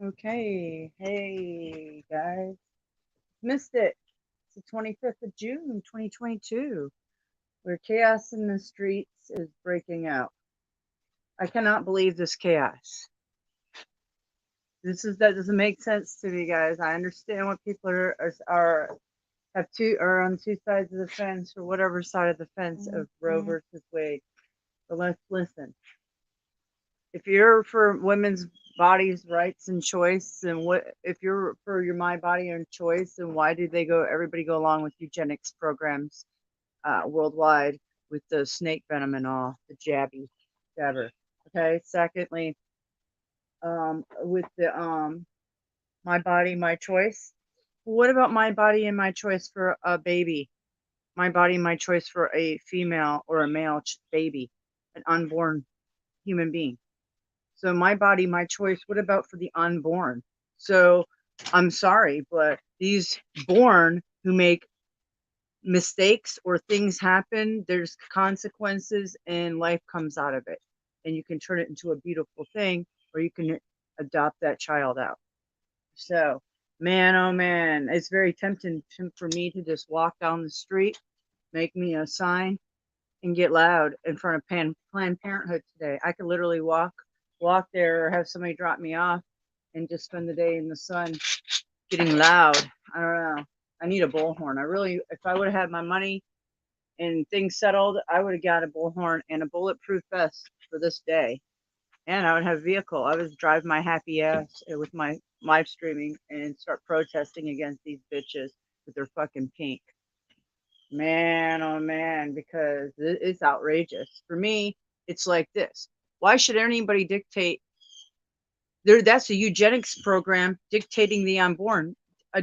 Okay, hey guys, missed it. It's the 25th of June, 2022, where chaos in the streets is breaking out. I cannot believe this chaos. That doesn't make sense to me, guys. I understand what people are have are on two sides of the fence or whatever side of the fence of Roe versus Wade. But let's listen. If you're for women's bodies, rights, and choice, and what if you're for your my body and choice, and why do everybody go along with eugenics programs worldwide with the snake venom and all, the jabber? Okay. Secondly, with the my body, my choice. What about my body and my choice for a baby? My body, my choice for a female or a male baby, an unborn human being. So my body, my choice. What about for the unborn? So I'm sorry, but these born who make mistakes or things happen, there's consequences and life comes out of it. And you can turn it into a beautiful thing or you can adopt that child out. So, man, oh man, it's very tempting for me to just walk down the street, make me a sign, and get loud in front of Planned Parenthood today. I could literally walk there or have somebody drop me off and just spend the day in the sun getting loud. I don't know. I need a bullhorn. I really, if I would have had my money and things settled, I would have got a bullhorn and a bulletproof vest for this day. And I would have a vehicle. I would drive my happy ass with my live streaming and start protesting against these bitches with their fucking pink. Man, oh man, because it's outrageous. For me, it's like this. Why should anybody dictate there? That's a eugenics program dictating the unborn,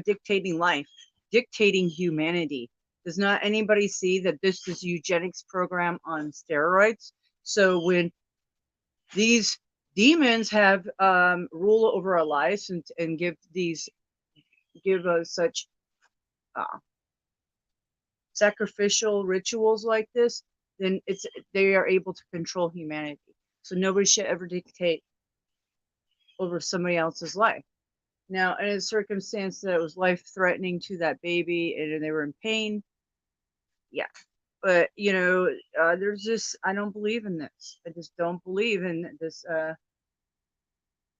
dictating life, dictating humanity. Does not anybody see that this is eugenics program on steroids? So when these demons have rule over our lives and give us such uh, sacrificial rituals like this, then they are able to control humanity. So nobody should ever dictate over somebody else's life. Now, in a circumstance that was life threatening to that baby and they were in pain, yeah. But there's just I don't believe in this. I just don't believe in this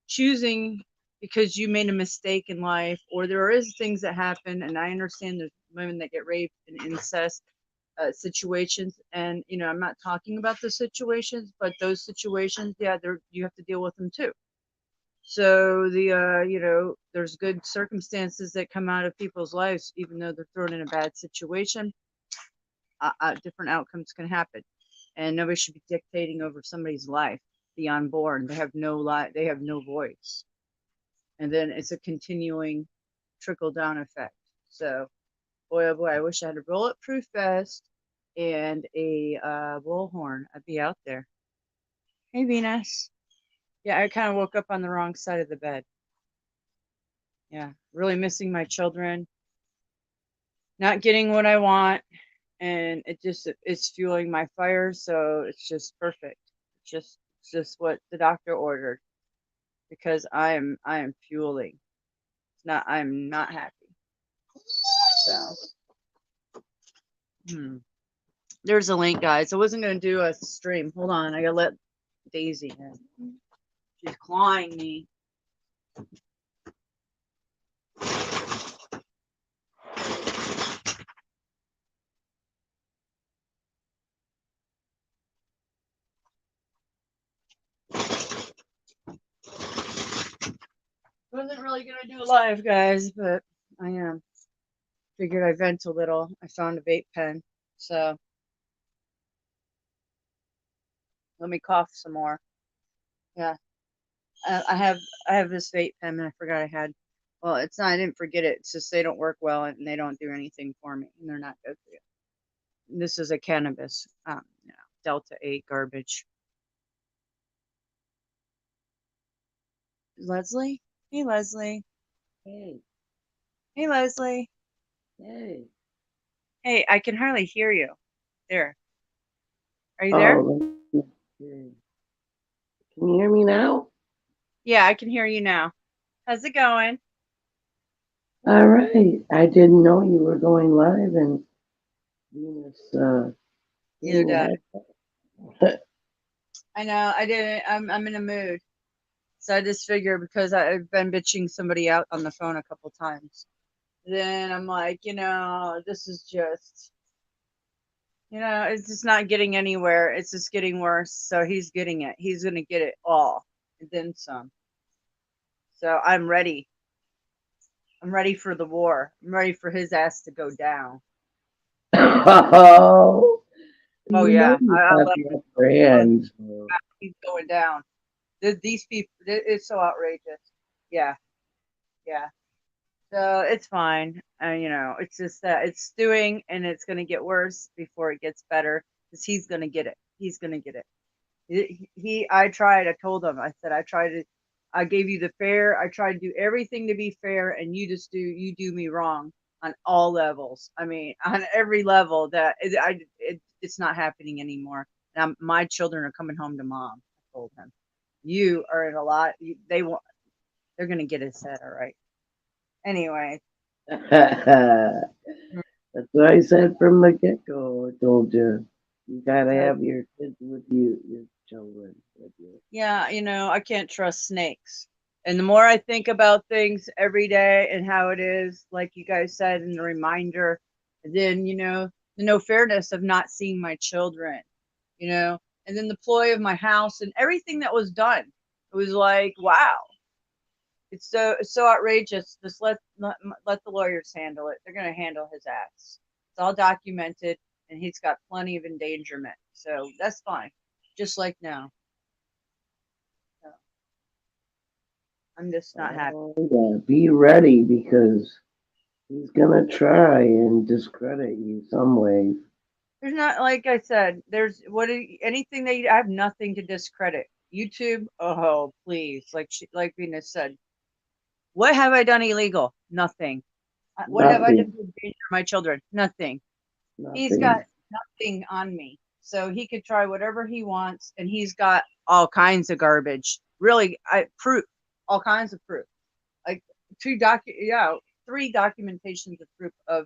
choosing because you made a mistake in life, or there is things that happen, and I understand there's women that get raped and incest situations, and I'm not talking about the situations, but those situations, yeah, you have to deal with them too. So there's good circumstances that come out of people's lives, even though they're thrown in a bad situation. Different outcomes can happen, and nobody should be dictating over somebody's life. The unborn, they have no life, they have no voice, and then it's a continuing trickle down effect. So, boy, oh boy, I wish I had a bulletproof vest and a bullhorn. I'd be out there. Hey, Venus. Yeah, I kind of woke up on the wrong side of the bed. Yeah, really missing my children, not getting what I want, and it's fueling my fire. So it's just perfect. It's just what the doctor ordered because I am fueling. It's not I'm not happy. So there's a link, guys. I wasn't gonna do a stream. Hold on, I gotta let Daisy in. She's clawing me. Wasn't really gonna do a live, guys, but I am. Figured I vent a little. I found a vape pen, so let me cough some more. Yeah, I have this vape pen, and I forgot I had. Well, it's not. I didn't forget it. It's just they don't work well, and they don't do anything for me, and they're not good for you. This is a cannabis, Delta 8 garbage. Leslie, hey Leslie, Hey, hey Leslie, hey. hey. I can hardly hear you. There, are you there? Oh, let me see. Can you hear me now? Yeah, I can hear you now. How's it going? All right. I didn't know you were going live and Venus Either thing dad. like I know. I didn't. I'm in a mood, so I just figure because I've been bitching somebody out on the phone a couple times. Then I'm like, this is just, it's just not getting anywhere. It's just getting worse. So he's getting it. He's gonna get it all, and then some. So I'm ready. I'm ready for the war. I'm ready for his ass to go down. oh, Oh you know yeah, you I got love the upper hand. he's going down. These people, it's so outrageous. Yeah, yeah. So it's fine. It's just that it's stewing and it's going to get worse before it gets better because he's going to get it. He's going to get it. I tried. I told him. I said I tried to. I gave you the fair. I tried to do everything to be fair, and you do me wrong on all levels. I mean, on every level that it's not happening anymore. And my children are coming home to mom. I told him, you are in a lot. They want. They're going to get his head. All right. Anyway. That's what I said from the get go. I told you. You gotta have your kids with you, your children with you. Yeah, I can't trust snakes. And the more I think about things every day and how it is, like you guys said in the reminder, then, the no fairness of not seeing my children, and then the ploy of my house and everything that was done. It was like, wow, it's so outrageous. Just let the lawyers handle it. They're going to handle his ass. It's all documented and he's got plenty of endangerment. So that's fine. Just like now. I'm just not happy. Oh, yeah, be ready because he's gonna try and discredit you some way. There's not, like I said, there's anything that I have nothing to discredit. YouTube, oh please, like Venus said, what have I done illegal? Nothing. What have I done Nothing. to endanger my children? Nothing. He's got Nothing. nothing on me, so he could try whatever he wants, and he's got all kinds of garbage. Really, proof, all kinds of proof, like three documentations of proof of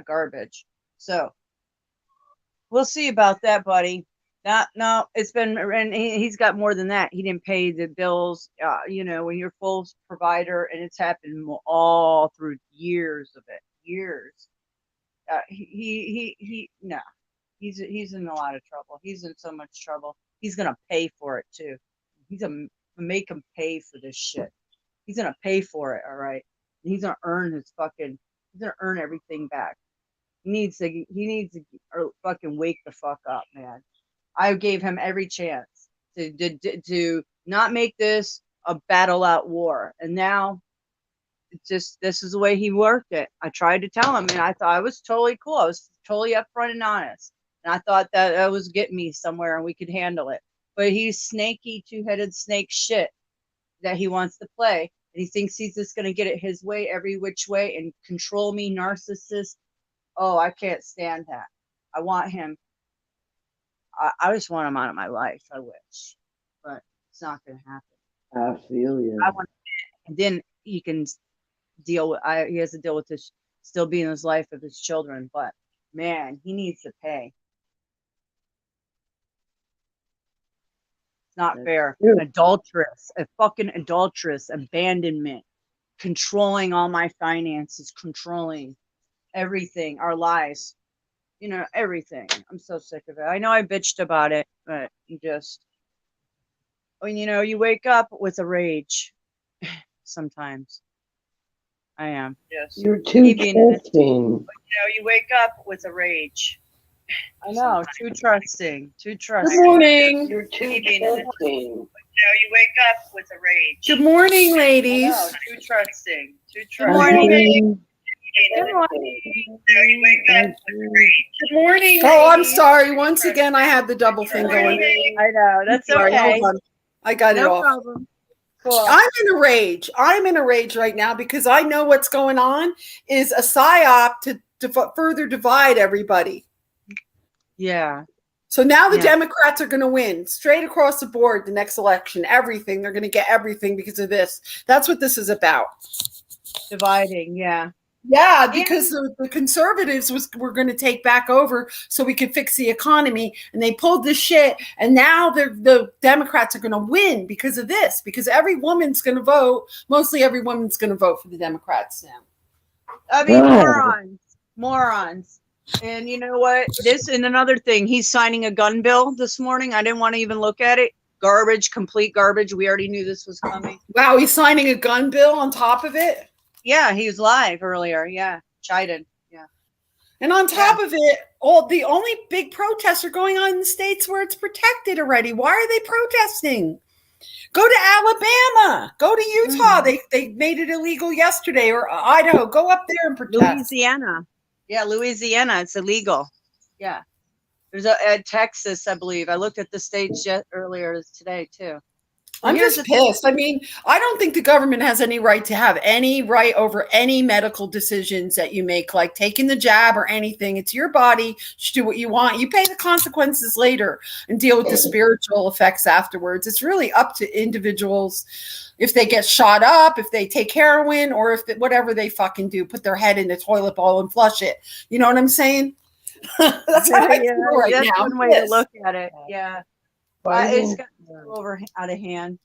garbage. So we'll see about that, buddy. Not no, it's been, and he's got more than that. He didn't pay the bills. When you're full provider, and it's happened all through years of it, years. No, he's in a lot of trouble. He's in so much trouble. He's gonna pay for it too. He's gonna make him pay for this shit. He's gonna pay for it. All right. He's gonna earn He's gonna earn everything back. He needs to or fucking wake the fuck up, man. I gave him every chance to not make this a battle out war, and now it's just this is the way he worked it. I tried to tell him, and I thought I was totally cool. I was totally upfront and honest, and I thought that was getting me somewhere, and we could handle it. But he's snaky, two-headed snake shit that he wants to play, and he thinks he's just gonna get it his way every which way and control me, narcissist. Oh, I can't stand that. I want him. I just want him out of my life. I wish, but it's not going to happen. I feel you. I want, and then he can deal with. He has to deal with this still being in his life with his children. But man, he needs to pay. It's not That's fair. true. Adulteress, a fucking adulteress, abandonment, controlling all my finances, controlling everything, our lives. Everything. I'm so sick of it. I know I bitched about it, but when you wake up with a rage sometimes. I am. Yes. You're too trusting. You wake up with a rage. I know, too trusting. Too trusting. Good morning. You're too trusting. You wake up with a rage. Good morning, I ladies. know, too trusting. Too Good trusting. morning. Good morning. You wake up with a rage. Good morning. Oh, I'm sorry. Once again, I had the double thing going. I know, that's Sorry, okay. hold on. I got it No off. problem. Cool. I'm in a rage. I'm in a rage right now because I know what's going on is a psyop to further divide everybody. Yeah. So now the Yeah. Democrats are going to win straight across the board the next election. Everything. They're going to get everything because of this. That's what this is about. Dividing, yeah. Yeah, because the conservatives were going to take back over so we could fix the economy, and they pulled this shit, and now the Democrats are going to win because of this, because every woman's going to vote. Mostly every woman's going to vote for the Democrats now. I mean, Right. morons. And you know what? This and another thing, he's signing a gun bill this morning. I didn't want to even look at it. Garbage, complete garbage. We already knew this was coming. Wow, he's signing a gun bill on top of it. Yeah, he was live earlier. Yeah, chided. Yeah. And on top of it, the only big protests are going on in the states where it's protected already. Why are they protesting? Go to Alabama. Go to Utah. They made it illegal yesterday, or Idaho. Go up there and protest. Louisiana. Yeah, Louisiana. It's illegal. Yeah. There's a Texas, I believe. I looked at the states earlier today too. I'm Here's just the thing. pissed. I mean, I don't think the government has any right to have any right over any medical decisions that you make, like taking the jab or anything. It's your body. You should do what you want. You pay the consequences later and deal with the spiritual effects afterwards. It's really up to individuals if they get shot up, if they take heroin, or if whatever they fucking do, put their head in the toilet bowl and flush it. You know what I'm saying? That's how I feel right That's now. one way to look at it. Yeah. It's got to go out of hand.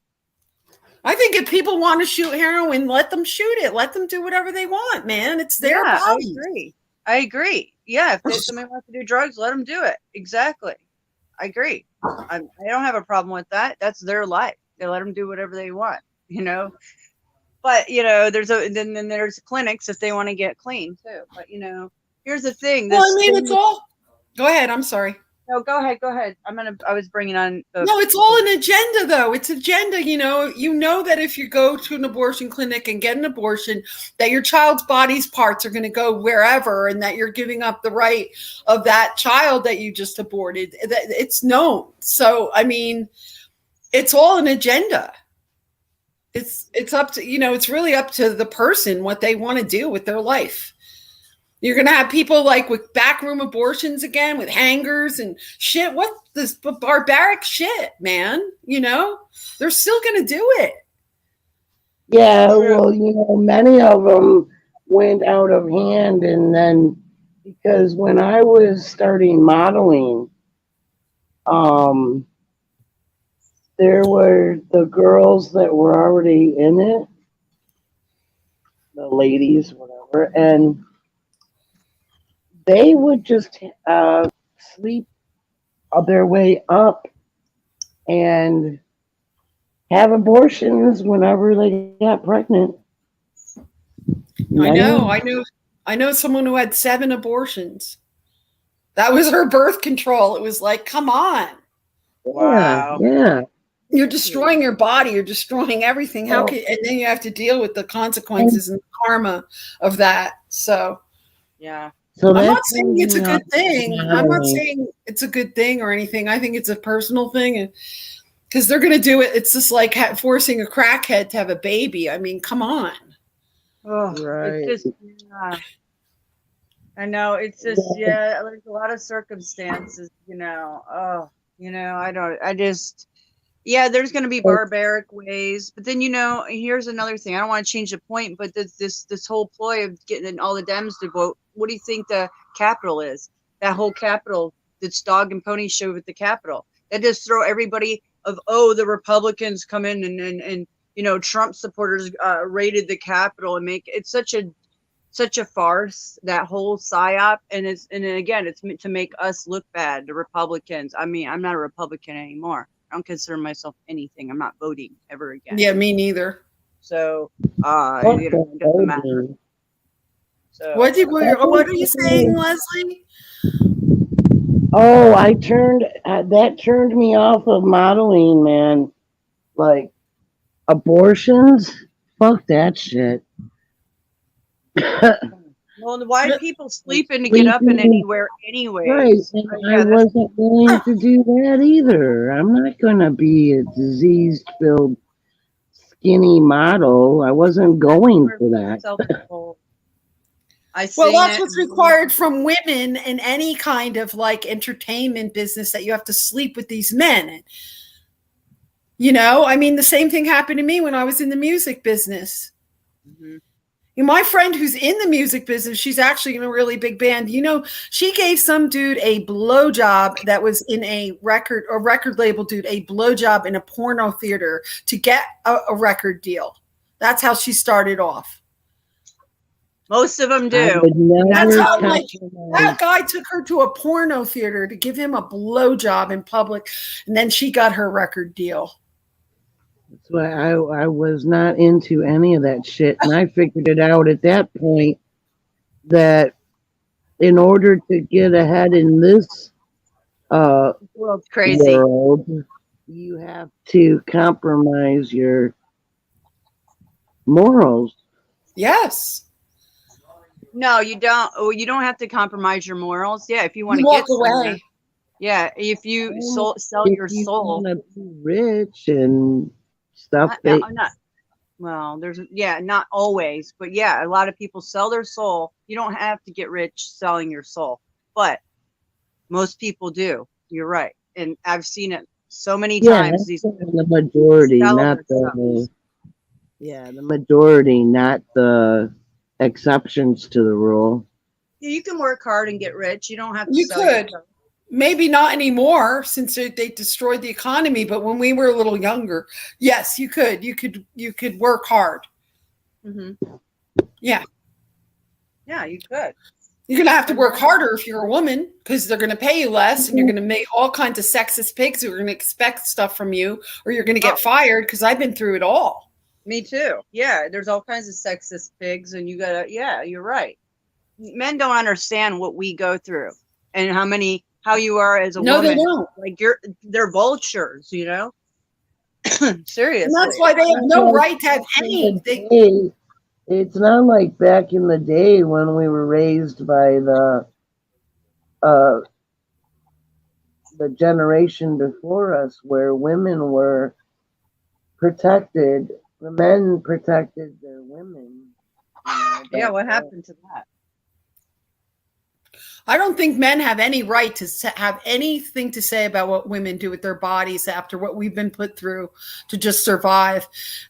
I think if people want to shoot heroin, let them shoot it. Let them do whatever they want, man. It's their body. I agree. Yeah, if somebody wants to do drugs, let them do it. Exactly. I agree. I don't have a problem with that. That's their life. They let them do whatever they want, you know. But you know, then there's clinics if they want to get clean too. But you know, here's the thing. Well, I mean, it's all. Go ahead. I'm sorry. No, go ahead. I was bringing on. No, it's all an agenda, though. It's agenda. You know that if you go to an abortion clinic and get an abortion, that your child's body's parts are going to go wherever, and that you're giving up the right of that child that you just aborted. It's known. So, I mean, it's all an agenda. It's up to, it's really up to the person what they want to do with their life. You're going to have people like with backroom abortions again with hangers and shit. What this barbaric shit, man? They're still going to do it. Yeah, well, many of them went out of hand. And then because when I was starting modeling, there were the girls that were already in it, the ladies, whatever, and they would just sleep their way up and have abortions whenever they got pregnant. I know someone who had 7 abortions. That was her birth control. It was like, come on. Wow. Yeah. You're destroying your body. You're destroying everything. And then you have to deal with the consequences and the karma of that. So, yeah. So I'm not saying it's a good thing. I'm not saying it's a good thing or anything. I think it's a personal thing, because they're going to do it. It's just like forcing a crackhead to have a baby. I mean, come on. Oh, right. It's just, I know. It's just, there's a lot of circumstances, there's going to be barbaric ways, but then, here's another thing. I don't want to change the point, but this whole ploy of getting all the Dems to vote. What do you think the Capitol is? That whole Capitol, this dog and pony show with the Capitol. That just throw everybody the Republicans come in and Trump supporters raided the Capitol and make it such a farce, that whole psyop. And it's meant to make us look bad, the Republicans. I mean, I'm not a Republican anymore. I don't consider myself anything. I'm not voting ever again. Yeah, me neither. So, it doesn't matter. So, what are you saying, Leslie? Oh, that turned me off of modeling, man. Like, abortions? Fuck that shit. Well, why do people sleeping to get up in anywhere anyway? Right, and I wasn't willing to do that either. I'm not going to be a disease-filled, skinny model. I wasn't going for that. I Well, seen that's it. what's required from women in any kind of like entertainment business, that you have to sleep with these men. You know, I mean, the same thing happened to me when I was in the music business. Mhm. My friend who's in the music business, she's actually in a really big band. You know, she gave some dude a blowjob that was in a record label dude, a blowjob in a porno theater to get a record deal. That's how she started off. Most of them I do. would That's never how, like, that compromise. guy took her to a porno theater to give him a blowjob in public, and then she got her record deal. That's why I was not into any of that shit. And I figured it out at that point that in order to get ahead in this World's crazy. world, you have to compromise your morals. Yes. No, you don't. Oh, you don't have to compromise your morals. Yeah, if you want You to walk get somewhere. away. Yeah, if you sell If your you soul. want to be rich and stuff, I'm not. Well, not always, but yeah, a lot of people sell their soul. You don't have to get rich selling your soul, but most people do. You're right, and I've seen it so many times. These the majority, sell not their the the majority, not the exceptions to the rule. You can work hard and get rich. You don't have to You sell could. yourself. Maybe not anymore since they destroyed the economy, but when we were a little younger, yes, you could. You could work hard. Mm-hmm. Yeah. Yeah, you could. You're going to have to work harder if you're a woman, because they're going to pay you less, and you're going to make all kinds of sexist pigs who are going to expect stuff from you, or you're going to get fired, because I've been through it all. Me too. Yeah, there's all kinds of sexist pigs, and you gotta. Yeah, you're right. Men don't understand what we go through, and how you are as a woman. No, they don't. Like they're vultures, you know. Seriously. And that's why they have no right to have anything. It's not like back in the day when we were raised by the generation before us, where women were protected. The men protected their women. Yeah, what happened to that? I don't think men have any right to have anything to say about what women do with their bodies after what we've been put through to just survive.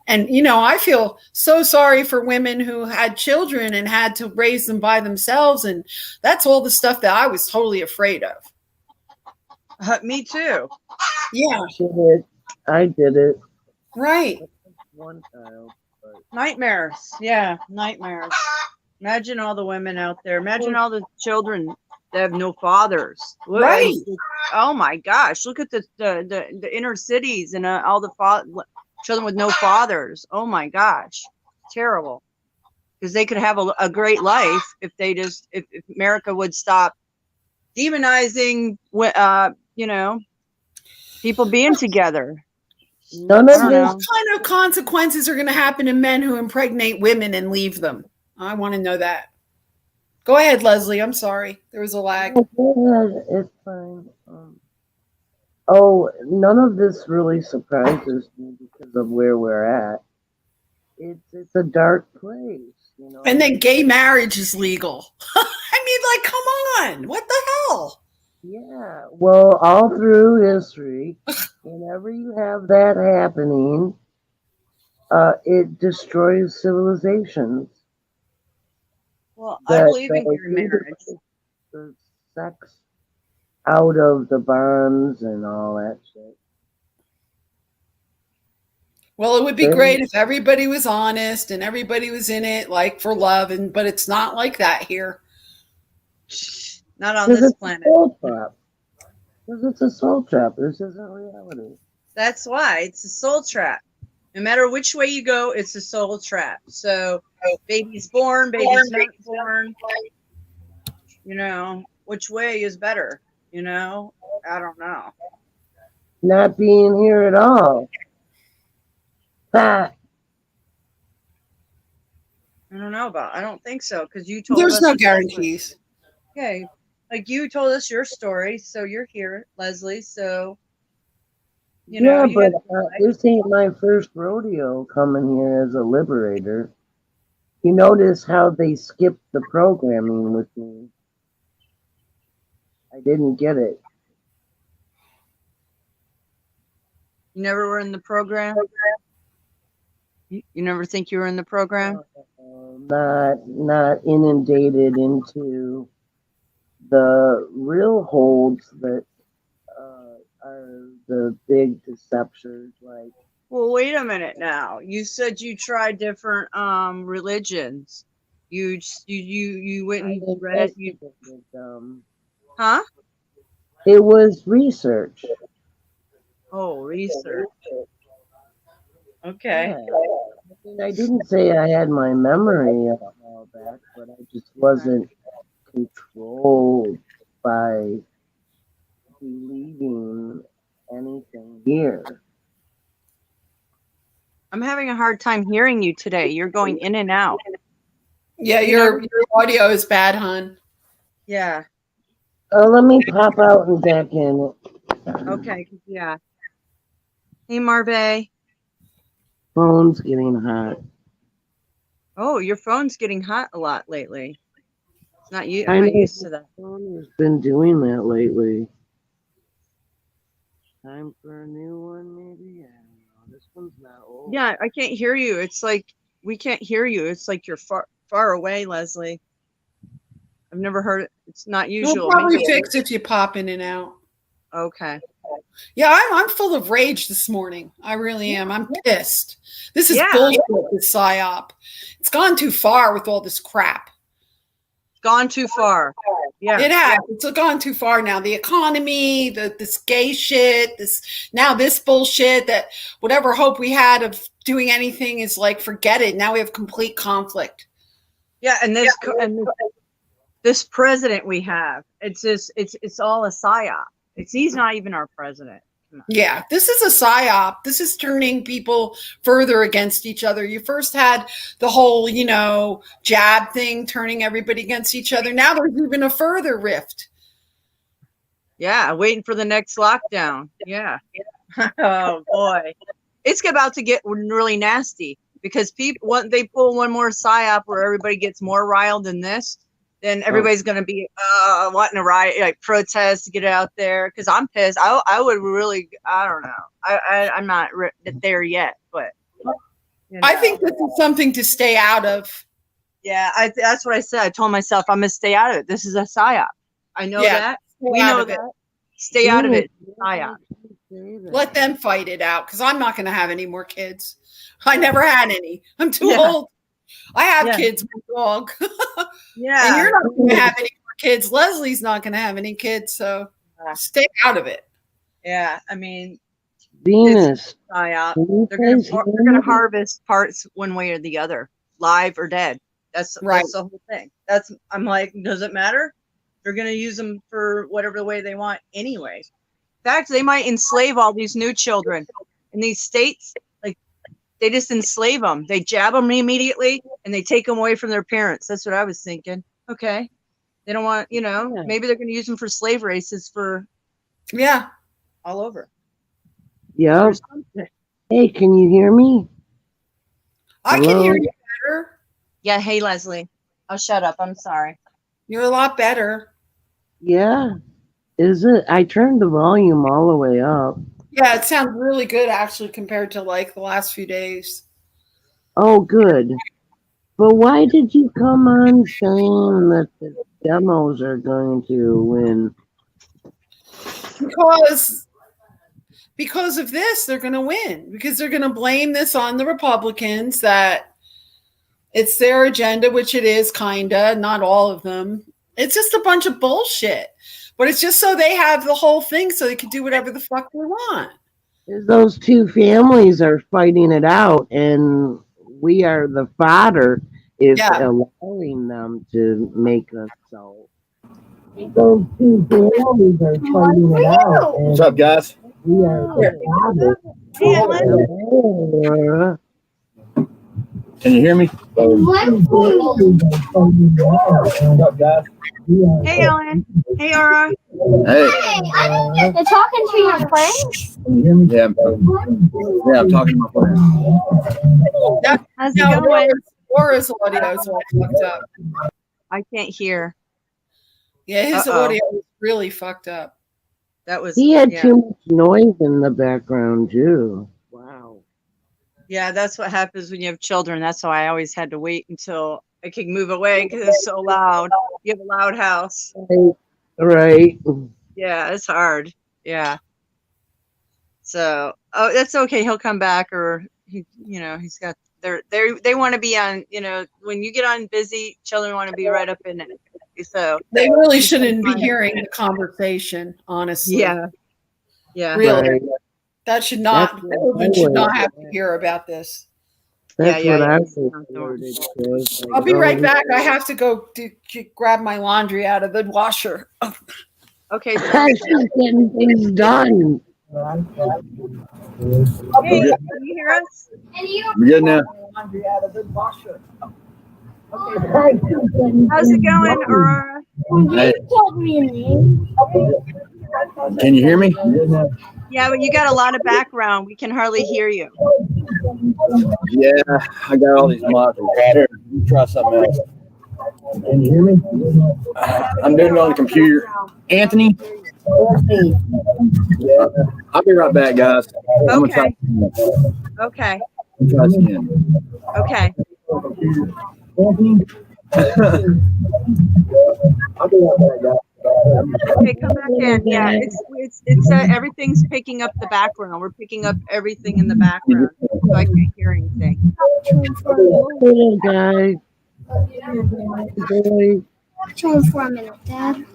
And, you know, I feel so sorry for women who had children and had to raise them by themselves. And that's all the stuff that I was totally afraid of. Me too. Yeah. I did it. Right. One child. Nightmares. Yeah, nightmares. Imagine all the women out there. Imagine all the children that have no fathers. Right. Oh my gosh! Look at the inner cities and all the children with no fathers. Oh my gosh, terrible. Because they could have a great life if if America would stop demonizing people being together. None of What kind of consequences are going to happen to men who impregnate women and leave them? I want to know that. Go ahead, Leslie. I'm sorry. There was a lag. Go ahead. It's fine. None of this really surprises me because of where we're at. It's a dark place, you know. And then gay marriage is legal. I mean, like, come on. What the hell? Yeah. Well, all through history, whenever you have that happening, it destroys civilizations. Well, I believe in gay marriage. The sex out of the bonds and all that shit. Well, it would be great if everybody was honest and everybody was in it like for love, but it's not like that here. Not on this planet. Because it's a soul trap. This isn't reality. That's why it's a soul trap. No matter which way you go, it's a soul trap. So, baby's born, baby's not born. You know, which way is better? You know, I don't know. Not being here at all. I don't think so, because you told us. There's no guarantees. Okay, like you told us your story, so you're here, Leslie. So, you know. Yeah, but this ain't my first rodeo coming here as a liberator. You notice how they skipped the programming with me. I didn't get it. You never were in the program? You never think you were in the program? Not inundated into the real holds that are the big deceptions. Like, Well, wait a minute now. You said you tried different religions. You went and read you huh? it was research. Oh, research. Okay. Yeah. I mean, I didn't say I had my memory of all that, but I just wasn't controlled by believing anything here. I'm having a hard time hearing you today. You're going in and out. Yeah, your audio is bad, hon. Yeah. Let me pop out and back in. Okay. Yeah. Hey, Marve. Phone's getting hot. Oh, your phone's getting hot a lot lately. It's not you. I I'm know not used to that. phone has been doing that lately. Time for a new one, maybe? I don't know. This one's not old. Yeah, I can't hear you. It's like we can't hear you. It's like you're far away, Leslie. I've never heard it. It's not You'll usual. probably Maybe- fix if you pop in and out. Okay. Yeah, I'm full of rage this morning. I really am. I'm pissed. This is Yeah. bullshit, this PSYOP. It's gone too far with all this crap. Gone too far. Yeah. It has. It's gone too far now. The economy, this gay shit, this bullshit, that whatever hope we had of doing anything is like, forget it. Now we have complete conflict. Yeah, and this president we have, it's all a psyop. He's not even our president. Yeah, this is a PSYOP. This is turning people further against each other. You first had the whole, jab thing, turning everybody against each other. Now there's even a further rift. Yeah, waiting for the next lockdown. Yeah. Oh boy, it's about to get really nasty because they pull one more psyop where everybody gets more riled than this. Then everybody's going to be wanting to riot, like protest, get out there. Because I'm pissed. I would really, I don't know. I'm not there yet, but I think this is something to stay out of. Yeah, that's what I said. I told myself I'm gonna stay out of it. This is a psyop. I know that. We know that. Stay out of it. Psyop. Let them fight it out because I'm not going to have any more kids. I never had any. I'm too old. I have kids, my dog. Yeah. And you're not going to have any more kids. Leslie's not going to have any kids, so stay out of it. Yeah, I mean, Venus. PSYOP. They're going to harvest parts one way or the other, live or dead. That's right. That's the whole thing. I'm like, does it matter? They're going to use them for whatever way they want anyway. In fact, they might enslave all these new children in these states. Like, they just enslave them. They jab them immediately and they take them away from their parents. That's what I was thinking. Okay. They don't want, maybe they're going to use them for slave races for all over. Yeah. Hey, can you hear me? I can hear you better. Yeah. Hey, Leslie. Oh, shut up. I'm sorry. You're a lot better. Yeah. Is it? I turned the volume all the way up. Yeah, it sounds really good actually compared to like the last few days. Oh, good. But why did you come on saying that the demos are going to win? Because of this, they're going to win. Because they're going to blame this on the Republicans, that it's their agenda, which it is, kinda, not all of them. It's just a bunch of bullshit. But it's just so they have the whole thing so they can do whatever the fuck they want. Those two families are fighting it out, and we are the fodder if allowing them to make us so. Those two families are fighting it out. What's up, guys? We are the fodder. Can you hear me? What's up, guys? Hey, Ellen. Hey, Aura. Hey. You're talking to your friends? Yeah, I'm talking to my friend. How's it going? Laura's audio is all fucked up. I can't hear. Yeah, his Uh-oh. audio is really fucked up. That was He had yeah. too much noise in the background too. Wow. Yeah, that's what happens when you have children. That's why I always had to wait until I could move away because it's so loud. You have a loud house. Right. Yeah, it's hard. Yeah. So, oh, that's okay. He'll come back, or he's got. They want to be on. When you get on busy, children want to be right up in it. So They really shouldn't be hearing the conversation, honestly. yeah, yeah. Really. Right. That should not, That's what children I should would- not have to hear about this. That's Yeah, what yeah. I was alerted to. I'll be right back. I have to go grab my laundry out of the washer. Okay. So, She's getting things done. hey, can you hear us? And you We good now? Laundry out of the washer. How's it going, Aurora? Hey, told me a name. can you hear me? Yeah, but you got a lot of background. We can hardly hear you. Yeah, I got all these modules. Here, you try something else. Can you hear me? I'm doing it on the computer. Anthony? Yeah. I'll be right back, guys. I'm gonna try. Okay. Try this again. Okay. Anthony? I'll be right back, guys. Okay, come back in. Yeah, it's everything's picking up the background. We're picking up everything in the background, so I can't hear anything. Hey, guys. Boy. Turn for a minute, Dad.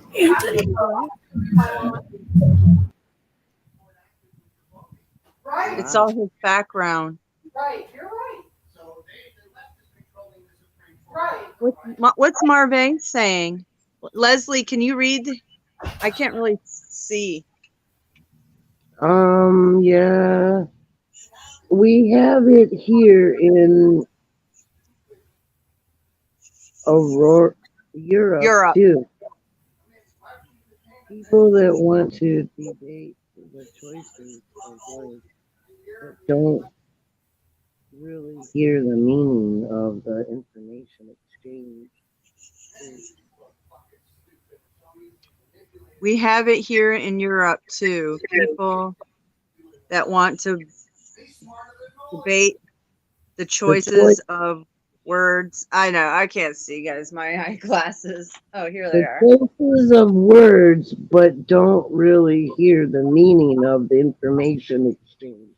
It's all his background. Right, you're right. Right. What's Marvin saying? Leslie, can you read? I can't really see. Yeah. We have it here in Aurora, Europe too. People that want to debate the choices of words but don't really hear the meaning of the information exchange. We have it here in Europe too. People that want to debate the choices of words. I know, I can't see, guys. My eyeglasses. Oh, here they The are. choices of words, but don't really hear the meaning of the information exchange.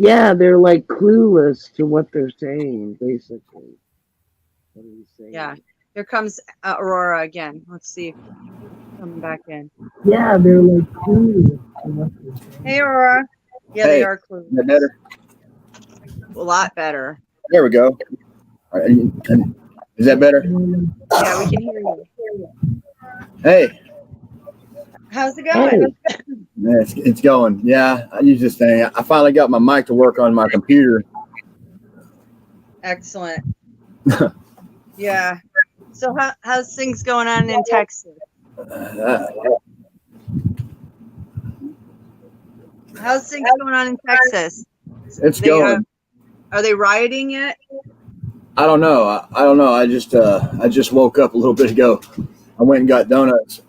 Yeah, they're like clueless to what they're saying, basically. What are you saying? Yeah. Here comes Aurora again. Let's see if coming back in. Yeah, they're like clueless to what they're saying. Hey, Aurora. Yeah, Hey. they are clueless. Is that better? A lot better. There we go. All right, is that better? Yeah, we can hear you. Hey, How's it going? yeah, it's going. Yeah, I use this thing. I finally got my mic to work on my computer. Excellent. Yeah. So how's things going on in Texas? How's things going on in Texas? It's going. Are they rioting yet? I don't know. I don't know. I just woke up a little bit ago. I went and got donuts.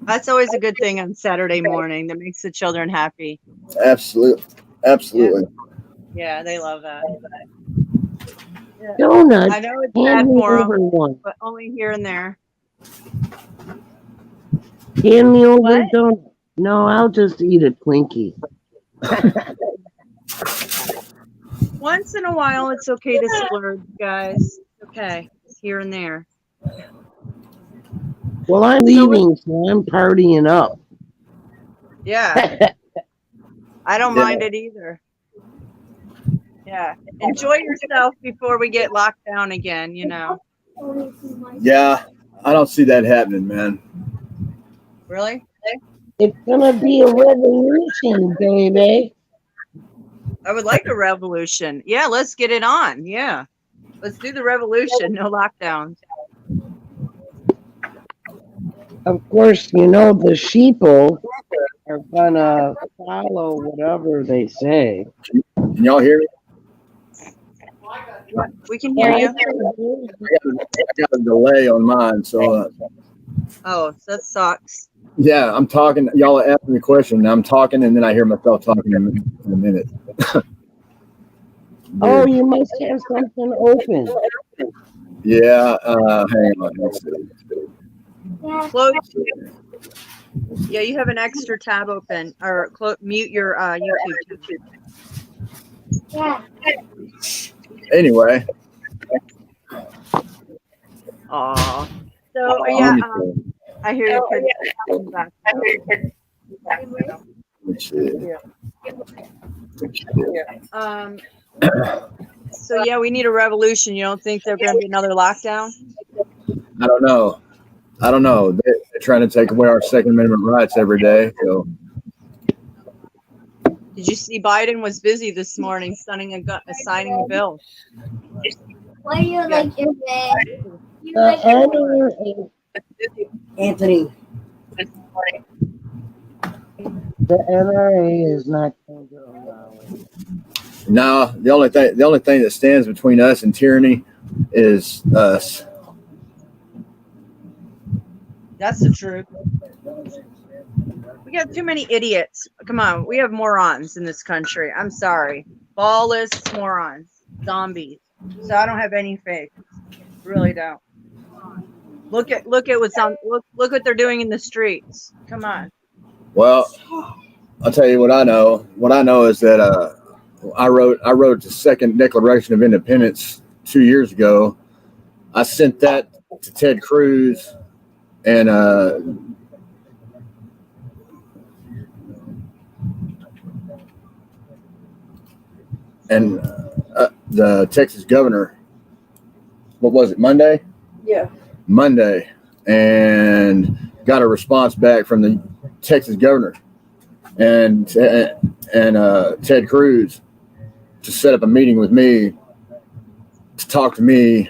That's always a good thing on Saturday morning. That makes the children happy. Absolutely. Yeah, they love that. Donuts. I know it's bad Hand me for over them, one. but only here and there. Hand me over What? a donut. No, I'll just eat a Twinkie. Once in a while, it's okay to splurge, guys. Okay, here and there. Well, I'm leaving, so I'm partying up. Yeah, I don't mind it either. Yeah, enjoy yourself before we get locked down again. Yeah, I don't see that happening, man. Really? It's gonna be a revolution, baby. I would like a revolution. Yeah, let's get it on. Yeah, let's do the revolution. No lockdowns. Of course, the sheeple are gonna follow whatever they say. Can y'all hear me? We can hear you. I got a delay on mine, so Oh, that sucks. yeah, I'm talking. Y'all are asking me a question. I'm talking, and then I hear myself talking in a minute. Oh, you must have something open. Yeah. Hang on. Let's see. Close. Yeah, you have an extra tab open, or mute your YouTube. Yeah. Anyway. Aw. So yeah, I hear your kids in the background. Let's see. So yeah, we need a revolution. You don't think there's going to be another lockdown? I don't know. They're trying to take away our Second Amendment rights every day. So Did you see Biden was busy this morning signing a bill? Why do you like your bed? You The like your NRA, Anthony. the NRA is not going to allow it. no, the only thing that stands between us and tyranny is us. That's the truth. We got too many idiots. Come on, we have morons in this country. I'm sorry, ballless morons, zombies. So I don't have any faith. Really don't. Look at what's on. Look what they're doing in the streets. Come on. Well, I'll tell you what I know. What I know is that I wrote the Second Declaration of Independence 2 years ago. I sent that to Ted Cruz and the Texas governor. What was it? Monday? Yeah. Monday, and got a response back from the Texas governor and Ted Cruz to set up a meeting with me to talk to me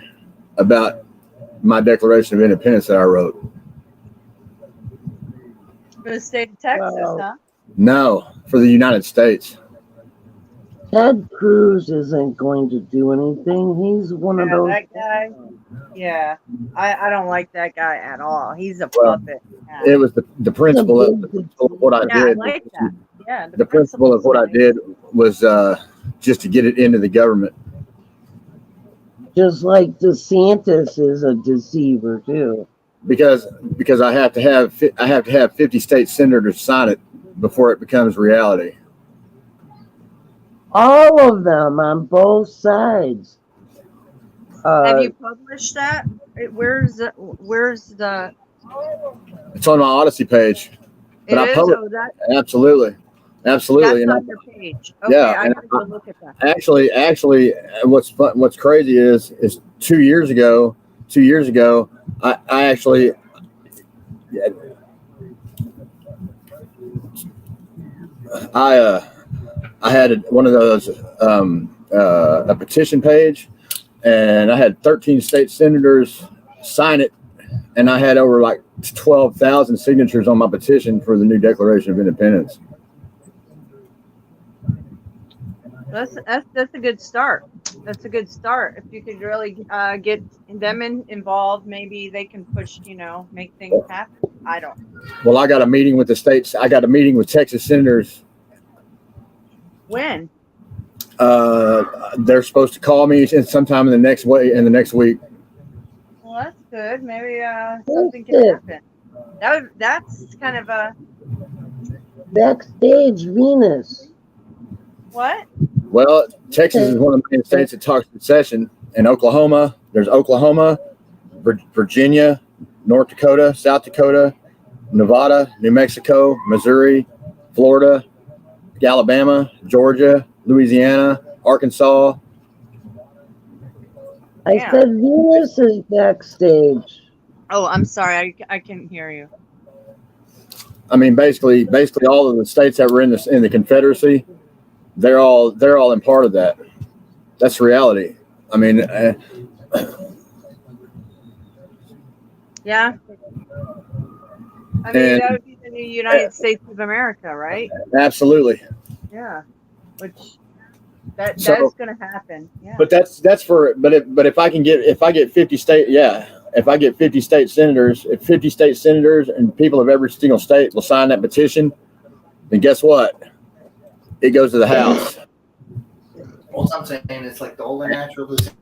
about my Declaration of Independence that I wrote. For the state of Texas, Wow. huh? No, for the United States. Ted Cruz isn't going to do anything. He's one of Yeah, those. that guy. Yeah, I don't like that guy at all. He's a Well, puppet. Yeah. It was the principle of what I Yeah, I did. like that. Yeah, The principle of what I principle's did was just to get it into the government. Just like DeSantis is a deceiver too. Because I have to have 50 state senators sign it before it becomes reality. All of them on both sides. Have you published that? Where's the? It's on my Odyssey page. It But I is. published Oh, that. absolutely. That's And on your page. Okay, yeah, I and gotta go look at that. actually, what's crazy is 2 years ago, I actually. I had one of those a petition page, and I had 13 state senators sign it, and I had over like 12,000 signatures on my petition for the new Declaration of Independence. That's a good start. That's a good start. If you could really get them involved, maybe they can push. Make things happen. I don't. Well, I got a meeting with the states. I got a meeting with Texas senators. When? They're supposed to call me sometime in the next week. Well, that's good. Maybe something can happen. That's kind of a Backstage Venus. what? Well, Texas is one of the main states that talks secession. In Oklahoma, there's Oklahoma, Virginia, North Dakota, South Dakota, Nevada, New Mexico, Missouri, Florida, Alabama, Georgia, Louisiana, Arkansas. I Yeah. said Venus is backstage. Oh, I'm sorry. I can't hear you. I mean, basically, all of the states that were in the Confederacy, they're all in part of that. That's reality. I mean, Yeah. I mean, And- that would be in the United States of America, right? Absolutely. Yeah, which that's So- going to happen. Yeah. But that's for but if I get 50 state if I get 50 state senators, if 50 state senators and people of every single state will sign that petition, then guess what? It goes to the House. Well, I'm saying it's like the only natural disease.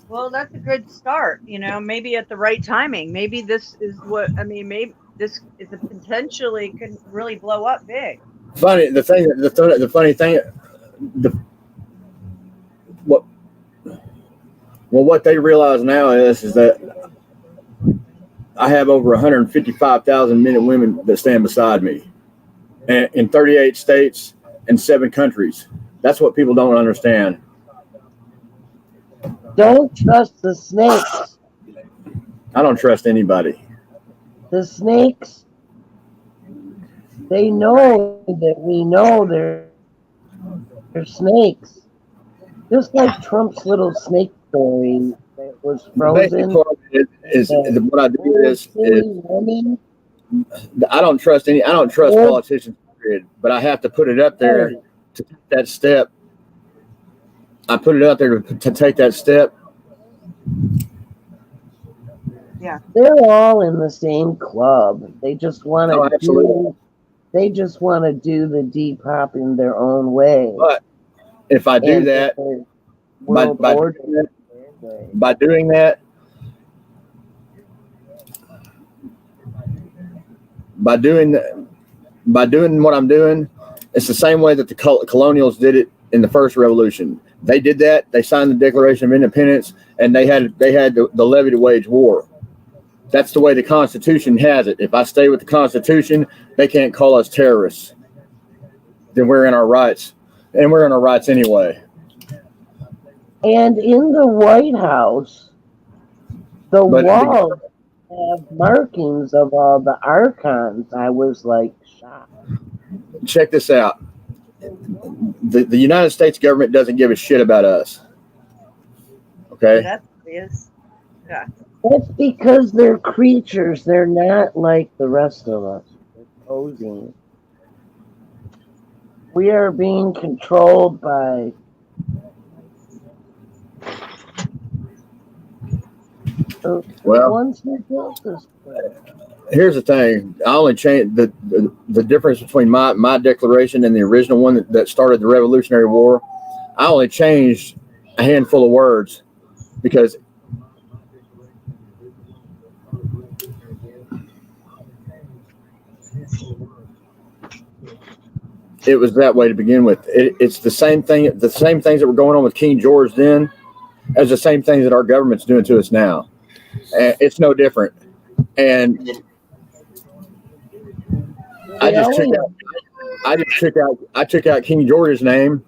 Well, that's a good start. Maybe at the right timing. Maybe this is what I mean. Maybe this is a potentially could really blow up big. Funny the funny thing, what they realize now is that I have over 155,000 men and women that stand beside me, and in 38 states and 7 countries. That's what people don't understand. Don't trust the snakes. I don't trust anybody. The snakes, they know that we know they're snakes. Just like Trump's little snake story that was The frozen. basic part is what I do is woman. I don't trust politicians, period, but I have to put it up there to take that step. I put it out there to take that step. They're all in the same club. They just want to absolutely. They just want to do the Depop in their own way. But if I do And that, their by world doing order that- their way. by doing what I'm doing, it's the same way that the colonials did it in the first revolution. They did that. They signed the Declaration of Independence, and they had the levy to wage war. That's the way the Constitution has it. If I stay with the Constitution, they can't call us terrorists. Then we're in our rights, and we're in our rights anyway. And in the White House, the walls have markings of all the archons. I was like shocked. Check this out. The United States government doesn't give a shit about us. Okay? That's obvious. Yeah. That's because they're creatures. They're not like the rest of us. They're posing. We are being controlled by the Well, ones who built this place. here's the thing. I only changed the difference between my declaration and the original one that started the Revolutionary War. I only changed a handful of words because it was that way to begin with. It's the same thing. The same things that were going on with King George then, as the same things that our government's doing to us now. And it's no different. And I took out King George's name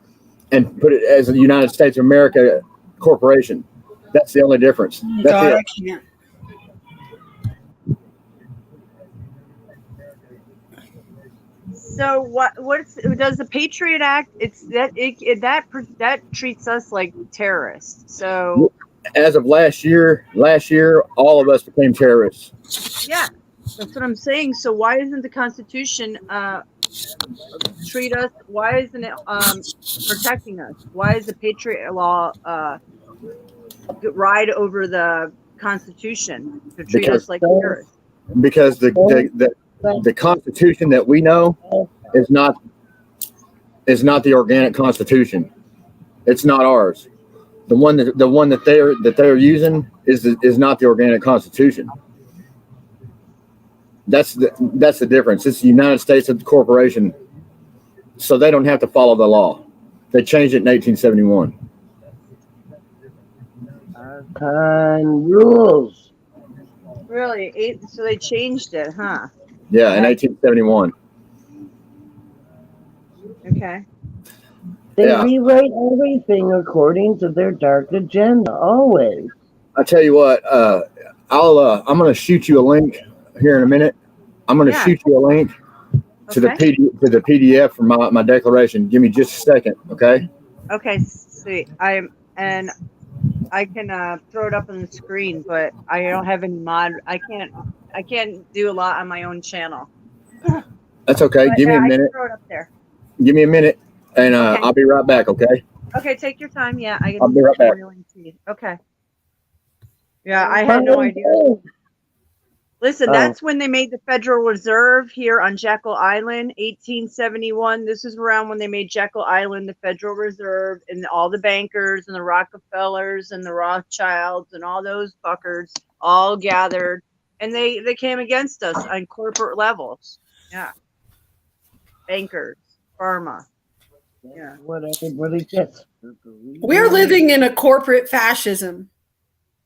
and put it as the United States of America Corporation. That's the only difference. That's God, it. I can't. So what's does the Patriot Act? It's that treats us like terrorists. So As of last year, all of us became terrorists. yeah, that's what I'm saying. So why isn't the Constitution treat us? Why isn't it protecting us? Why is the Patriot Law ride over the Constitution to treat Because- us like terrorists? Because the Constitution that we know is not the organic Constitution. It's not ours. The one that they're using is not the organic Constitution. That's the difference. It's the United States of the corporation, so they don't have to follow the law. They changed it in 1871. Archon rules. Really? So they changed it, huh? Yeah, in 1871. Okay. They Yeah. rewrite everything according to their dark agenda, always. I tell you what, I'm going to shoot you a link here in a minute. I'm going to Yeah. shoot you a link to the PDF for my declaration. Give me just a second, okay? Okay, sweet. I can throw it up on the screen, but I don't have any mod. I I can't do a lot on my own channel. That's okay. But, Give me a I can minute. throw it up there. Give me a minute, and Okay. I'll be right back. Okay. Okay, take your time. Yeah, I can. I'll be right back. Really see. Okay. Yeah, I had no idea. Listen, Oh. that's when they made the Federal Reserve here on Jekyll Island, 1871. This is around when they made Jekyll Island the Federal Reserve, and all the bankers and the Rockefellers and the Rothschilds and all those fuckers all gathered, and they came against us on corporate levels. Yeah, bankers, pharma. Yeah. What everybody gets. We're living in a corporate fascism.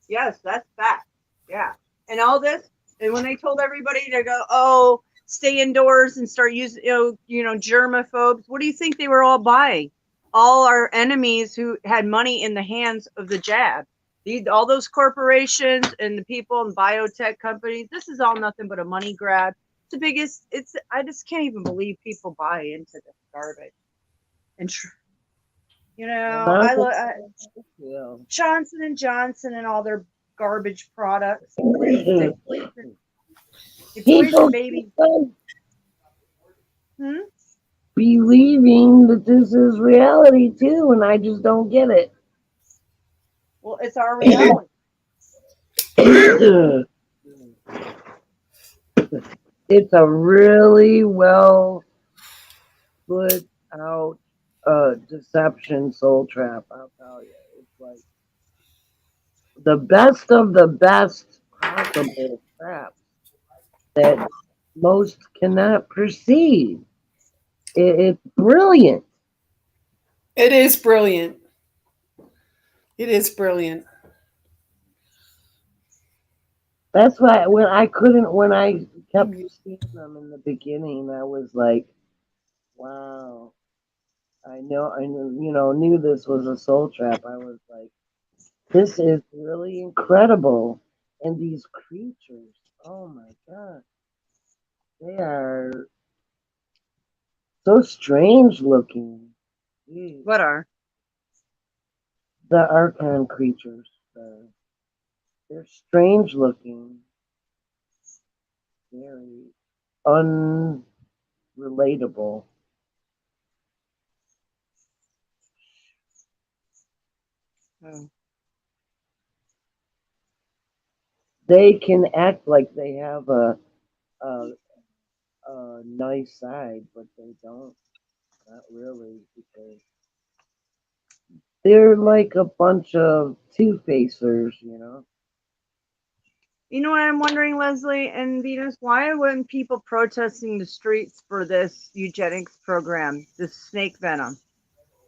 Yes, that's fact. Yeah, and all this. And when they told everybody to go, oh, stay indoors and start using, germaphobes, what do you think they were all buying? All our enemies who had money in the hands of the jab. All those corporations and the people and biotech companies, this is all nothing but a money grab. It's the biggest, I just can't even believe people buy into this garbage. And, Johnson & Johnson and all their garbage products. They poison babies. Believing that this is reality too, and I just don't get it. Well, it's our reality. It's a really well put out deception soul trap, I'll tell you. It's like the best of the best possible trap that most cannot perceive. It's brilliant. It is brilliant. It is brilliant. That's why when I kept seeing them in the beginning, I was like, wow. I knew this was a soul trap. I was like, this is really incredible. And these creatures, oh my God, they are so strange looking. Jeez. What are? The Archon creatures. They're strange looking. Very unrelatable. Oh. They can act like they have a nice side, but they don't. Not really, because they're like a bunch of two-facers, You know what I'm wondering, Leslie and Venus? Why weren't people protesting the streets for this eugenics program, this snake venom?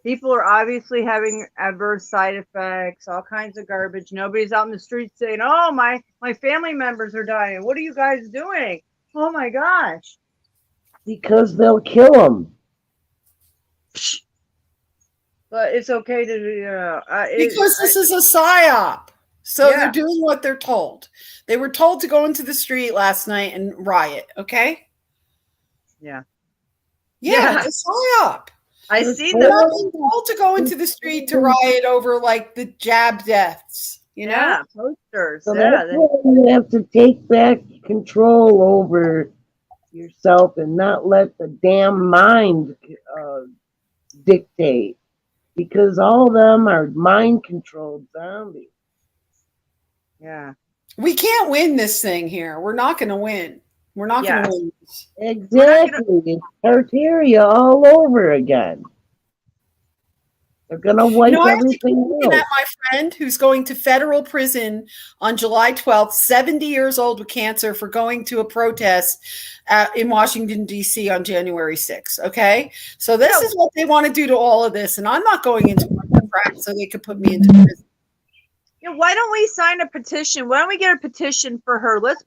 People are obviously having adverse side effects, all kinds of garbage. Nobody's out in the streets saying, oh, my family members are dying. What are you guys doing? Oh, my gosh. Because they'll kill them. But it's okay to do, Because this is a psyop. So Yeah. they're doing what they're told. They were told to go into the street last night and riot, okay? Yeah. Yeah, it's a psyop. I see They're them. not being told to go into the street to riot over like the jab deaths, Yeah, posters. So Yeah, that's why you have to take back control over yourself and not let the damn mind dictate. Because all of them are mind-controlled zombies. yeah. We can't win this thing here. We're not going to win. We're not going Yeah. to win this. Exactly. It's Tartaria all over again. They're going to wipe I have to keep everything looking else. at my friend who's going to federal prison on July 12th, 70 years old with cancer, for going to a protest in Washington, D.C. on January 6th. Okay? So this is what they want to do to all of this. And I'm not going into a crack so they could put me into prison. Yeah, why don't we sign a petition? Why don't we get a petition for her? Let's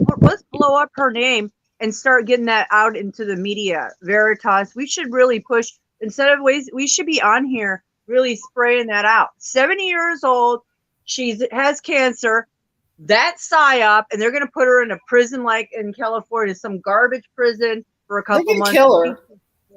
blow up her name and start getting that out into the media. Veritas, we should really push, instead of we should be on here really spraying that out. 70 years old, she has cancer, that's psyop, and they're going to put her in a prison like in California, some garbage prison for a couple months. Kill her.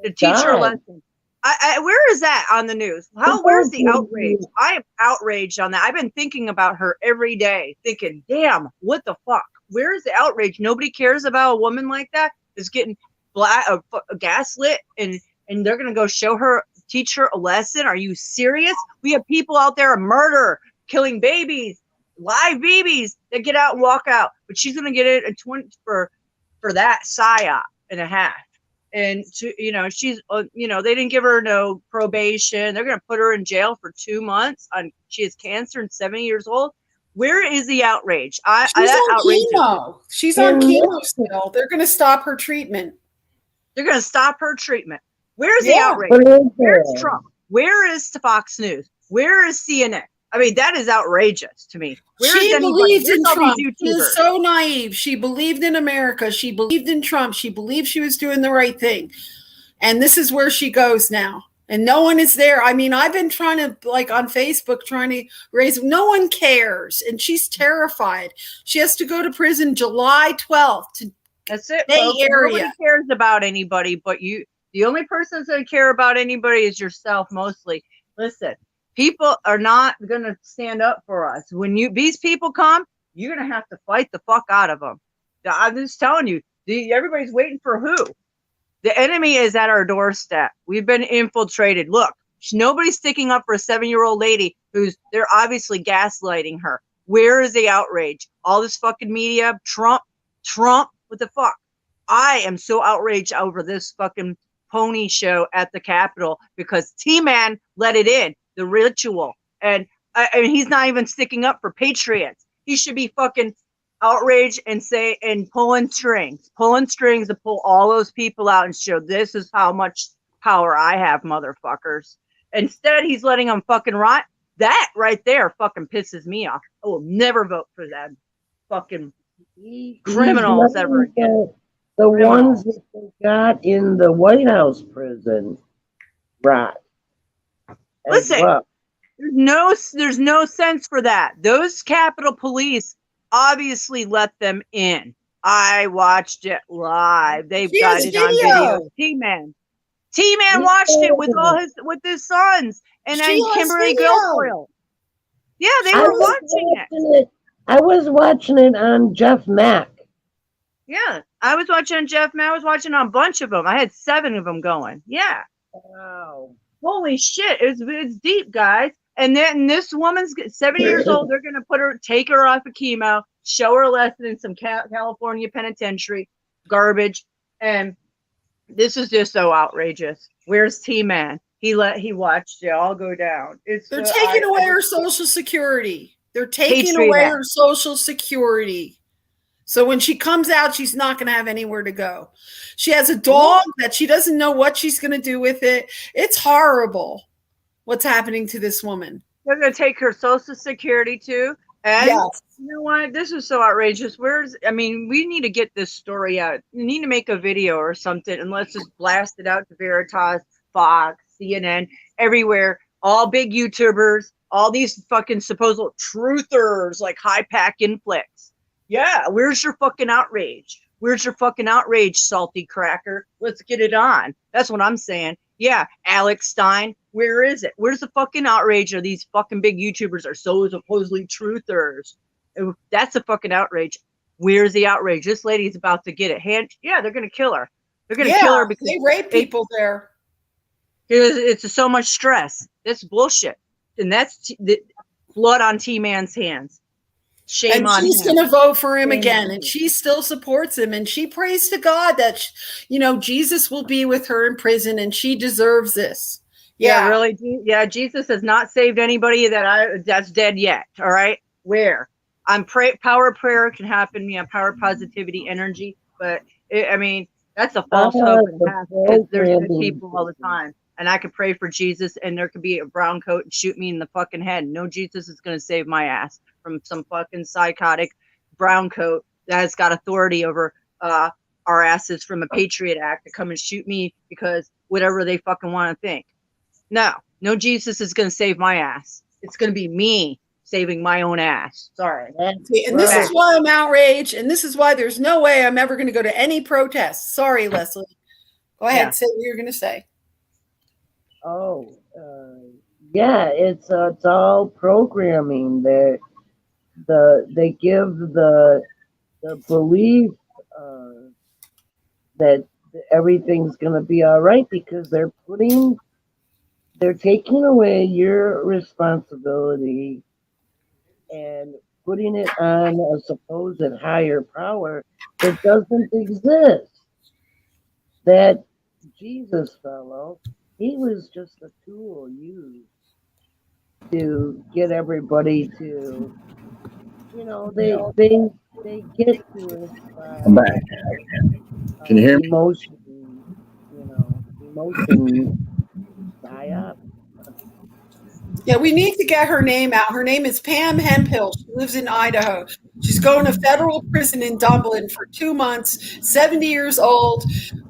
To teach her a lesson. Where is that on the news? Where's the outrage? I am outraged on that. I've been thinking about her every day, thinking, damn, what the fuck? Where is the outrage? Nobody cares about a woman like that is getting gaslit, and they're gonna go teach her a lesson. Are you serious? We have people out there killing babies, live babies that get out and walk out, but she's gonna get it a 20 for that psyop and a half. And she's they didn't give her no probation. They're gonna put her in jail for 2 months. She has cancer and 70 years old. Where is the outrage? She's on chemo. She's on chemo still. They're gonna stop her treatment. They're gonna stop her treatment. Where's the outrage? Where's Trump? Where is Fox News? Where is CNN? I mean, that is outrageous to me. She believed in Trump. She is so naive. She believed in America. She believed in Trump. She believed she was doing the right thing. And this is where she goes now. And no one is there. I mean, I've been trying to, on Facebook, trying to raise, no one cares. And she's terrified. She has to go to prison July 12th. That's it. Nobody cares about anybody but you. The only person that's going to care about anybody is yourself, mostly. Listen. People are not going to stand up for us. When these people come, you're going to have to fight the fuck out of them. I'm just telling you, everybody's waiting for who? The enemy is at our doorstep. We've been infiltrated. Look, nobody's sticking up for a 7-year-old lady they're obviously gaslighting her. Where is the outrage? All this fucking media, Trump, what the fuck? I am so outraged over this fucking pony show at the Capitol because T-Man let it in. The ritual, and he's not even sticking up for patriots. He should be fucking outraged and pulling strings to pull all those people out and show this is how much power I have, motherfuckers. Instead, he's letting them fucking rot. That right there fucking pisses me off. I will never vote for them fucking criminals ever again. The ones that they got in the White House prison, right? Listen, there's no sense for that. Those Capitol Police obviously let them in. I watched it live. They've got it on video. T-Man watched it with his sons and then Kimberly Guilfoyle. Yeah, they were watching it. I was watching it on Jeff Mack. Yeah, I was watching on Jeff Mack. I was watching on a bunch of them. I had 7 of them going. Yeah. Wow. Holy shit, it's deep, guys. And then this woman's 70 years old. They're going to take her off of chemo, show her a lesson in some California penitentiary garbage. And this is just so outrageous. Where's T-Man? He watched it all go down. They're taking away her Social Security. They're taking away her Social Security. So when she comes out, she's not going to have anywhere to go. She has a dog that she doesn't know what she's going to do with it. It's horrible what's happening to this woman. They're going to take her Social Security too. And yes. You know what? This is so outrageous. We need to get this story out. We need to make a video or something and let's just blast it out to Veritas, Fox, CNN, everywhere. All big YouTubers, all these fucking supposed truthers like High Pack Inflix. Yeah, where's your fucking outrage? Where's your fucking outrage, salty cracker? Let's get it on. That's what I'm saying. Yeah, Alex Stein, where is it? Where's the fucking outrage of these fucking big YouTubers are so supposedly truthers? That's a fucking outrage. Where's the outrage? This lady's about to get it. They're going to kill her. They're going to kill her because they rape people there. It's so much stress. That's bullshit. And that's blood on T-Man's hands. Shame on him. And she's going to vote for him again, and she still supports him, and she prays to God that, Jesus will be with her in prison, and she deserves this. Yeah, really. Yeah, Jesus has not saved anybody that's dead yet. All right, where power of prayer can happen. Power of positivity, energy, but that's a false hope and half because there's good people all the time. And I could pray for Jesus, and there could be a brown coat and shoot me in the fucking head. No, Jesus is going to save my ass from some fucking psychotic brown coat that has got authority over our asses from a Patriot Act to come and shoot me because whatever they fucking want to think. No Jesus is going to save my ass. It's going to be me saving my own ass. Sorry. And this is why I'm outraged, and this is why there's no way I'm ever going to go to any protests. Sorry, Leslie. Go ahead, say what you're going to say. It's all programming. They give the the belief that everything's going to be all right because they're taking away your responsibility and putting it on a supposed higher power that doesn't exist. That Jesus fellow, he was just a tool used to get everybody to, they get to us by I'm back. Can you hear me? emotion, emotion die up. Yeah, we need to get her name out. Her name is Pam Hemphill. She lives in Idaho. She's going to federal prison in Dublin for 2 months, 70 years old,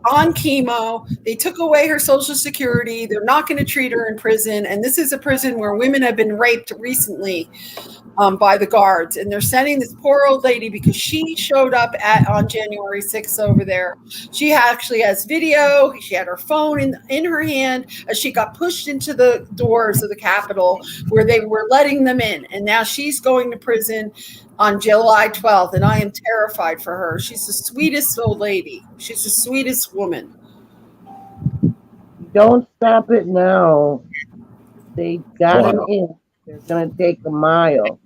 on chemo. They took away her Social Security. They're not going to treat her in prison. And this is a prison where women have been raped recently by the guards. And they're sending this poor old lady because she showed up on January 6th over there. She actually has video. She had her phone in her hand as she got pushed into the doors of the Capitol where they were letting them in. And now she's going to prison on July 12th. And I am terrified for her. She's the sweetest old lady. She's the sweetest woman. Don't stop it now. They got it in. They're going to take a mile.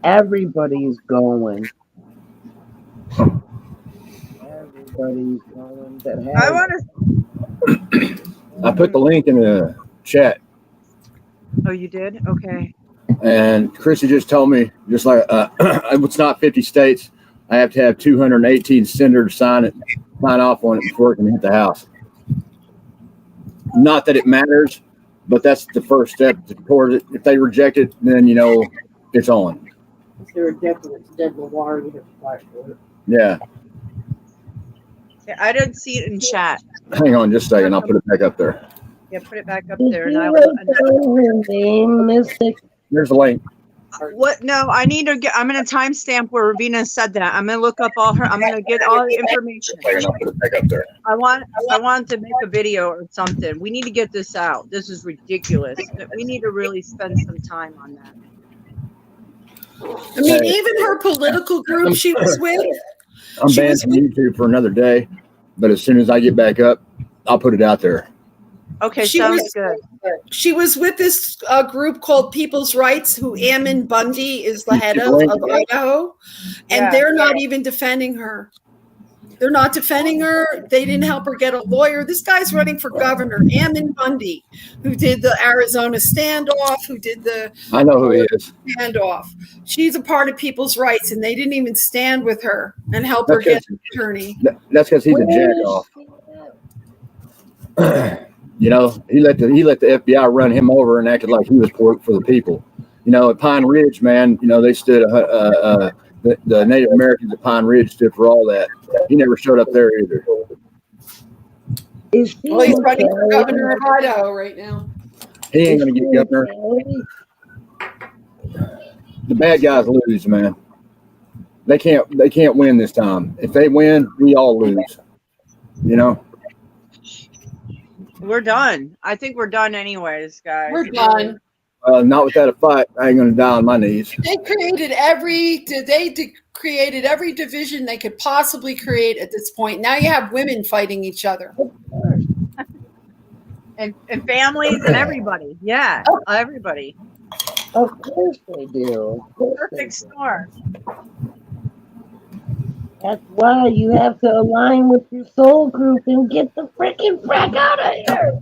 Everybody's going. Everybody's going. I want to. I put the link in the chat, Oh, you did? Okay. and Chrissy just told me, just like it's not 50 states. I have to have 218 senators sign off on it before it can hit the House. Not that it matters, but that's the first step toward it. If they reject it, then it's on. If they're rejected, it's dead in the water. You have to fight for it. Yeah. Yeah, I didn't see it in chat. Hang on just a second. I'll put it back up there. Yeah, put it back up Did there, and you I write will. down her name, Mystic? There's the link. What? No, I need to get. I'm gonna timestamp where Ravina said that. I'm gonna look up all her. I'm gonna get all the information. I'll put it back up there. I want to make a video or something. We need to get this out. This is ridiculous. We need to really spend some time on that. I mean, even her political group she was with. I'm banned from YouTube for another day, but as soon as I get back up, I'll put it out there. Okay, She sounds was- good. She was with this group called People's Rights, who Ammon Bundy is the head of Idaho, and Yeah. they're not even defending her. They're not defending her. They didn't help her get a lawyer. This guy's running for governor, Ammon Bundy, who did the Arizona standoff, who did the I know who he is. standoff. She's a part of People's Rights, and they didn't even stand with her and help her get an attorney. That's because he's a jack off. He let the FBI run him over and acted like he was for the people. At Pine Ridge, man, they stood. The Native Americans at Pine Ridge stood for all that. He never showed up there either. Is she Well, he's running for okay? governor of Idaho right now. He ain't gonna get governor. The bad guys lose, man. They can't win this time. If they win, we all lose. We're done. I think we're done anyways, guys. We're done. Not without a fight. I ain't gonna die on my knees. They created created every division they could possibly create at this point. Now you have women fighting each other. And families and everybody. Yeah, everybody. Of course they do. Of course they Perfect do. storm. That's why you have to align with your soul group and get the freaking frack out of here.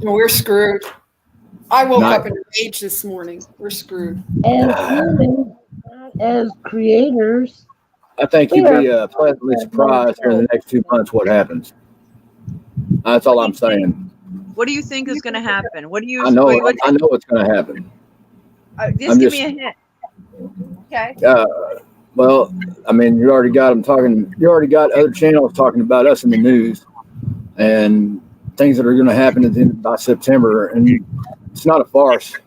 We're screwed. I woke Not- up in a rage this morning. We're screwed. As humans, not as creators. I think you'd be pleasantly surprised in the next 2 months what happens. That's all I'm saying. What do you think is going to happen? What do you? I know What, what's going to happen. just give me a hint. Okay. Well, I mean, you already got them talking. You already got other channels talking about us in the news and things that are going to happen by September. And it's not a farce.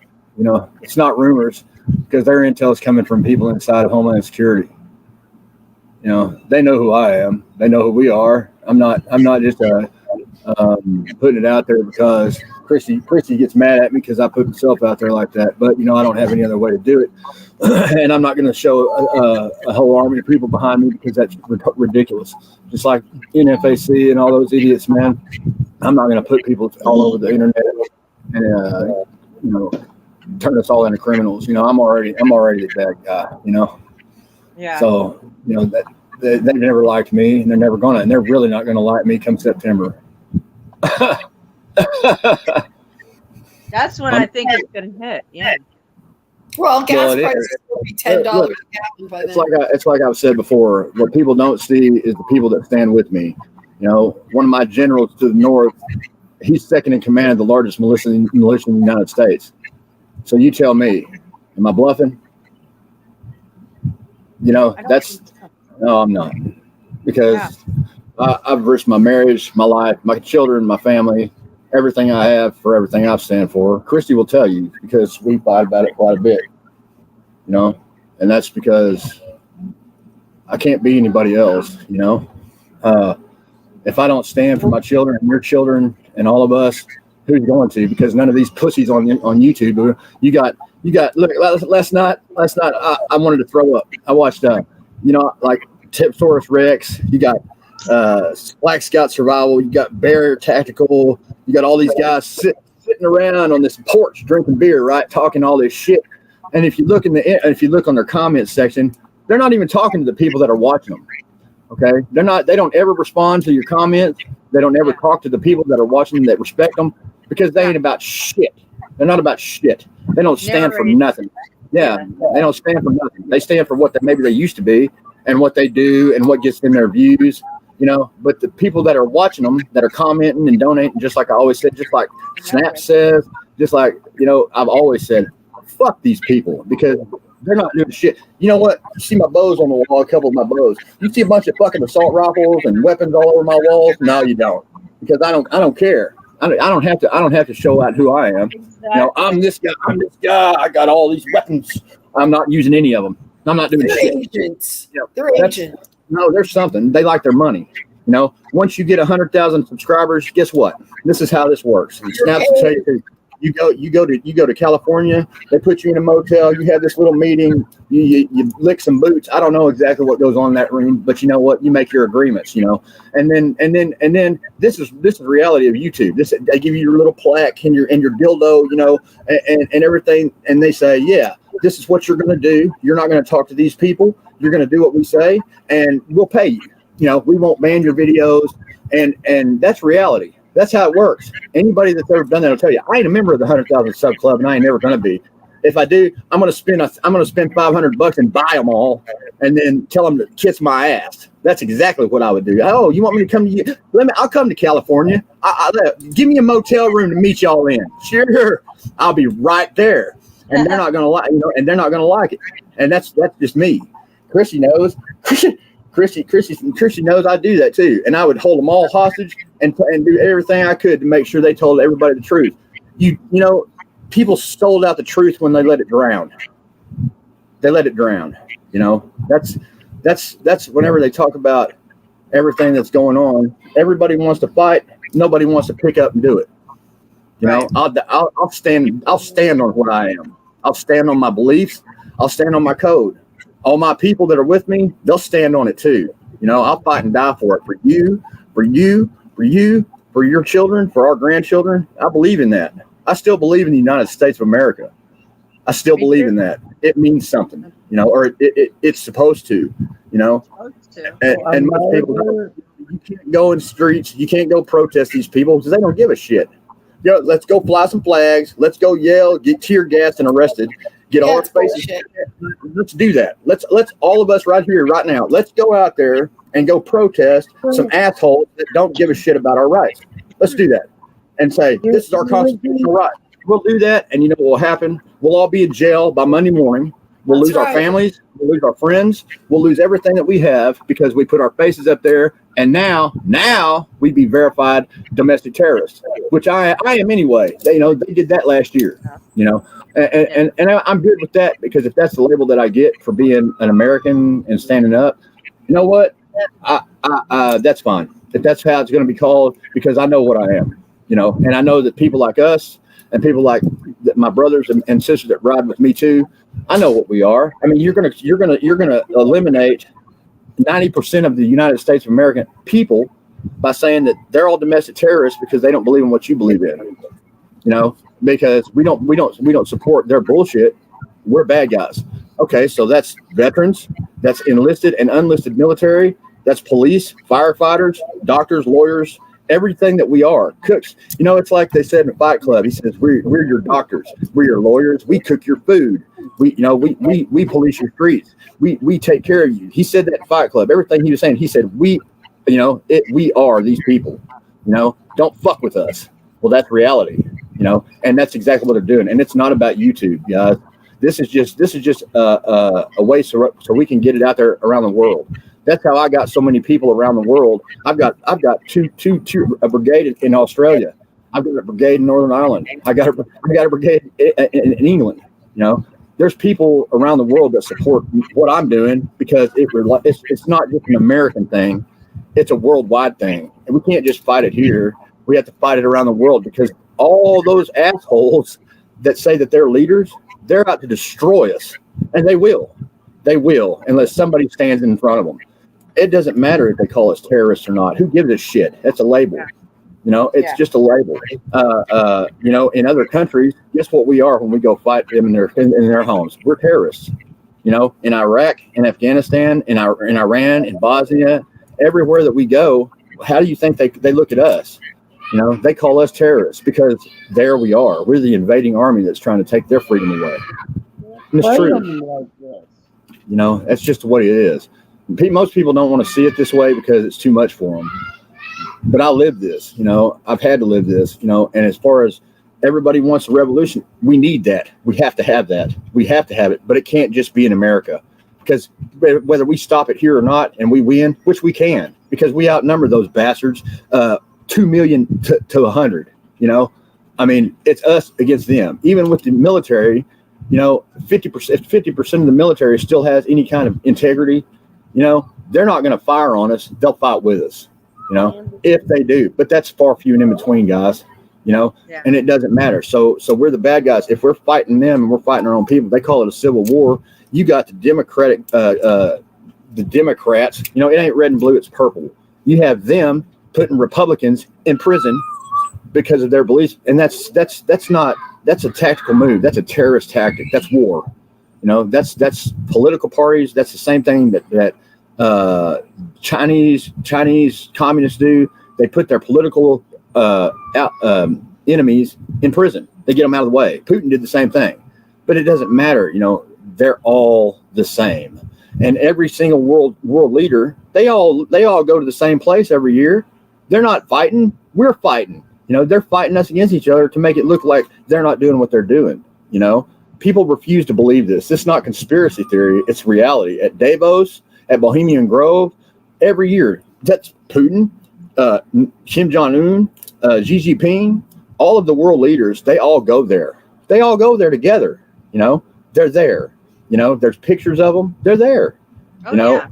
It's not rumors because their intel is coming from people inside of Homeland Security. They know who I am. They know who we are. I'm not just a putting it out there because Christy gets mad at me because I put myself out there like that. But I don't have any other way to do it, and I'm not going to show a whole army of people behind me because that's ridiculous. Just like NFAC and all those idiots, man. I'm not going to put people all over the internet and turn us all into criminals. I'm already the bad guy. Yeah. So that they've never liked me, and they're never gonna, and they're really not gonna like me come September. That's when I think it's gonna hit. Yeah. Well, gas Well, it prices is. will be $10 a gallon by It's then. like I've said before. What people don't see is the people that stand with me. One of my generals to the north, he's second in command of the largest militia in the United States. So you tell me, am I bluffing? That's no, I'm not, because I've risked my marriage, my life, my children, my family, everything I have for everything I stand for. Christy will tell you because we fight about it quite a bit, and that's because I can't be anybody else. If I don't stand for my children and your children and all of us, who's going to? Because none of these pussies on YouTube. You got. Look, last night I wanted to throw up. I watched like Tipsaurus Rex. You got Black Scout Survival. You got Bear Tactical. You got all these guys sitting around on this porch drinking beer, right, talking all this shit. And if you look on their comment section, they're not even talking to the people that are watching them. Okay, they don't ever respond to your comments. They don't ever talk to the people that are watching them that respect them, because they ain't about shit. They're not about shit. They don't stand for nothing. Yeah, they don't stand for nothing. They stand for what maybe they used to be and what they do and what gets them their views. But the people that are watching them, that are commenting and donating, just like I always said, just like Snap says, just like I've always said, fuck these people, because they're not doing shit. You know what? You see my bows on the wall, a couple of my bows. You see a bunch of fucking assault rifles and weapons all over my walls? No, you don't, because I don't care. I don't have to show out who I am. I'm this guy. I got all these weapons. I'm not using any of them. I'm not doing They're shit. agents. Yeah, They're agents. No, there's something. They like their money. Once you get 100,000 subscribers, guess what? This is how this works. Snaps will tell you. You go to California. They put you in a motel. You have this little meeting. You lick some boots. I don't know exactly what goes on in that room, but you know what? You make your agreements. And then this is reality of YouTube. They give you your little plaque and your dildo, and everything, and they say, yeah, this is what you're going to do. You're not going to talk to these people. You're going to do what we say, and we'll pay you. We won't ban your videos, and that's reality. That's how it works. Anybody that's ever done that will tell you, I ain't a member of the 100,000 sub club, and I ain't never going to be. If I do, I'm going to spend $500 and buy them all, and then tell them to kiss my ass. That's exactly what I would do. Oh, you want me to come to you? I'll come to California. Give me a motel room to meet y'all in. Sure, I'll be right there. And they're not going to like, and they're not going to like it. And that's just me. Chrissy knows. Chrissy knows I do that too, and I would hold them all hostage and do everything I could to make sure they told everybody the truth. People sold out the truth when they let it drown. They let it drown. That's whenever they talk about everything that's going on. Everybody wants to fight. Nobody wants to pick up and do it. I'll stand on what I am. I'll stand on my beliefs. I'll stand on my code. All my people that are with me, they'll stand on it too. I'll fight and die for it. For you, for your children, for our grandchildren. I believe in that. I still believe in the United States of America. I still believe in that. It means something, or it's supposed to, And most people don't. You can't go in the streets. You can't go protest these people because they don't give a shit. Let's go fly some flags. Let's go yell, get tear gassed and arrested. Get all our faces. Let's do that. Let's all of us right here, right now. Let's go out there and go protest some assholes that don't give a shit about our rights. Let's do that and say this is our constitutional right. We'll do that, and you know what will happen? We'll all be in jail by Monday morning. We'll lose our families. We'll lose our friends. We'll lose everything that we have because we put our faces up there. And now we'd be verified domestic terrorists, which I am anyway. They did that last year. And I'm good with that, because if that's the label that I get for being an American and standing up, you know what? That's fine. that that's how it's going to be called, because I know what I am, you know, and I know that people like us and people like my brothers and sisters that ride with me too, I know what we are. I mean, you're gonna eliminate 90% of the United States of American people by saying that they're all domestic terrorists because they don't believe in what you believe in, you know, because we don't support their bullshit. We're bad guys. Okay, so that's veterans, that's enlisted and unlisted military, that's police, firefighters, doctors, lawyers, everything that we are. Cooks. You know, it's like they said in Fight Club. He says, we're your doctors, we're your lawyers, we cook your food, we police your streets, we take care of you. He said that in Fight Club. Everything he was saying, he said, we are these people. You know, don't fuck with us. Well, that's reality, you know, and that's exactly what they're doing. And it's not about YouTube, guys. This is just a way so we can get it out there around the world. That's how I got so many people around the world. I've got a brigade in Australia. I've got a brigade in Northern Ireland. I got a brigade in England. You know, there's people around the world that support what I'm doing because it's not just an American thing. It's a worldwide thing. And we can't just fight it here. We have to fight it around the world, because all those assholes that say that they're leaders, they're out to destroy us. And they will. They will, unless somebody stands in front of them. It doesn't matter if they call us terrorists or not. Who gives a shit? That's a label. You know, it's just a label. You know, in other countries, guess what we are when we go fight them in their homes? We're terrorists. You know, in Iraq, in Afghanistan, in Iran, in Bosnia, everywhere that we go, how do you think they look at us? You know, they call us terrorists because there we are. We're the invading army that's trying to take their freedom away. And it's true. You know, that's just what it is. Most people don't want to see it this way because it's too much for them. But I live this, you know, I've had to live this, you know, and as far as everybody wants a revolution, we need that. We have to have that. We have to have it, but it can't just be in America, because whether we stop it here or not and we win, which we can, because we outnumber those bastards, 2 million to 100, you know, I mean, it's us against them. Even with the military, you know, 50% of the military still has any kind of integrity. You know, they're not going to fire on us. They'll fight with us, you know, if they do. But that's far few and in between, guys, you know, and it doesn't matter. So we're the bad guys. If we're fighting them and we're fighting our own people, they call it a civil war. You got the Democrats, you know, it ain't red and blue, it's purple. You have them putting Republicans in prison because of their beliefs. And that's a tactical move. That's a terrorist tactic. That's war. You know, that's political parties. That's the same thing that Chinese communists do. They put their political enemies in prison. They get them out of the way. Putin did the same thing, but it doesn't matter. You know, they're all the same. And every single world leader, they all go to the same place every year. They're not fighting. We're fighting. You know, they're fighting us against each other to make it look like they're not doing what they're doing. You know. People refuse to believe this. This is not conspiracy theory. It's reality. At Davos, at Bohemian Grove, every year, that's Putin, Kim Jong-un, Xi Jinping, all of the world leaders, they all go there. They all go there together. You know, they're there. You know, there's pictures of them. They're there. You know,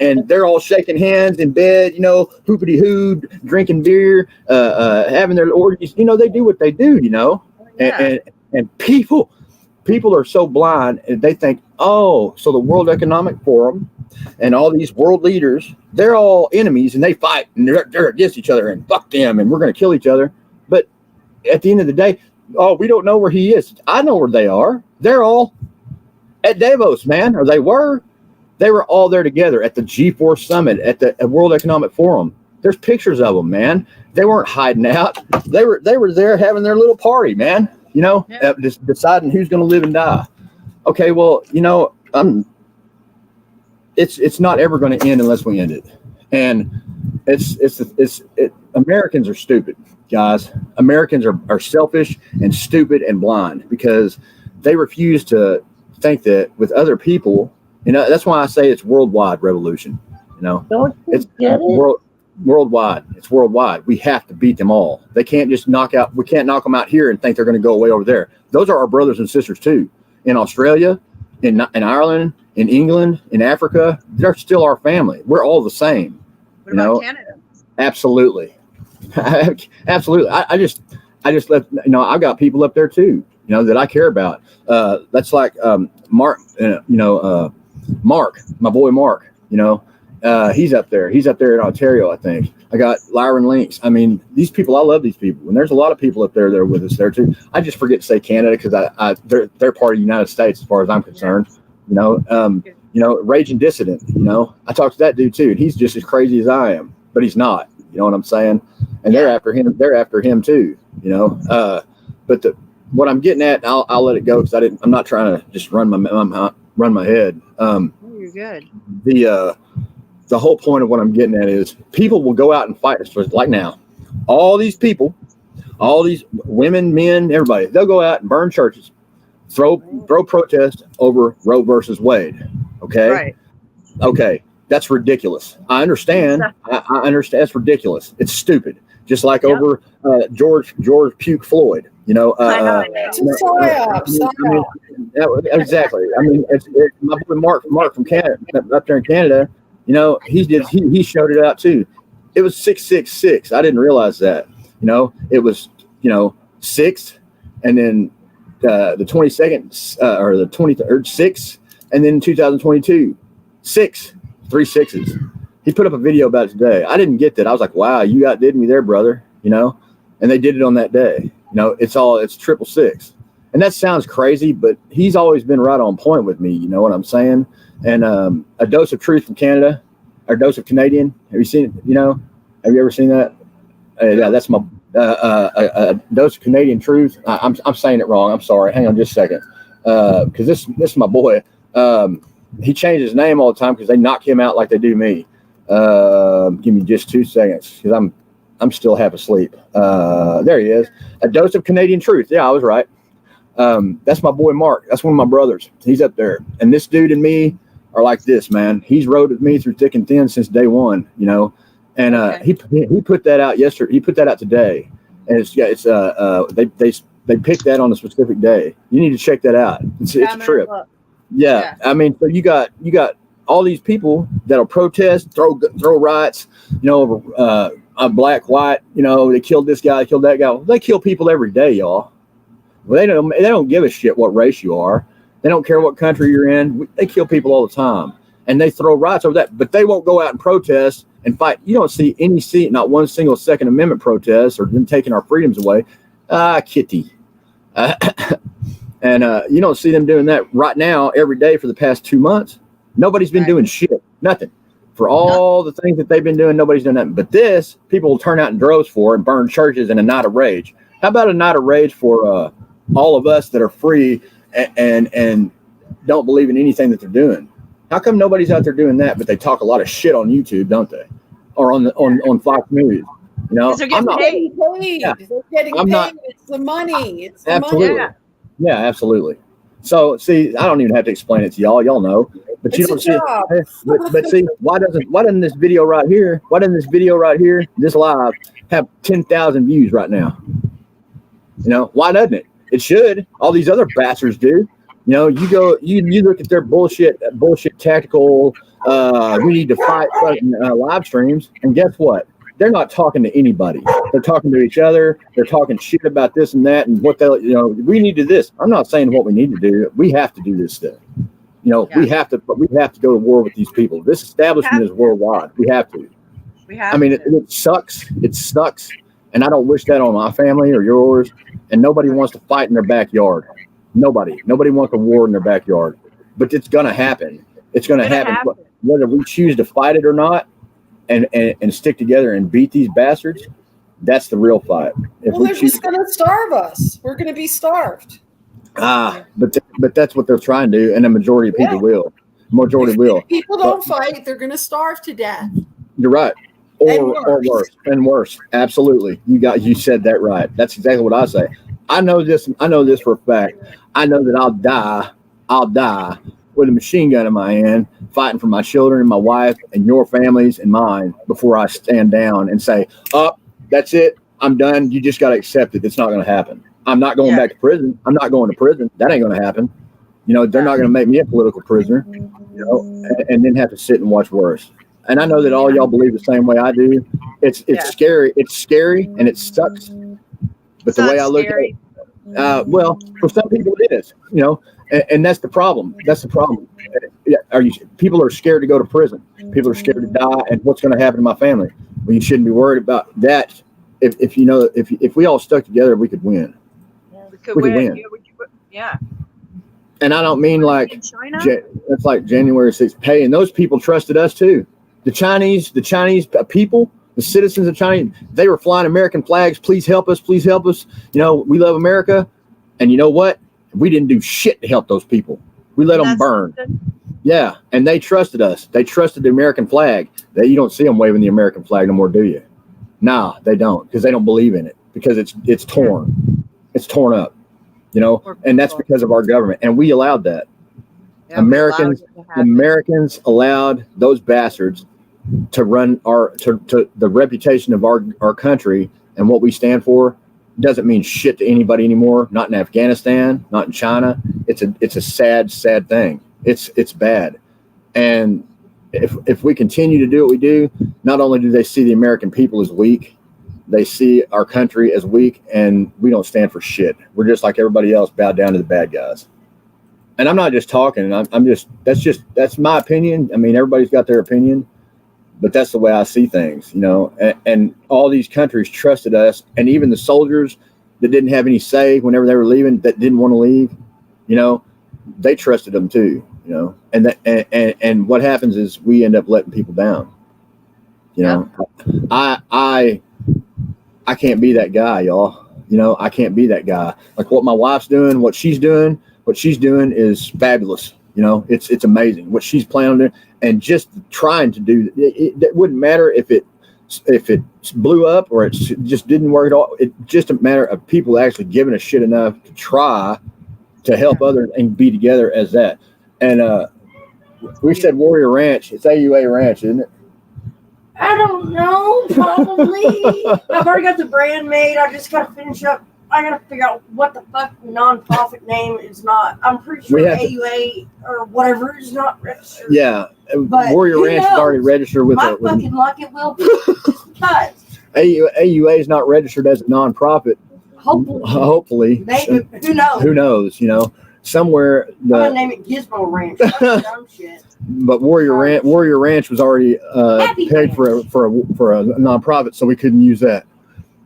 and they're all shaking hands in bed, you know, hoopity-hoo, drinking beer, having their orgies. You know, they do what they do, you know, and people are so blind, and they think, oh, so the World Economic Forum and all these world leaders, they're all enemies and they fight and they're against each other and fuck them and we're going to kill each other. But at the end of the day, oh, we don't know where he is. I know where they are. They're all at Davos, man, or they were. They were all there together at the G4 summit, at the World Economic Forum. There's pictures of them, man. They weren't hiding out. They were there having their little party, man. You know, just deciding who's going to live and die. Okay, well, you know, it's not ever going to end unless we end it. And Americans are stupid, guys. Americans are selfish and stupid and blind because they refuse to think that with other people. You know, that's why I say it's worldwide revolution. You know, it's worldwide. It's worldwide. We have to beat them all. They can't just we can't knock them out here and think they're going to go away over there. Those are our brothers and sisters too. In Australia, in Ireland, in England, in Africa, they're still our family. We're all the same. What about Canada? Absolutely. Absolutely. I just let I've got people up there too, that I care about. That's like Mark, Mark, my boy Mark, he's up there. He's up there in Ontario, I think. I got Lyron Links. I mean, these people, I love these people. And there's a lot of people up there that are with us there too. I just forget to say Canada because they're part of the United States as far as I'm concerned. Raging Dissident, I talked to that dude too, and he's just as crazy as I am, but he's not. You know what I'm saying? And they're after him too, but what I'm getting at, I'll let it go because I'm not trying to just run my head. You're good. The whole point of what I'm getting at is people will go out and fight us like now. All these people, all these women, men, everybody, they'll go out and burn churches, throw protests over Roe versus Wade. Okay. Right. Okay. That's ridiculous. I understand. I understand. That's ridiculous. It's stupid. Just like over George Puke Floyd. Exactly. I mean, it's my boy Mark from Canada, up there in Canada. He showed it out too. It was 666. I didn't realize that. It was 6th, and then the 22nd or the 23rd 6, and then 2022 6. 3 6s. He put up a video about it today. I didn't get that. I was like, wow, you outdid me there, brother. And they did it on that day. It's 666. And that sounds crazy, but he's always been right on point with me. You know what I'm saying? And A Dose of Truth from Canada, or Dose of Canadian. Have you seen it? Have you ever seen that? Yeah, that's my a Dose of Canadian Truth. I'm saying it wrong. I'm sorry. Hang on just a second. Because this is my boy. He changes his name all the time because they knock him out like they do me. Give me just 2 seconds because I'm still half asleep. There he is. A Dose of Canadian Truth. Yeah, I was right. That's my boy Mark. That's one of my brothers. He's up there. And this dude and me are like this, man. He's rode with me through thick and thin since day one, And he put that out yesterday. He put that out today. And they picked that on a specific day. You need to check that out. It's a trip. Yeah. I mean, so you got all these people that'll protest, throw riots, over black, white, they killed this guy, killed that guy. Well, they kill people every day, y'all. Well, they don't give a shit what race you are. They don't care what country you're in. They kill people all the time, and they throw riots over that. But they won't go out and protest and fight. You don't see not one single Second Amendment protest or them taking our freedoms away. Kitty. And you don't see them doing that right now every day for the past 2 months. Nobody's been doing shit. Nothing. For all the things that they've been doing, nobody's done nothing. But this, people will turn out in droves for and burn churches in a night of rage. How about a night of rage for all of us that are free and don't believe in anything that they're doing? How come nobody's out there doing that, but they talk a lot of shit on YouTube, don't they? Or on Fox News? They're getting paid. Yeah, They're getting paid. It's the money. It's the absolutely. money. Yeah, absolutely. So, see, I don't even have to explain it to y'all. Y'all know, but you don't see. But see, why doesn't this video right here? Why doesn't this video right here, this live, have 10,000 views right now? Why doesn't it? It should. All these other bastards do. You go, you look at their bullshit tactical. We need to fight fucking live streams, and guess what? They're not talking to anybody. They're talking to each other. They're talking shit about this and that and what we need to do this. I'm not saying what we need to do. We have to do this stuff. We have to go to war with these people. This establishment is worldwide. We have to. It sucks. It sucks. And I don't wish that on my family or yours. And nobody wants to fight in their backyard. Nobody wants a war in their backyard. But it's going to happen. It's going to happen. Whether we choose to fight it or not. And stick together and beat these bastards, that's the real fight. They're just going to starve us. We're going to be starved. But that's what they're trying to do, and the majority of people will. Majority will. If people don't fight, they're going to starve to death. You're right. Or worse. Absolutely. You said that right. That's exactly what I say. I know this for a fact. I know that I'll die with a machine gun in my hand, fighting for my children and my wife and your families and mine before I stand down and say, that's it. I'm done. You just got to accept it. It's not going to happen. I'm not going back to prison. I'm not going to prison. That ain't going to happen. They're not going to make me a political prisoner, and then have to sit and watch worse. and I know that all y'all believe the same way I do. It's Yeah. scary. It's scary and it sucks. But It's the way not I look scary. at it, well, for some people it is, you know, and that's the problem. That's the problem. Yeah, people are scared to go to prison. People are scared to die, and what's going to happen to my family? Well, you shouldn't be worried about that. If you know, if we all stuck together, we could win. We could we could win. win. Yeah. And I don't mean like In China? that's like January 6th. Hey, and those people trusted us too. The Chinese people, the citizens of China, they were flying American flags. Please help us. Please help us. You know, we love America. And you know what? We didn't do shit to help those people. We let them That's burn. something. Yeah, and they trusted us. They trusted the American flag. You don't see them waving the American flag no more, do you? Nah, they don't, because they don't believe in it, because it's torn. It's torn up, you know, and that's because of our government, and we allowed that. Yeah, we allowed it to happen. Americans allowed those bastards to run to the reputation of our country and what we stand for. Doesn't mean shit to anybody anymore. Not in Afghanistan, not in China. It's a sad thing. It's bad. And if we continue to do what we do, not only do they see the American people as weak, they see our country as weak, and we don't stand for shit. We're just like everybody else, bowed down to the bad guys. And I'm not just talking. That's my opinion. I mean, everybody's got their opinion, but that's the way I see things, you know. And all these countries trusted us, and even the soldiers that didn't have any say whenever they were leaving, that didn't want to leave, you know, they trusted them too, you know. And what happens is we end up letting people down, you know. I can't be that guy, y'all. You know, I can't be that guy. Like what my wife's doing, what she's doing is fabulous. You know, it's amazing what she's planning on doing, and just trying to do it wouldn't matter if it blew up or it just didn't work at all. It's just a matter of people actually giving a shit enough to try to help others and be together as that. And we said Warrior Ranch. It's AUA Ranch, isn't it? I don't know, probably. I've already got the brand made. I just gotta finish up. I gotta figure out what the fuck non-profit name is not. I'm pretty sure AUA or whatever is not registered. Yeah, But Warrior who Ranch is already knows? registered with My fucking luck it will be just because. AUA is not registered as a nonprofit. Hopefully. Maybe, who knows? Who knows? You know, somewhere I'm gonna name it Gizmo Ranch. That's dumb shit. But Warrior Ranch was already paid for a nonprofit, so we couldn't use that.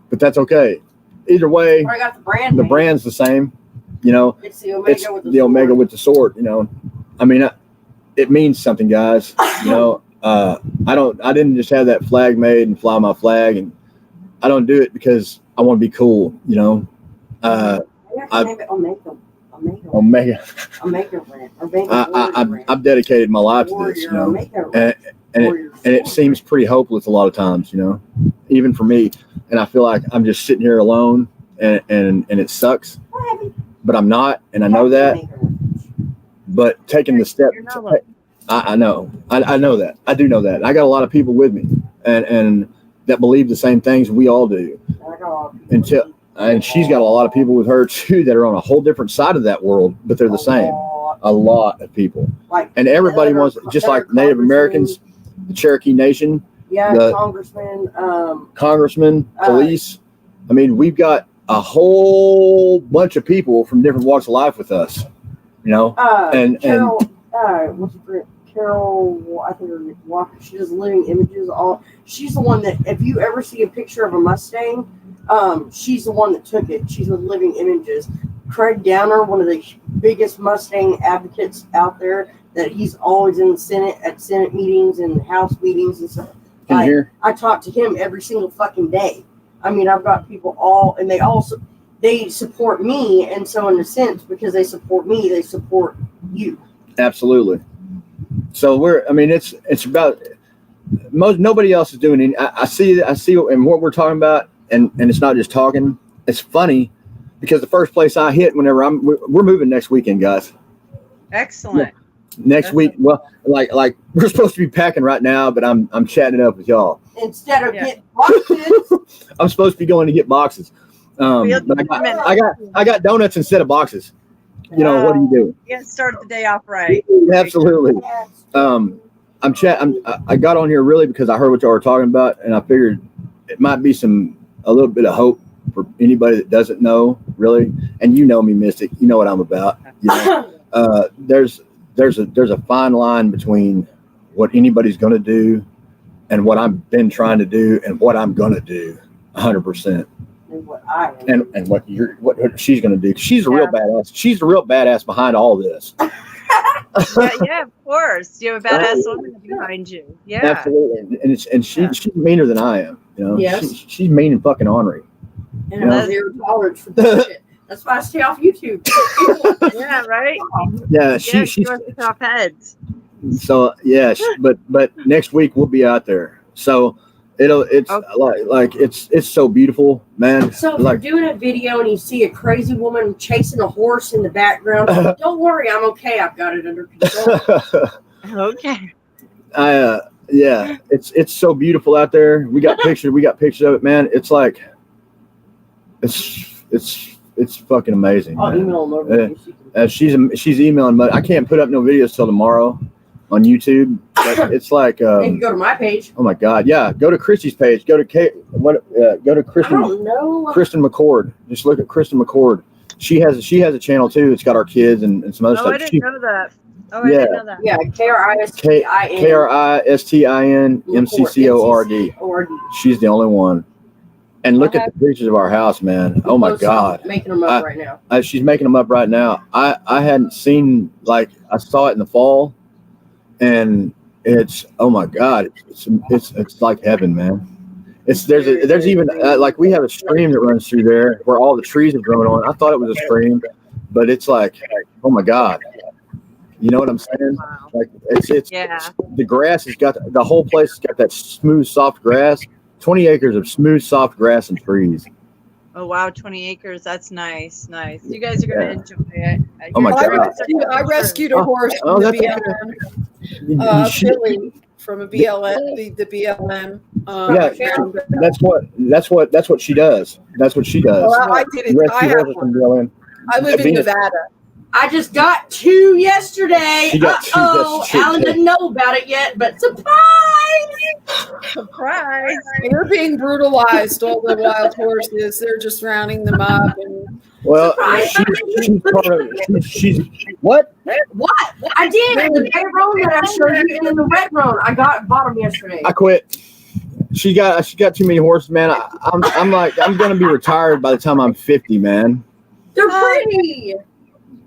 But that's okay. Either way, I got the brand. the brand's the same. You know, It's the Omega it's with the the sword. Omega with the sword. You know, I mean, it means something, guys. You know, I didn't just have that flag made and fly my flag, and I don't do it because I want to be cool. You know, Name it Omega. Omega. Omega Ranch. Omega I've dedicated my life to this. You know, Omega and it seems pretty hopeless a lot of times, you know, even for me. And I feel like I'm just sitting here alone, and it sucks. But I'm not, and I know that. But taking the step, I know, I know that. I do know that. I got a lot of people with me, and that believe the same things we all do. And she's got a lot of people with her too that are on a whole different side of that world, but they're the same. A lot of people, and everybody wants, just like Native Americans, the Cherokee Nation, the congressmen, police. I mean, we've got a whole bunch of people from different walks of life with us, you know. Carol, Carol, I think her name Walker. She does living images. She's the one that, if you ever see a picture of a Mustang, she's the one that took it. She's with Living Images. Craig Downer, one of the biggest Mustang advocates out there, that he's always in the Senate, at Senate meetings and House meetings and stuff. I talk to him every single fucking day. I mean, I've got people and they support me, and so in a sense, because they support me, they support you. Absolutely. So it's about nobody else is doing it. I see, and what we're talking about, and it's not just talking. It's funny because the first place I hit whenever we're moving next weekend, guys. Excellent. Next week, well, like we're supposed to be packing right now, but I'm chatting it up with y'all. Instead of getting boxes, I'm supposed to be going to get boxes. But I got donuts instead of boxes. You know, what do you do? You got to start the day off right. Absolutely. I got on here really because I heard what y'all were talking about, and I figured it might be a little bit of hope for anybody that doesn't know really. And you know me, Mystic. You know what I'm about. You know? There's a fine line between what anybody's going to do and what I've been trying to do and what I'm going to do 100%. And what I am. And what she's going to do. She's a real badass. She's the real badass behind all this. Yeah, of course. You have a badass woman behind you. Yeah. Absolutely. And she's meaner than I am. You know, Yes. she's mean and fucking ornery. And I have zero tolerance for that shit. That's why I stay off YouTube. Yeah, right? Yeah, She's she's off heads. so yeah. But next week we'll be out there. So it's Okay. like it's so beautiful, man. So if Like you're doing a video and you see a crazy woman chasing a horse in the background, don't worry, I'm okay. I've got it under control. Okay. Yeah, it's so beautiful out there. We got pictures of it, man. It's like it's fucking amazing. I'll man. email them over. She's emailing, but I can't put up no videos till tomorrow on YouTube. But it's like, They can go to my page. oh my god, yeah. Go to Christy's page. Go to go to I Kristen don't know. McCord. Just look at Kristen McCord. She has a channel too. It's got our kids and some other Oh, I stuff. didn't know that. Oh, I didn't know that. Yeah, KRISTIN. KRISTIN MCCORD. ORD. She's the only one. And look at the pictures of our house, man. Oh my god. Making them up right now. She's making them up right now. I hadn't seen, like, I saw it in the fall, and it's, oh my god, it's like heaven, man. There's even like, we have a stream that runs through there where all the trees have grown on. I thought it was a stream, but it's like, oh my god, you know what I'm saying? Wow. Like it's Yeah. the grass has got, the whole place has got that smooth, soft grass. 20 acres of smooth, soft grass and trees. Oh, wow. 20 acres. That's nice. Nice. You guys are going to enjoy it. Oh, my God. I rescued a horse Oh, from the that's BLM. She- Billy from a BLM, the BLM. That's what she does. That's what she does. Well, I did it. Rescue I have horses from one. BLM. I live in Venus. Nevada. I just got 2 yesterday. She got 2 yesterday. Alan didn't know about it yet, but surprise! Surprise. They're being brutalized, all the wild horses. They're just rounding them up. And Well, Surprise. she's part of it. She's what? What? I did. The gray roan that I showed you, and then the red roan. I bought them yesterday. I quit. She got too many horses, man. I'm like, I'm gonna be retired by the time I'm 50, man. They're pretty.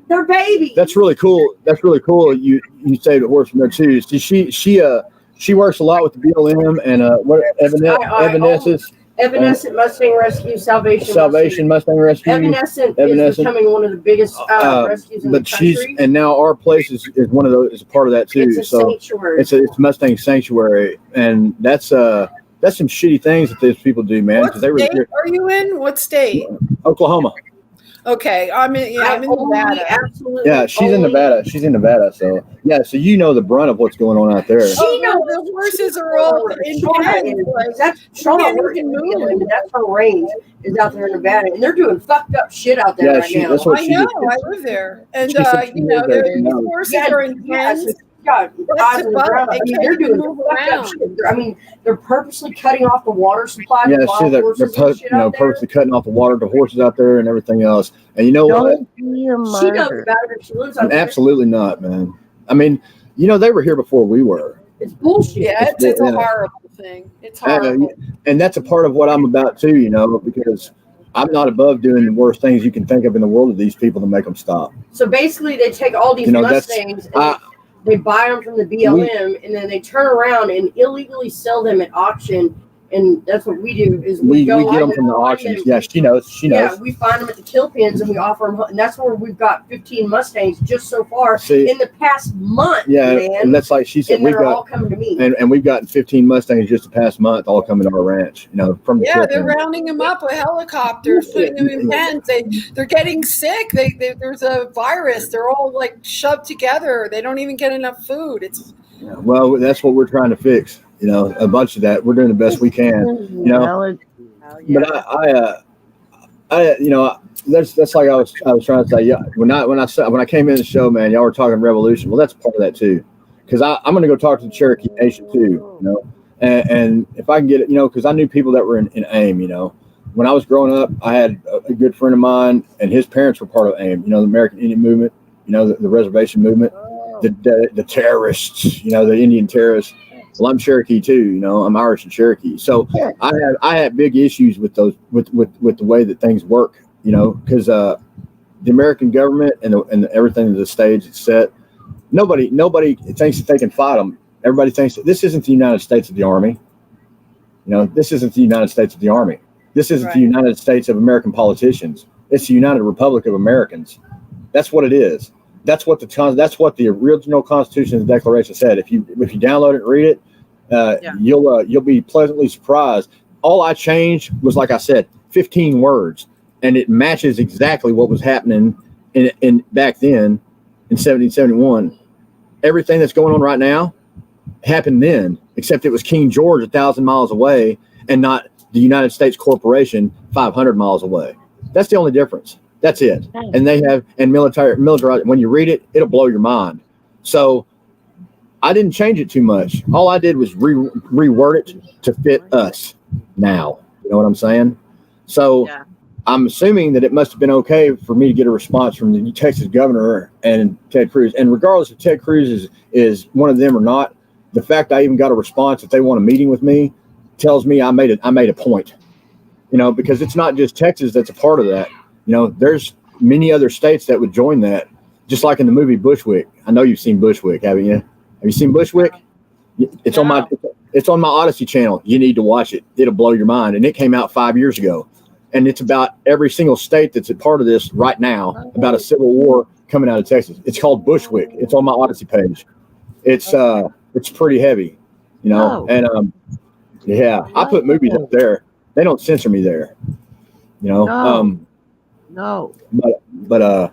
They're babies. That's really cool. That's really cool. You saved a horse from there too. See, she works a lot with the BLM and what Evanescence Evanescent Mustang Rescue, Salvation Mustang Rescue. Evanescent is Evanescent. becoming one of the biggest rescues in the But country. and now our place is one of those, is a part of that too. It's a So sanctuary. it's Mustang Sanctuary, and that's some shitty things that those people do, man. what Because they were state are you in? What state? Oklahoma. Okay, I'm in Nevada. Absolutely. Yeah, she's in Nevada. She's in Nevada. So yeah, so you know the brunt of what's going on out there. Oh, no, the horses are all in pens. Like, That's Shauna can't works even in move. BLM, and that's her range is out there in Nevada, and they're doing fucked up shit out there Yeah, right now. that's what I she know, did. I live there. And, She said she lived there. the horses are in pens. God, eyes on the ground. I They mean, can't they're doing even move fucked up around. shit. I mean, they're purposely cutting off the water supply. to Yeah, wild see, they're horses and shit out there. purposely cutting off the water to horses out there and everything else. And you know what? Don't be a She knows martyr. about it. She lives out there. Absolutely not, man. I mean, they were here before we were. It's bullshit. Yeah, it's a Yeah. horrible thing. It's horrible. And that's a part of what I'm about too, because I'm not above doing the worst things you can think of in the world to these people to make them stop. So basically, they take all these that's- Mustangs and they buy them from the BLM, and then they turn around and illegally sell them at auction. And that's what we do is We go get them out from the and find auctions. them. Yeah, she knows. Yeah, we find them at the kill pens and we offer them, and that's where we've got 15 Mustangs just so far See, in the past month, yeah, man. and that's like she said, And we've they're all got coming to me. and we've gotten 15 Mustangs just the past month, all coming to our ranch. From the Yeah, kill they're pen. rounding them up with helicopters, putting them in pens. They're getting sick. There's a virus. They're all like shoved together. They don't even get enough food. It's Yeah, well, that's what we're trying to fix. A bunch of that. We're doing the best we can. Knowledge. But that's like I was trying to say. Yeah, when I came in the show, man, y'all were talking revolution. Well, that's part of that too, because I'm going to go talk to the Cherokee Nation too, you know, and if I can get it, you know, because I knew people that were in AIM, you know. When I was growing up, I had a good friend of mine, and his parents were part of AIM, you know, the American Indian Movement, you know, the reservation movement, the terrorists, you know, the Indian terrorists. Well, I'm Cherokee too, you know, I'm Irish and Cherokee. So I had big issues with those, with the way that things work, you know, because the American government and everything the stage is set, nobody thinks that they can fight them. Everybody thinks that this isn't the United States of the Army. You know, this isn't the United States of the Army. This isn't the United States of American politicians. It's the United Republic of Americans. That's what it is. That's what the original Constitution and Declaration said. If you download it and read it, you'll be pleasantly surprised. All I changed was, like I said, 15 words, and it matches exactly what was happening in back then in 1771. Everything that's going on right now happened then, except it was King George 1,000 miles away and not the United States Corporation 500 miles away. That's the only difference. That's it. And they have, and military, when you read it, it'll blow your mind. So I didn't change it too much. All I did was reword it to fit us now. You know what I'm saying? So I'm assuming that it must have been okay for me to get a response from the Texas governor and Ted Cruz. And regardless if Ted Cruz is one of them or not, the fact I even got a response that they want a meeting with me tells me I made a point, you know, because it's not just Texas that's a part of that. You know, there's many other states that would join that, just like in the movie Bushwick. I know you've seen Bushwick, haven't you? Have you seen Bushwick? It's on my Odyssey channel. You need to watch it. It'll blow your mind. And it came out 5 years ago. And it's about every single state that's a part of this right now, about a civil war coming out of Texas. It's called Bushwick. It's on my Odyssey page. It's pretty heavy, you know. And I put movies up there. They don't censor me there, you know. No. But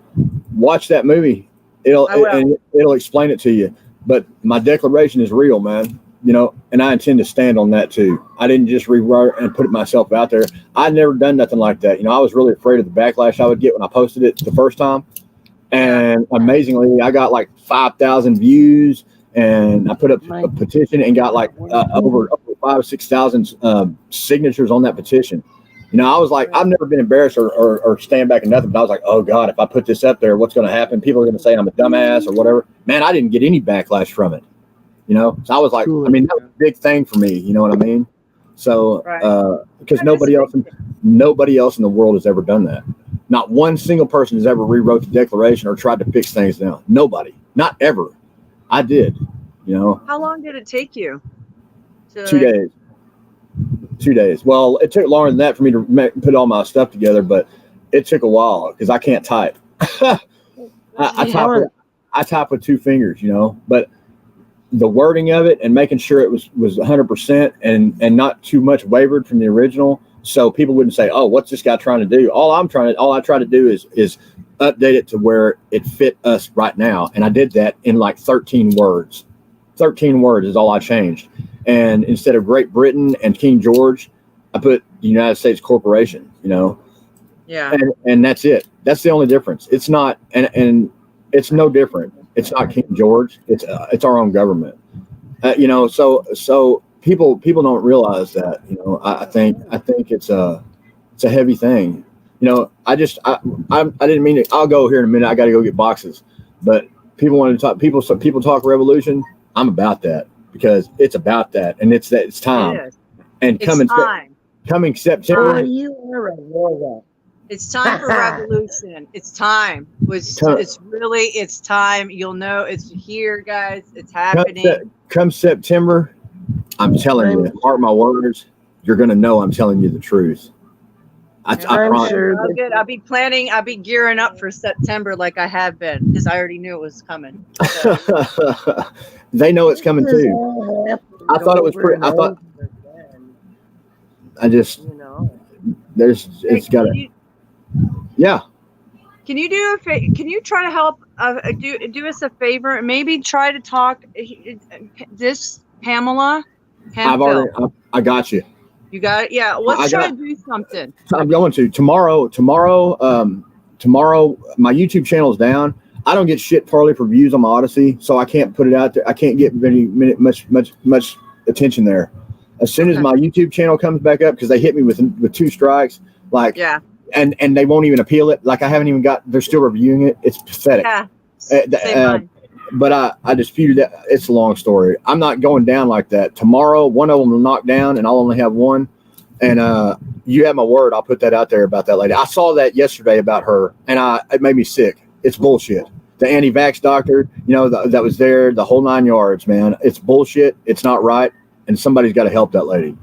watch that movie. It'll explain it to you. But my declaration is real, man. You know, and I intend to stand on that too. I didn't just rewrite and put myself out there. I'd never done nothing like that. You know, I was really afraid of the backlash I would get when I posted it the first time. And amazingly, I got like 5,000 views, and I put up a petition and got like over 5,000 or 6,000 signatures on that petition. You know, I was like, I've never been embarrassed or stand back and nothing, but I was like, oh God, if I put this up there, what's going to happen? People are going to say I'm a dumbass or whatever. Man, I didn't get any backlash from it. You know, so I was like, I mean, that was a big thing for me. You know what I mean? So, because nobody else in the world has ever done that. Not one single person has ever rewrote the Declaration or tried to fix things down. Nobody, not ever. I did, you know. How long did it take you? 2 days. 2 days. Well, it took longer than that for me to put all my stuff together, but it took a while because I can't type. I type with 2 fingers, you know, but the wording of it and making sure it was 100% and not too much wavered from the original, so people wouldn't say, "Oh, what's this guy trying to do?" All I try to do is update it to where it fit us right now, and I did that in like 13 words. 13 words is all I changed, and instead of Great Britain and King George, I put the United States Corporation. You know, and that's it. That's the only difference. It's not, and it's no different. It's not King George. It's our own government. You know, so people don't realize that. You know, I think it's a heavy thing. You know, I didn't mean it. I'll go here in a minute. I got to go get boxes. But people want to talk. People talk revolution. I'm about that because it's about that, and it's time. It is. And coming September. You are a warrior. It's time for revolution. It's time. It's time. You'll know it's here, guys. It's happening. Come September, I'm telling you, mark my words, you're going to know I'm telling you the truth. I promise. Sure I'll be planning. I'll be gearing up for September like I have been because I already knew it was coming. So. They know it's coming too. I thought it was pretty. It's got to. Yeah. Can you do Can you try to help? Do us a favor and maybe try to talk this Pamela. I got you. You got it. Yeah. Let's try to do something. I'm going to tomorrow. Tomorrow, my YouTube channel is down. I don't get shit partly for views on my Odyssey, so I can't put it out there. I can't get much attention there. As soon as my YouTube channel comes back up, because they hit me with 2 strikes, like Yeah. and they won't even appeal it. Like I haven't even got. They're still reviewing it. It's pathetic. Yeah. Same mine. But I disputed that. It's a long story. I'm not going down like that. Tomorrow, one of them will knock down, and I'll only have one. And you have my word. I'll put that out there about that lady. I saw that yesterday about her, and it made me sick. It's bullshit. The anti-vax doctor, that was there, the whole 9 yards, man. It's bullshit. It's not right, and somebody's got to help that lady.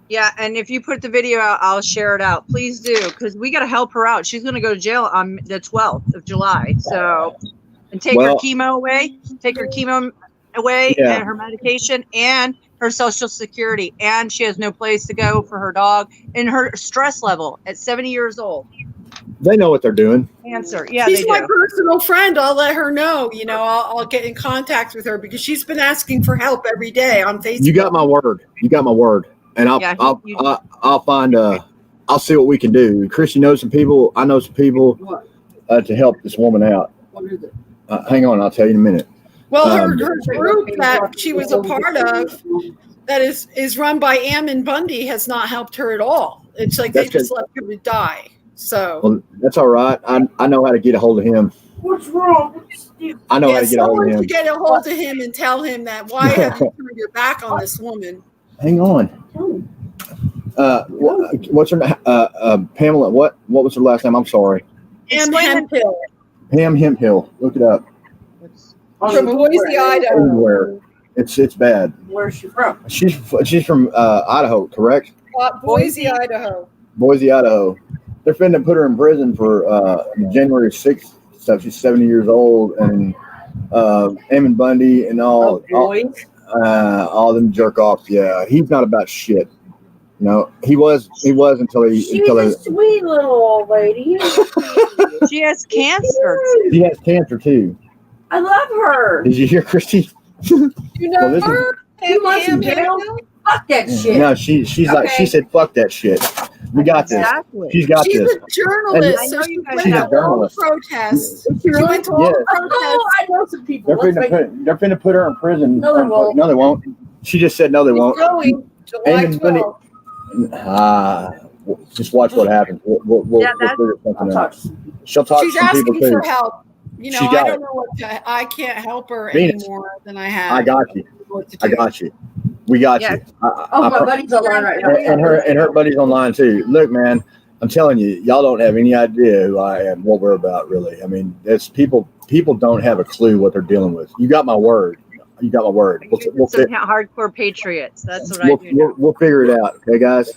Yeah, and if you put the video out, I'll share it out. Please do, because we got to help her out. She's going to go to jail on the 12th of July. So, and take her chemo away. Take her chemo away, and her medication, and her Social Security. And she has no place to go for her dog. And her stress level at 70 years old. They know what they're doing. Cancer. Yeah, she's they my do. personal friend. I'll let her know. I'll get in contact with her because she's been asking for help every day on Facebook. You got my word. And I'll find I'll see what we can do. Christy knows some people. I know some people to help this woman out. What is it? Hang on, I'll tell you in a minute. Well, her group that she was a part of, that is run by Ammon Bundy, has not helped her at all. It's like they just left her to die. So that's all right. I know how to get a hold of him. What's wrong? I know how to get a hold of him. To get a hold of him and tell him that why have you turned your back on this woman? Hang on. What's her Pamela? What was her last name? I'm sorry. Pam Hemphill. Pam Hemphill. Look it up. From Boise, Idaho. Everywhere. It's bad. Where's she from? She's from Idaho, correct? Boise, Idaho. Boise, Idaho. They're finna put her in prison for January 6th stuff. She's 70 years old, and Ammon Bundy and all them jerk offs. Yeah, he's not about shit. He was until he. She's a sweet little old lady. She has cancer. She has cancer too. I love her. Did you hear, Christy? You know her? You want some jail? Fuck that shit. No, she's like, she said, fuck that shit. We got this. Exactly. She's got She's this. a journalist. And So she went she's a to all the journalist. protests. She went to all the protests. Oh, I know some people. They're finna put her in prison. No, they won't. No, they won't. She just said no, they won't. Going July Ammon Bundy. 12th. Just watch what happens. We'll figure something out. She'll talk She's to some people asking too. for help. She I got don't it. know what I can't help her Venus. anymore than I have. I got you. I got you. We got you. Oh, my buddy's online right now. And her buddy's online too. Look, man, I'm telling you, y'all don't have any idea who I am, what we're about, really. I mean, it's people don't have a clue what they're dealing with. You got my word. You got my word. We'll Some hardcore patriots. That's what I do now. we'll figure it out, okay, guys.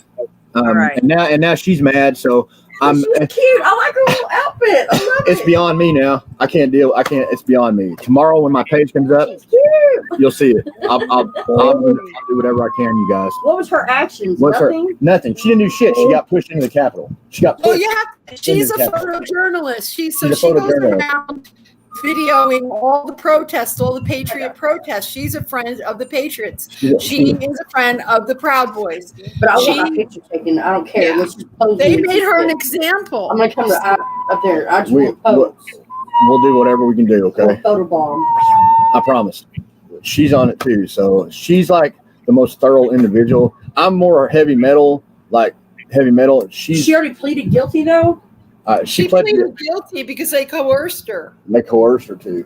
All right. And now she's mad, so She's cute. I like her little outfit. I love it's it. beyond me now. I can't deal. It's beyond me. Tomorrow when my page comes up, She's cute. you'll see it. I'll do whatever I can, you guys. What was her actions? What's her- Nothing. Nothing. She didn't do shit. She got pushed into the Capitol. She got Oh pushed. yeah, she's a Capitol. photojournalist. She She's a goes photojournalist. around videoing all the protests, all the patriot protests. She's a friend of the Patriots. She is a friend of the Proud Boys. But I She- want my picture taken. I don't care. Yeah. Let's just pose. They in made her an shit. example. I'm gonna come up there. I just We- want pose. We'll do whatever we can do, okay? Photo bomb. I promise. She's on it too. So she's like the most thorough individual. I'm more heavy metal, She already pleaded guilty though. She pleaded guilty because they coerced her. They coerced her to.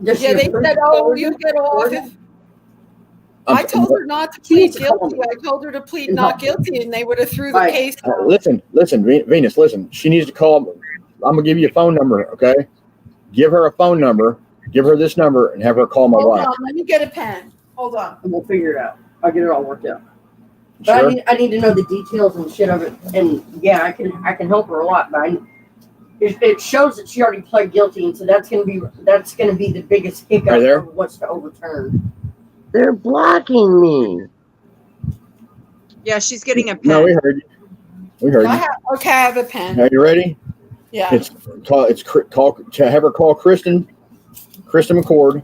Does she Yeah, they approve said, of "Oh, it? you get off if." I told her not to plead needs to come guilty. I told her to plead and not help. guilty, and they would have threw the Right. case. Listen, Venus, listen. She needs to call. I'm gonna give you a phone number, okay? Give her a phone number. Give her this number and have her call my Hold wife. on, let me get a pen. Hold on. And we'll figure it out. I'll get it all worked out. But Sure. I need to know the details and shit of it. And yeah, I can help her a lot. But it shows that she already pled guilty, and so that's gonna be the biggest hiccup Are there? of what's to overturn. They're blocking me. Yeah, she's getting a pen. No, we heard you. We heard you. I have a pen. Are you ready? Yeah. Have her call Kristen McCord.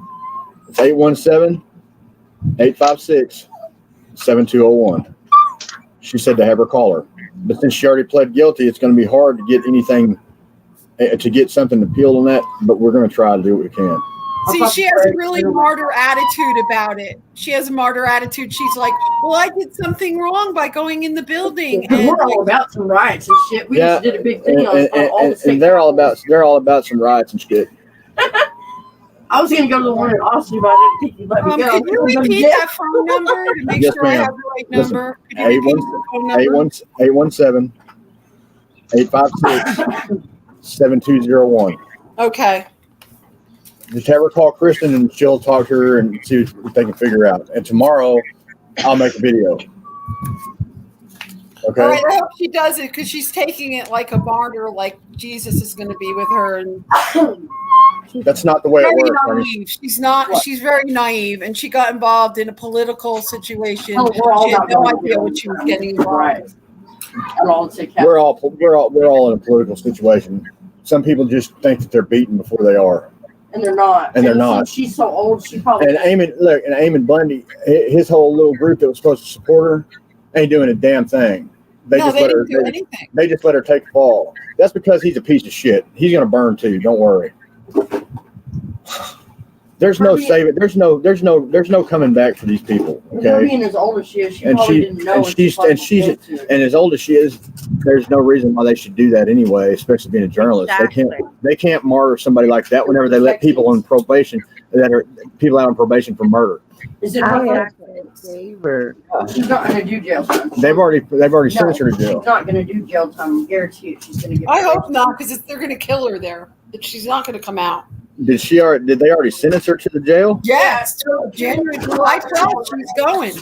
It's 817-856-7201. She said to have her call her. But since she already pled guilty, it's going to be hard to get anything to get something appealed on that, but we're going to try to do what we can. See, she has a really martyr attitude about it. She has a martyr attitude. She's like, well, I did something wrong by going in the building. And we're all about some riots and shit. We just did a big thing on all the state. And they're all about some riots and shit. I was gonna go to the one in Austin, but I didn't think you'd let me go. Could you repeat that phone number to make Yes, sure I ma'am. have the right number? Could you repeat the phone number? 817-856-7201. Okay. Just have her call Kristen and she'll talk to her and see what they can figure out. And tomorrow I'll make a video. Okay. All right, I hope she does it because she's taking it like a martyr, like Jesus is going to be with her. And That's not the way it very works. honey. naive. She's not. What? She's very naive, and she got involved in a political situation. Oh, we're all She had about no going idea to what she was getting Right. involved in. We're all in We're all in a political situation. Some people just think that they're beaten before they are. and they're not. And they're not. She's so old. She probably. And Eamon Bundy, his whole little group that was supposed to support her ain't doing a damn thing. They No, just they let her. didn't do anything. They just let her take the fall. That's because he's a piece of shit. He's gonna burn too. Don't worry. There's no saving. There's no coming back for these people. With her Okay. being as old as she is, she And probably she- didn't know. and she she's- probably and she's- went to it. And as old as she is, there's no reason why they should do that anyway. Especially being a journalist, Exactly. they can't martyr somebody like that whenever they let people on probation that are people out on probation for murder. Is it I her? have to favor. She's not going to do jail time. They've already No, sentenced her to jail. She's not going to do jail time. I guarantee you, she's going to get. I hope not, because they're going to kill her there. But she's not going to come out. Did they already sentence her to the jail? Yes, July 12th, she's going.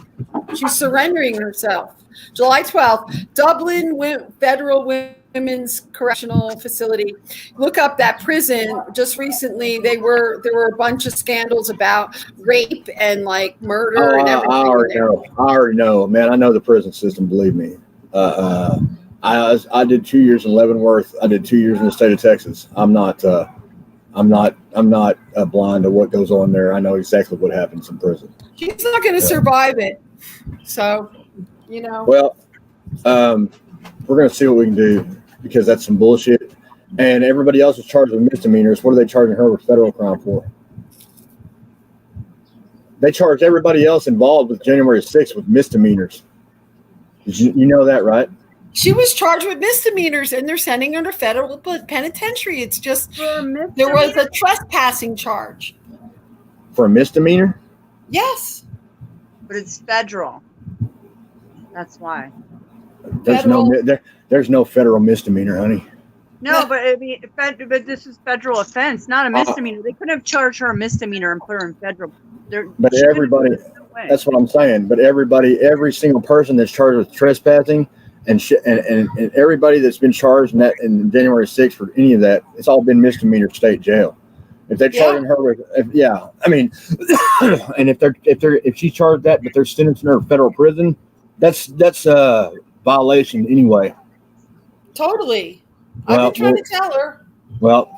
She's surrendering herself. July 12th, Dublin Federal Women's Correctional Facility. Look up that prison. Just recently, there were a bunch of scandals about rape and like murder and everything. I already know, man. I know the prison system. Believe me. I did 2 years in Leavenworth. I did 2 years in the state of Texas. I'm not blind to what goes on there. I know exactly what happens in prison. She's not going to survive it. So, you know. Well, we're going to see what we can do because that's some bullshit. And everybody else is charged with misdemeanors. What are they charging her with federal crime for? They charge everybody else involved with January 6th with misdemeanors. You know that, right? She was charged with misdemeanors, and they're sending her to federal penitentiary. It's just there was a trespassing charge. For a misdemeanor? Yes. But it's federal. That's why. There's no federal misdemeanor, honey. No, but I mean, but this is federal offense, not a misdemeanor. They couldn't have charged her a misdemeanor and put her in federal. But she could've everybody, done it no way. that's what I'm saying. But every single person that's charged with trespassing and everybody that's been charged in January 6th for any of that, it's all been misdemeanor state jail. If they're charging her with, I mean, and if she charged that, but they're sentencing her to federal prison, that's a violation anyway. Totally. Well, I've been trying to tell her. Well,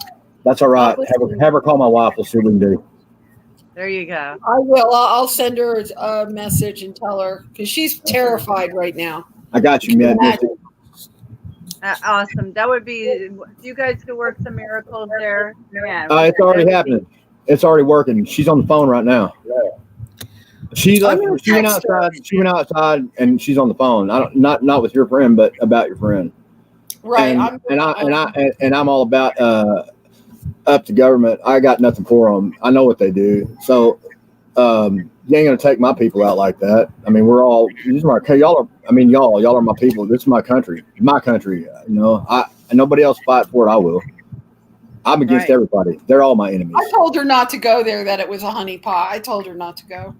that's all right. Have her call my wife. We'll see what we can do. There you go. I will. I'll send her a message and tell her because she's terrified right now. I got you, man. Awesome. That would be. You guys could work some miracles there. Yeah. It's already happening. It's already working. She's on the phone right now. She went outside. She went outside, and she's on the phone. Not with your friend, but about your friend. Right. And I'm all about up to government. I got nothing for them. I know what they do. So you ain't gonna take my people out like that. I mean, we're all y'all are my people. This is my country. My country. You know, and nobody else fight for it. I will. I'm against everybody. They're all my enemies. I told her not to go there. That it was a honey pot. I told her not to go.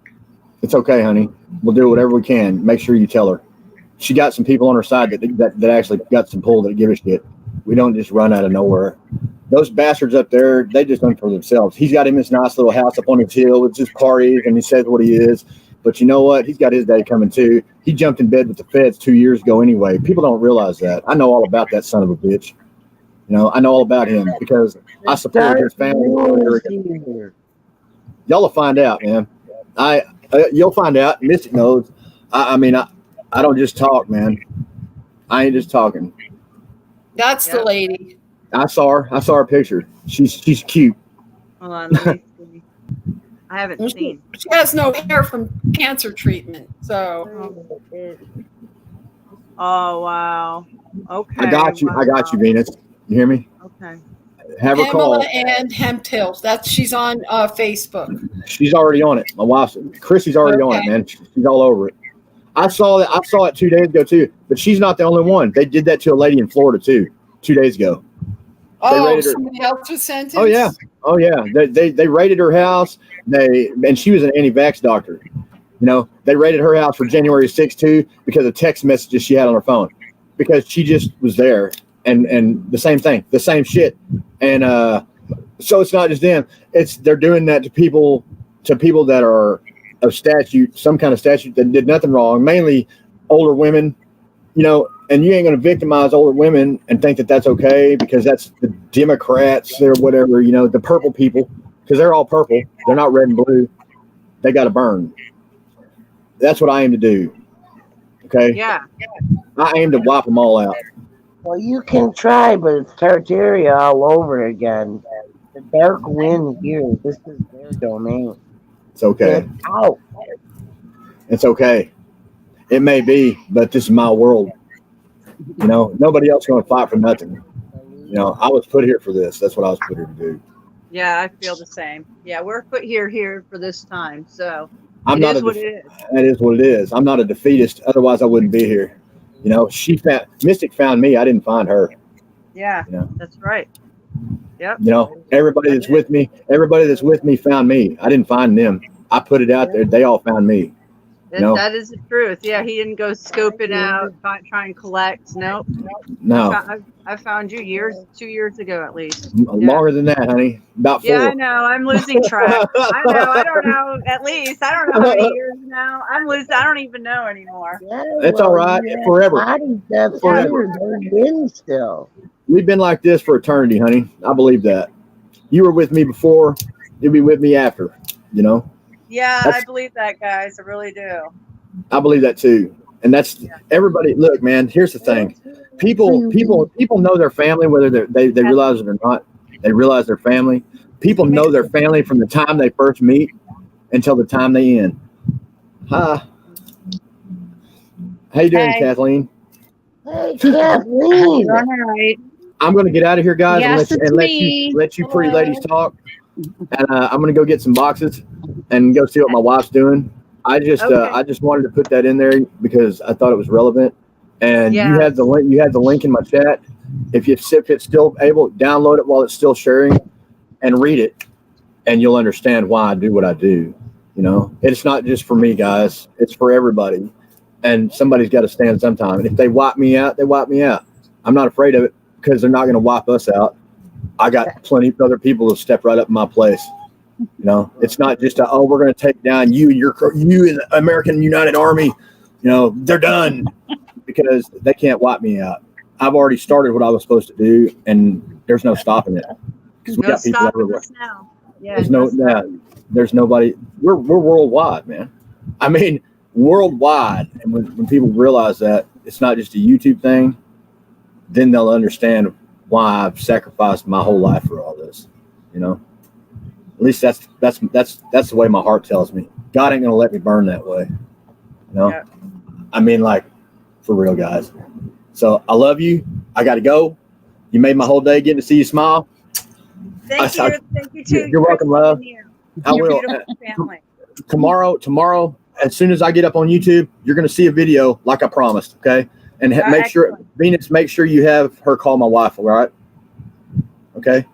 It's okay, honey. We'll do whatever we can. Make sure you tell her. She got some people on her side that actually got some pull that give a shit. We don't just run out of nowhere. Those bastards up there, they just done for themselves. He's got him this nice little house up on his hill with just parties, and he says what he is. But you know what? He's got his day coming too. He jumped in bed with the feds 2 years ago anyway. People don't realize that. I know all about that son of a bitch. You know, I know all about him because I support his family. Y'all will find out, man. You'll find out. Mystic knows. I don't just talk, man. I ain't just talking. That's the lady. I saw her picture. She's cute. Hold on, let me see. I haven't seen. She has no hair from cancer treatment. So Oh wow. Okay. I got you. I got you, Venus. You hear me? Okay. Have her call. Pamela and Hemp Hills. She's on Facebook. She's already on it. My wife, Chrissy's already on it, man. She's all over it. I saw it 2 days ago too. But she's not the only one. They did that to a lady in Florida too, 2 days ago. Oh, somebody else was sentenced? Oh yeah. They raided her house. And she was an anti-vax doctor. You know, they raided her house for January 6th too because of text messages she had on her phone. Because she just was there and the same thing, the same shit. And so it's not just them. They're doing that to people that are of statute, some kind of statute that did nothing wrong, mainly older women, you know, and you ain't going to victimize older women and think that that's okay because that's the Democrats or whatever, you know, the purple people, because they're all purple. They're not red and blue. They got to burn. That's what I aim to do. Okay. Yeah. I aim to wipe them all out. Well, you can try, but it's Tartaria all over again. The Dark Wind here. This is their domain. It's okay. Get out. It's okay. It may be, but this is my world. You know, nobody else is going to fight for nothing. You know, I was put here for this. That's what I was put here to do. Yeah, I feel the same. Yeah, we're put here for this time. So That is what it is. I'm not a defeatist. Otherwise, I wouldn't be here. You know, Mystic found me. I didn't find her. Yeah, you know? That's right. Yep. You know, everybody that's with me found me. I didn't find them. I put it out there. They all found me. That is the truth. Yeah, he didn't go scope it out, try and collect. Nope. No. I found you 2 years ago at least. Longer than that, honey. About 4. Yeah, I know. I'm losing track. I know. I don't know. At least I don't know how many years now. I'm losing. I don't even know anymore. Yeah, it's all right. Forever. Forever. They're in still. We've been like this for eternity, honey. I believe that. You were with me before. You'll be with me after. You know. Yeah, I believe that, guys. I really do. I believe that too. And that's everybody. Look, man. Here's the thing. People know their family, whether they realize it or not. They realize their family. People know their family from the time they first meet until the time they end. Hi. How you doing, Kathleen? Hey, Kathleen. All right. I'm going to get out of here, guys, Yes, and let you pretty ladies talk. And I'm going to go get some boxes and go see what my wife's doing. I just wanted to put that in there because I thought it was relevant. And you had the link. You had the link in my chat. If it's still able, download it while it's still sharing, and read it, and you'll understand why I do what I do. You know, it's not just for me, guys. It's for everybody. And somebody's got to stand sometime. And if they wipe me out, they wipe me out. I'm not afraid of it because they're not going to wipe us out. I got plenty of other people who step right up in my place. You know, it's not just we're going to take down you and the American United Army. You know, they're done because they can't wipe me out. I've already started what I was supposed to do, and there's no stopping it because we got people everywhere. Now. Yeah, there's nobody. We're worldwide, man. I mean, worldwide. And when people realize that it's not just a YouTube thing, then they'll understand why I've sacrificed my whole life for all this. You know, at least that's the way my heart tells me. God ain't gonna let me burn that way. You know, I mean, like, for real, guys. So I love you. I got to go. You made my whole day getting to see you smile. Thank you too. You're welcome, love. I will. Family. Tomorrow, as soon as I get up on YouTube, you're going to see a video like I promised. Okay. And make sure, Venus, make sure you have her call my wife. All right. Okay.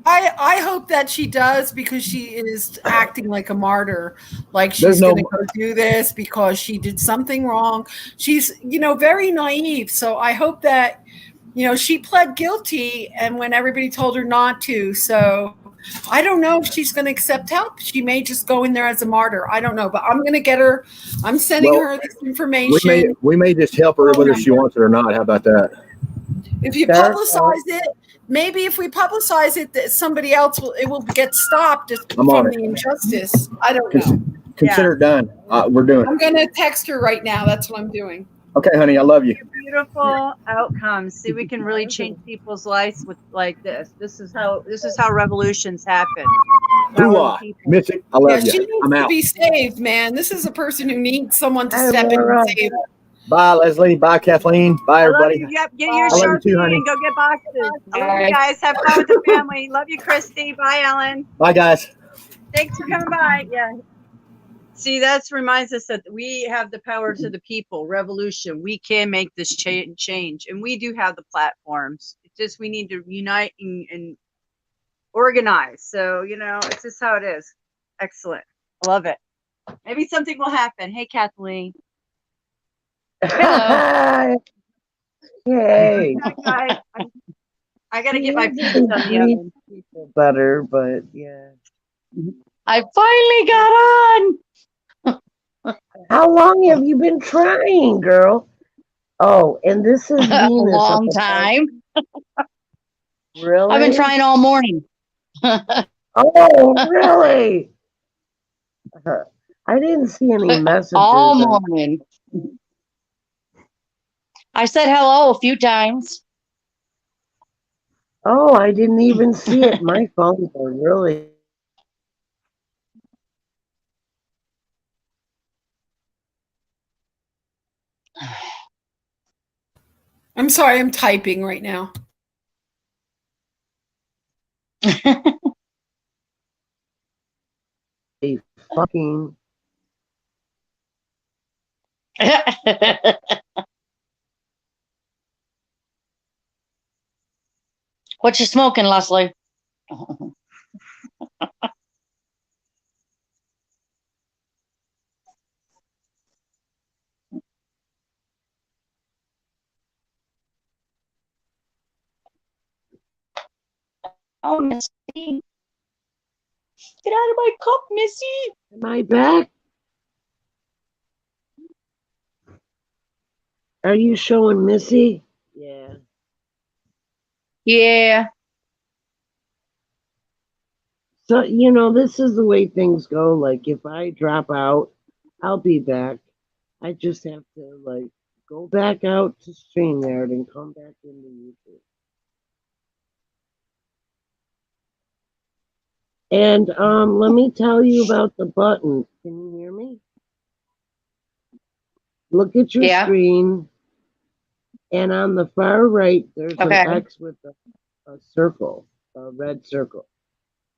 I hope that she does because she is acting like a martyr. Like she's going to go do this because she did something wrong. She's, very naive. So I hope that, she pled guilty and when everybody told her not to. So I don't know if she's going to accept help. She may just go in there as a martyr. I don't know, but I'm going to get her. I'm sending her this information. We may just help her whether she wants it or not. How about that? If you publicize it, maybe if we publicize it, that somebody else will get stopped from the injustice. I don't know. Consider it done. We're doing it. I'm going to text her right now. That's what I'm doing. Okay, honey, I love you. Beautiful outcomes. See, we can really change people's lives with like this. This is how revolutions happen. Hooah. Mystic, I Yeah, love she you. needs I'm to out. be saved, man. This is a person who needs someone to Hi, step in and Laura. save. Bye, Leslie. Bye, Kathleen. Bye, I love everybody. you. Yep, get your I love you too, Sharpie honey. and go get boxes. I love you Bye. guys. Have fun with the family. Love you, Christy. Bye, Ellen. Bye, guys. Thanks for coming by. Yeah. See, that reminds us that we have the power to the people. Revolution. We can make this change, and we do have the platforms. It's just we need to unite and organize. So it's just how it is. Excellent. I love it. Maybe something will happen. Hey, Kathleen. Hello. Yay. I got to get my pizza on the oven. People better, but yeah. I finally got on. How long have you been trying, girl? Oh, and this is A Venus. long time. Really? I've been trying all morning. Oh, really? I didn't see any messages. All morning. I said hello a few times. Oh, I didn't even see it. My phones are really. I'm sorry, I'm typing right now. Fucking. What you smoking, Leslie? Oh, Missy. Get out of my cup, Missy. Am I back? Are you showing Missy? Yeah. Yeah. So, this is the way things go. Like, if I drop out, I'll be back. I just have to, go back out to StreamYard and come back into YouTube. And let me tell you about the button. Can you hear me? Look at your Yeah. screen, and on the far right, there's Okay. an X with a circle, a red circle.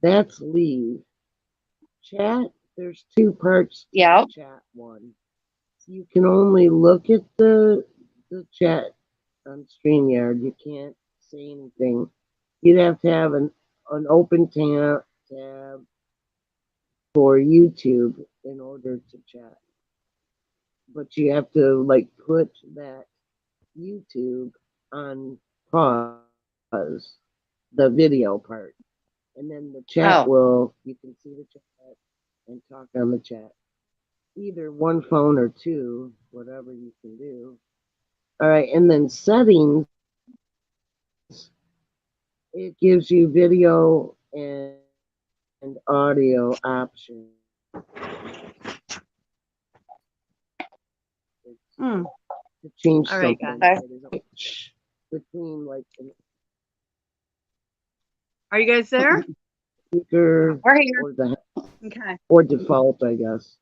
That's leave. Chat, there's two parts to Yeah. the chat one. You can only look at the chat on StreamYard. You can't say anything. You'd have to have an open tab for YouTube in order to chat. But you have to put that YouTube on pause, the video part. And then the chat you can see the chat and talk on the chat. Either one phone or two, whatever you can do. All right, and then settings, it gives you video and audio options. To change All right, something guys. that is between Are you guys there? speaker We're here. Okay. or default, I guess.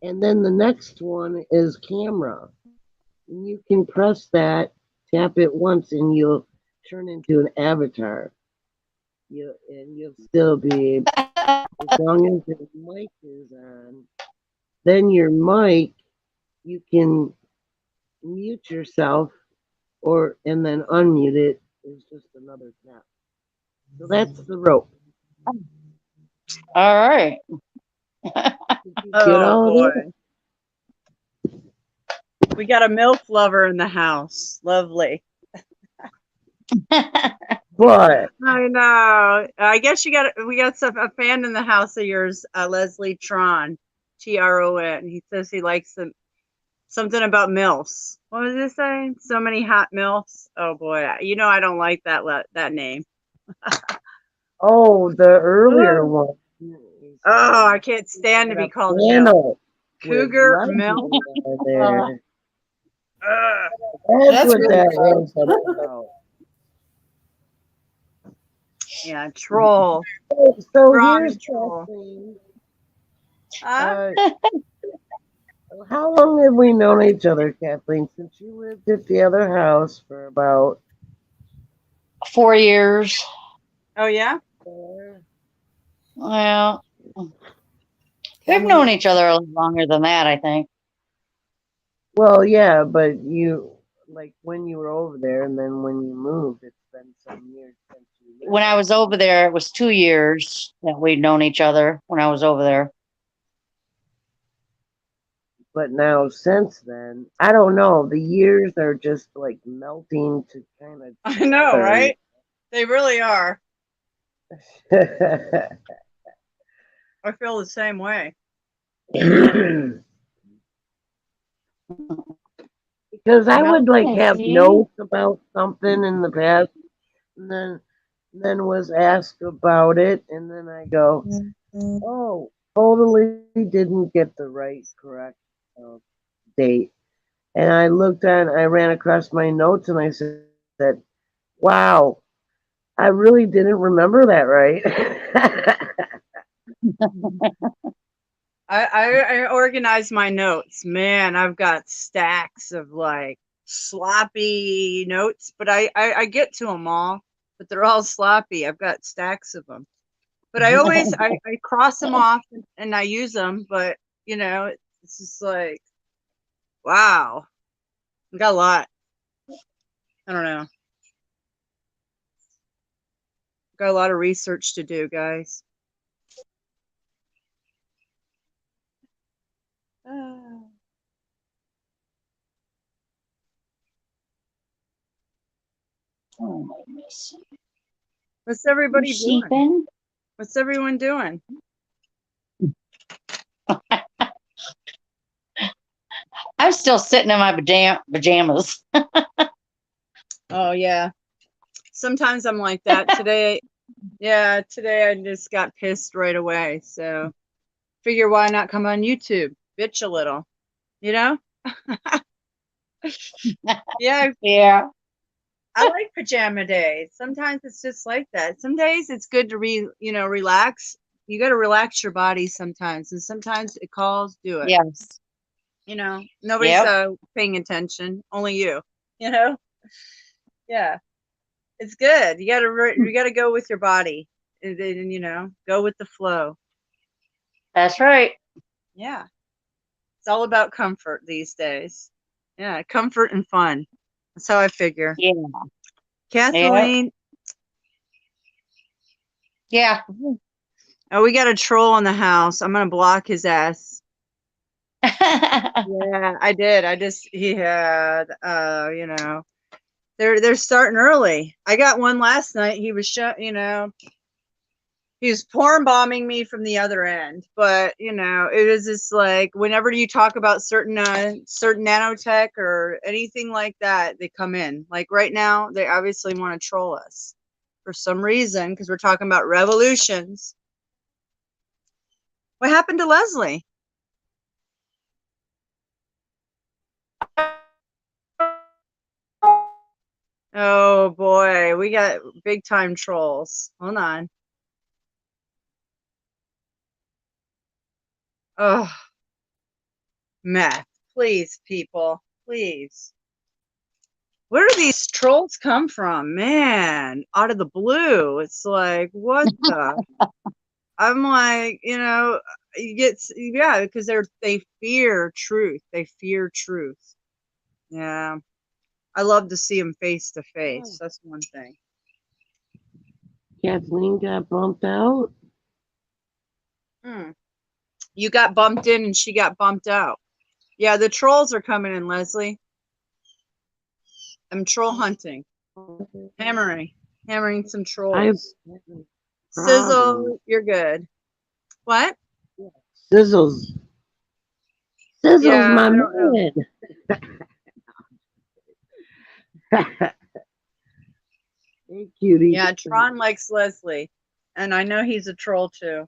And then the next one is camera. And you can press that, tap it once, and you'll turn into an avatar. You'll still be able, as long as your mic is on. Then your mic, you can mute yourself, and then unmute it is just another tap. So that's the rope. All right. Get all of it? We got a MILF lover in the house. Lovely. What? I know. I guess we got a fan in the house of yours, Leslie Tron, Tron. He says he likes something about MILFs. What was it saying? So many hot MILFs. Oh boy, I don't like that name. Oh, the earlier one. Oh, I can't stand to be called MILF. Cougar MILF. That's what really that cool. was about. Yeah, troll. So Strong here's troll. Kathleen. Huh? How long have we known each other, Kathleen? Since you lived at the other house for about 4 years. Oh yeah. Well, And we've known each other a little longer than that, I think. Well, yeah, but you like when you were over there, and then when you moved, it's been some years since you lived. When I was over there, it was 2 years that we'd known each other when I was over there. But now, since then, I don't know. The years are just like melting to kind of. I know, right? They really are. I feel the same way. Because I would like have See? notes about something in the past, and then was asked about it, and then I go, oh, totally didn't get the correct date. And I ran across my notes, and I said, wow, I really didn't remember that right. I organize my notes. Man, I've got stacks of like sloppy notes, but I get to them all, but they're all sloppy. I've got stacks of them. But I always I cross them off and I use them, but you know, it's just like wow. I got a lot. I don't know. Got a lot of research to do, guys. Oh, my Missy. What's everybody You doing? sleeping? What's everyone doing? I'm still sitting in my pajamas. Oh yeah. Sometimes I'm like that. Today I just got pissed right away. So figure why not come on YouTube? Bitch a little. You know? Yeah, Yeah. I like pajama days. Sometimes it's just like that. Some days it's good to relax. You got to relax your body sometimes, and sometimes it calls, do it. Yes. You know, nobody's Yep. paying attention, only you. You know, yeah, it's good. You got to go with your body, and go with the flow. That's right. Yeah, it's all about comfort these days. Yeah, comfort and fun. That's how I figure. Yeah. Kathleen, Yeah. oh, we got a troll in the house. I'm gonna block his ass. Yeah, I did. He had they're starting early. I got one last night. He was he was porn bombing me from the other end. But it was just like whenever you talk about certain nanotech or anything like that, they come in. Like right now, they obviously want to troll us for some reason because we're talking about revolutions. What happened to Leslie? Oh boy, we got big time trolls. Hold on. Oh, meth. Please, people. Please. Where do these trolls come from? Man, out of the blue. It's like, what the? I'm like, because they fear truth. They fear truth. Yeah. I love to see them face to face. That's one thing. Kathleen got bumped out. You got bumped in and she got bumped out. Yeah, the trolls are coming in, Leslie. I'm troll hunting. Hammering some trolls. Sizzle, you're good. What? Sizzle's Yeah, my I don't know. man. Hey, cutie. Yeah, Tron likes Leslie, and I know he's a troll too.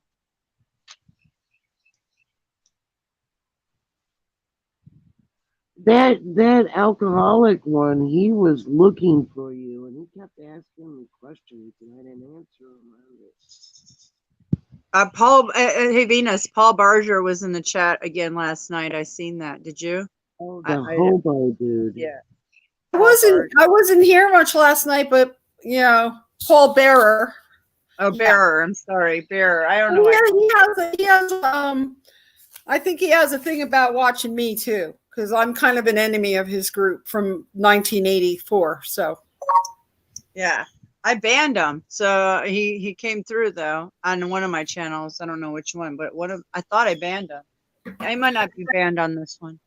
that alcoholic one, he was looking for you, and he kept asking me questions, and I didn't answer him. Paul, hey Venus, Paul Barger was in the chat again last night. I seen that. Did you? Oh, the hobo dude. Yeah. I wasn't here much last night, but you know, Paul Bearer. Oh, Bearer. I'm sorry, Bearer. I don't know. He has I think he has a thing about watching me too, because I'm kind of an enemy of his group from 1984. So yeah, I banned him. So he came through though on one of my channels. I don't know which one, but I thought I banned him. I might not be banned on this one.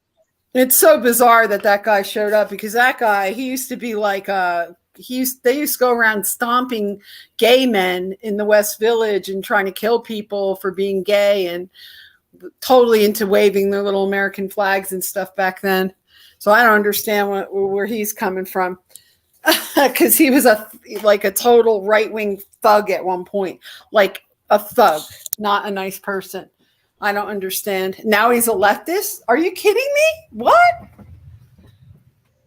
it's so bizarre that guy showed up, because that guy, he used to be like they used to go around stomping gay men in the West Village and trying to kill people for being gay, and totally into waving their little American flags and stuff back then. So I don't understand where he's coming from, because he was like a total right-wing thug at one point, like a thug, not a nice person. I don't understand. Now he's a leftist? Are you kidding me? What?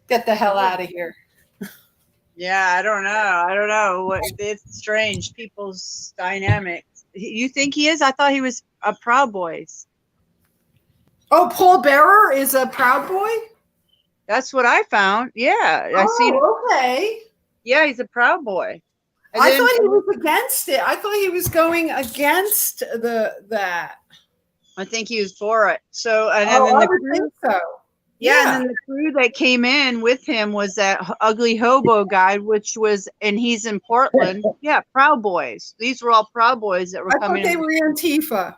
Get the hell out of here. Yeah, I don't know. It's strange. People's dynamics. You think he is? I thought he was a Proud Boys. Oh, Paul Bearer is a Proud Boy? That's what I found. Yeah, I see. Okay. Yeah, he's a Proud Boy. And I then- thought he was against it. I thought he was going against that. I think he was for it. So, and then I the would crew, think so. yeah, and then the crew that came in with him was that ugly hobo guy, and he's in Portland. Yeah, Proud Boys. These were all Proud Boys that were I coming thought they in. were Antifa.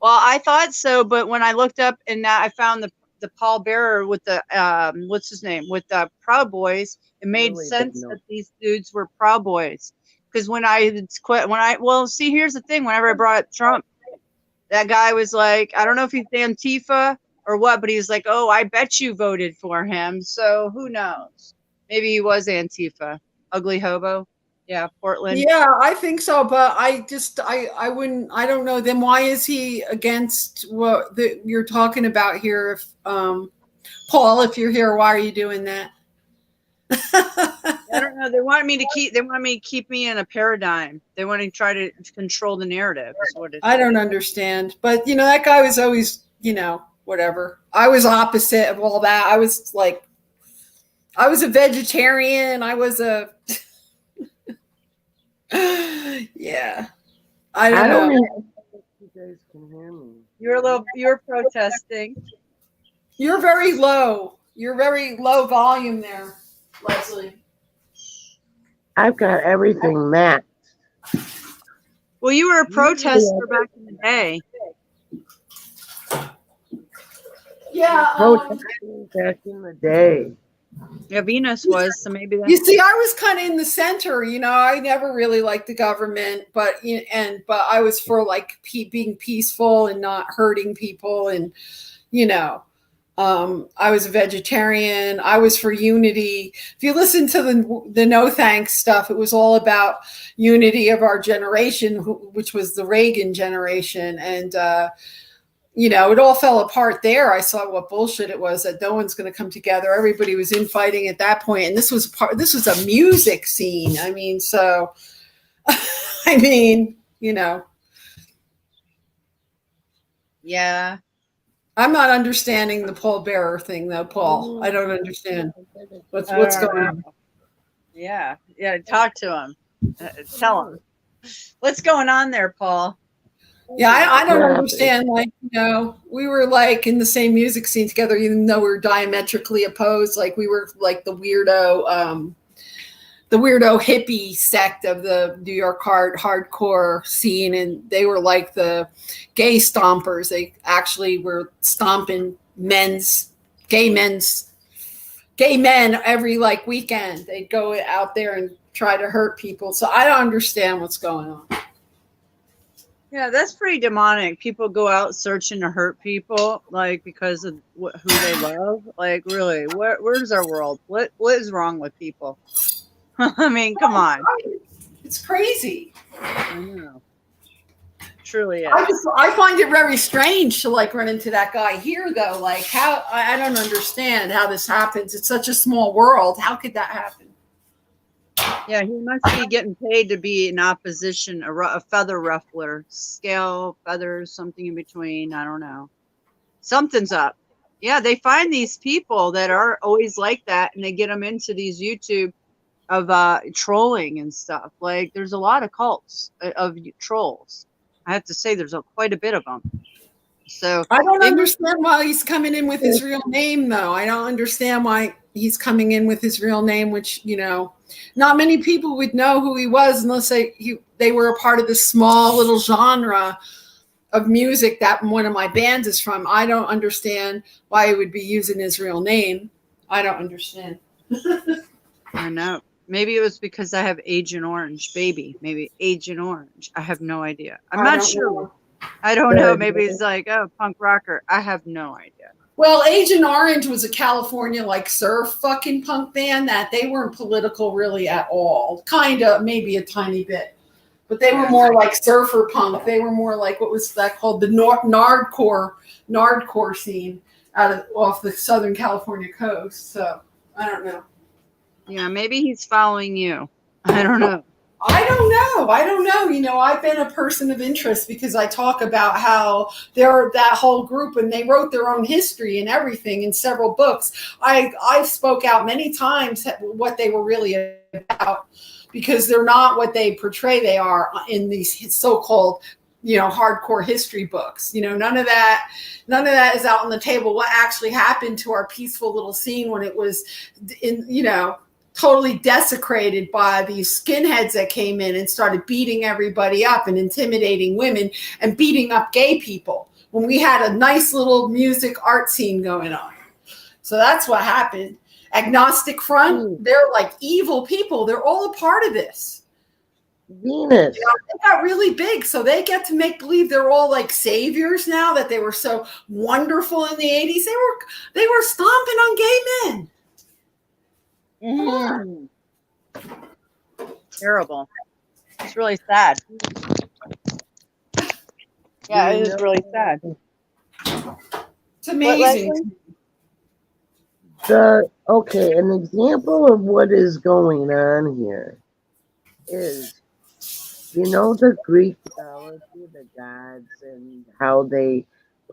Well, I thought so, but when I looked up and now I found the Paul Bearer with the what's his name, with the Proud Boys, it made Really sense big that these dudes were Proud Boys. Because see, here's the thing, whenever I brought up Trump, that guy was like, I don't know if he's Antifa or what, but he was like, oh, I bet you voted for him. So who knows? Maybe he was Antifa. Ugly hobo. Yeah, Portland. Yeah, I think so, but I don't know. Then why is he against what you're talking about here? If Paul, if you're here, why are you doing that? I don't know. They want me to keep me in a paradigm. They want to try to control the narrative. Is what it is. I don't understand. But that guy was always, whatever. I was opposite of all that. I was a vegetarian. I was a yeah. I don't know. know if you guys can hear me. You're protesting. You're very low. You're very low volume there, Leslie. I've got everything maxed. Well, you were a protester back in the day. Yeah. Protesting back in the day. Yeah, Venus was, so maybe that's You see, I was kind of in the center. I never really liked the government, but I was for like being peaceful and not hurting people, and I was a vegetarian. I was for unity. If you listen to the no thanks stuff, it was all about unity of our generation, which was the Reagan generation, and it all fell apart there. I saw what bullshit it was, that no one's going to come together. Everybody was infighting at that point, and this was a music scene. I mean, so yeah. I'm not understanding the Paul Bearer thing, though, Paul. I don't understand what's going on. Yeah, talk to him. Tell him what's going on there, Paul. Yeah, I don't understand. Like, we were like in the same music scene together, even though we were diametrically opposed. Like, we were like the weirdo hippie sect of the New York hardcore scene, and they were like the gay stompers. They actually were stomping gay men every like weekend. They'd go out there and try to hurt people. So I don't understand what's going on. Yeah, that's pretty demonic. People go out searching to hurt people, like because of who they love. Like, really, where's our world? What is wrong with people? I mean, come on. It's crazy. I know. truly is. I find it very strange to like run into that guy here though. Like how I don't understand how this happens. It's such a small world. How could that happen? Yeah, he must be getting paid to be in opposition, a feather ruffler, scale, feathers, something in between. I don't know. Something's up. Yeah, they find these people that are always like that, and they get them into these YouTube of trolling and stuff. Like, there's a lot of cults of trolls. I have to say, there's quite a bit of them. So I don't understand why he's coming in with his real name, though. I don't understand why he's coming in with his real name, which, you know, not many people would know who he was unless they were a part of this small little genre of music that one of my bands is from. I don't understand why he would be using his real name. I don't understand. I know. Maybe it was because I have Agent Orange, baby. Maybe Agent Orange. I have no idea. I'm not sure. I don't know. Maybe it's like, oh, punk rocker. I have no idea. Well, Agent Orange was a California like surf fucking punk band that they weren't political really at all. Kind of, maybe a tiny bit. But they were more like surfer punk. They were more like, what was that called? The Nardcore scene off the Southern California coast. So I don't know. Yeah, maybe he's following you. I don't know. I don't know. You know, I've been a person of interest because I talk about how they're that whole group and they wrote their own history and everything in several books. I spoke out many times what they were really about because they're not what they portray they are in these so-called, you know, hardcore history books. You know, none of that is out on the table. What actually happened to our peaceful little scene when it was totally desecrated by these skinheads that came in and started beating everybody up and intimidating women and beating up gay people when we had a nice little music art scene going on. So that's what happened. Agnostic Front, they're like evil people. They're all a part of this. Venus. You know, they got really big, so they get to make believe they're all like saviors now, that they were so wonderful in the 80s. They were stomping on gay men. Mm. Terrible. It's really sad. Yeah, it is really sad. It's amazing. An example of what is going on here is, you know, the Greek mythology, the gods, and how they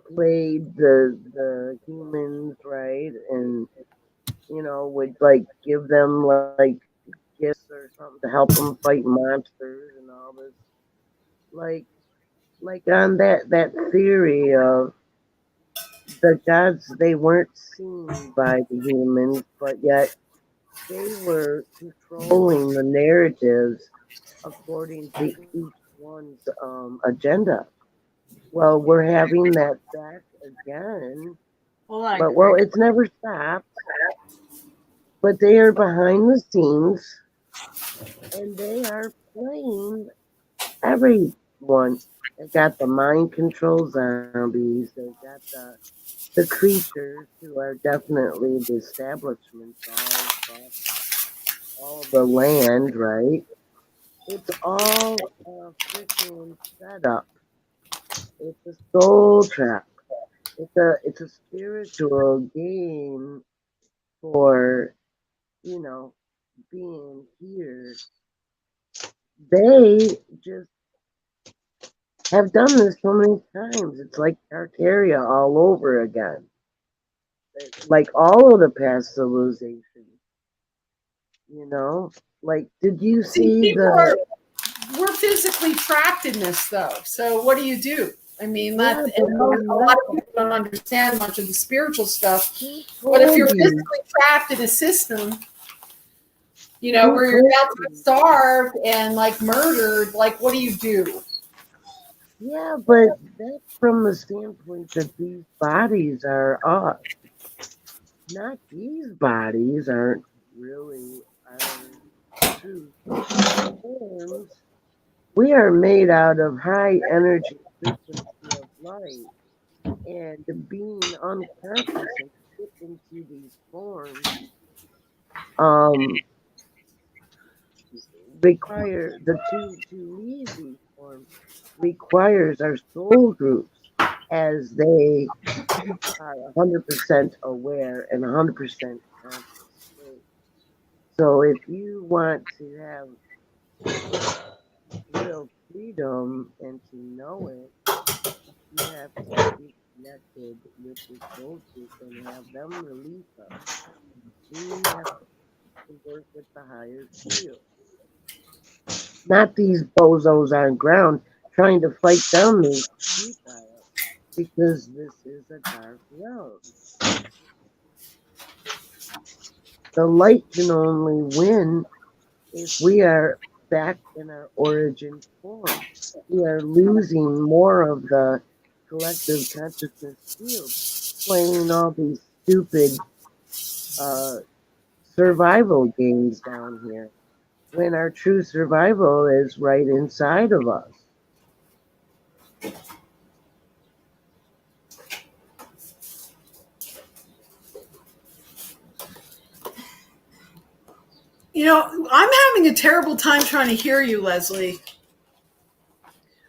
played the humans, right? And you know, would like give them like gifts or something to help them fight monsters and all this. Like on that theory of the gods, they weren't seen by the humans, but yet they were controlling the narratives according to each one's agenda. Well, we're having that back again. But it's never stopped. But they are behind the scenes, and they are playing everyone. They got the mind control zombies. They got the creatures who are definitely the establishment, all the land, right? It's all a freaking setup. It's a soul trap. It's a spiritual game for, you know, being here. They just have done this so many times. It's like Tartaria all over again. Like all of the past civilizations. You know? Like, did you see we're physically trapped in this, though. So what do you do? I mean, a lot of people don't understand much of the spiritual stuff. But if you're physically trapped in a system, you know, where you're about to get starved and like murdered, like what do you do? Yeah, but that's from the standpoint that these bodies are us. Not these bodies aren't really our true forms. We are made out of high energy frequency of light, and being unconscious and fit into these forms require to leave these forms form requires our soul groups, as they are 100% aware and 100% conscious state. So if you want to have real freedom and to know it, you have to be connected with your soul group and have them release us. We have to work with the higher field. Not these bozos on ground trying to fight down the futile, because this is a dark realm. The light can only win if we are back in our origin form. We are losing more of the collective consciousness field, playing all these stupid survival games down here, when our true survival is right inside of us. You know, I'm having a terrible time trying to hear you, Leslie.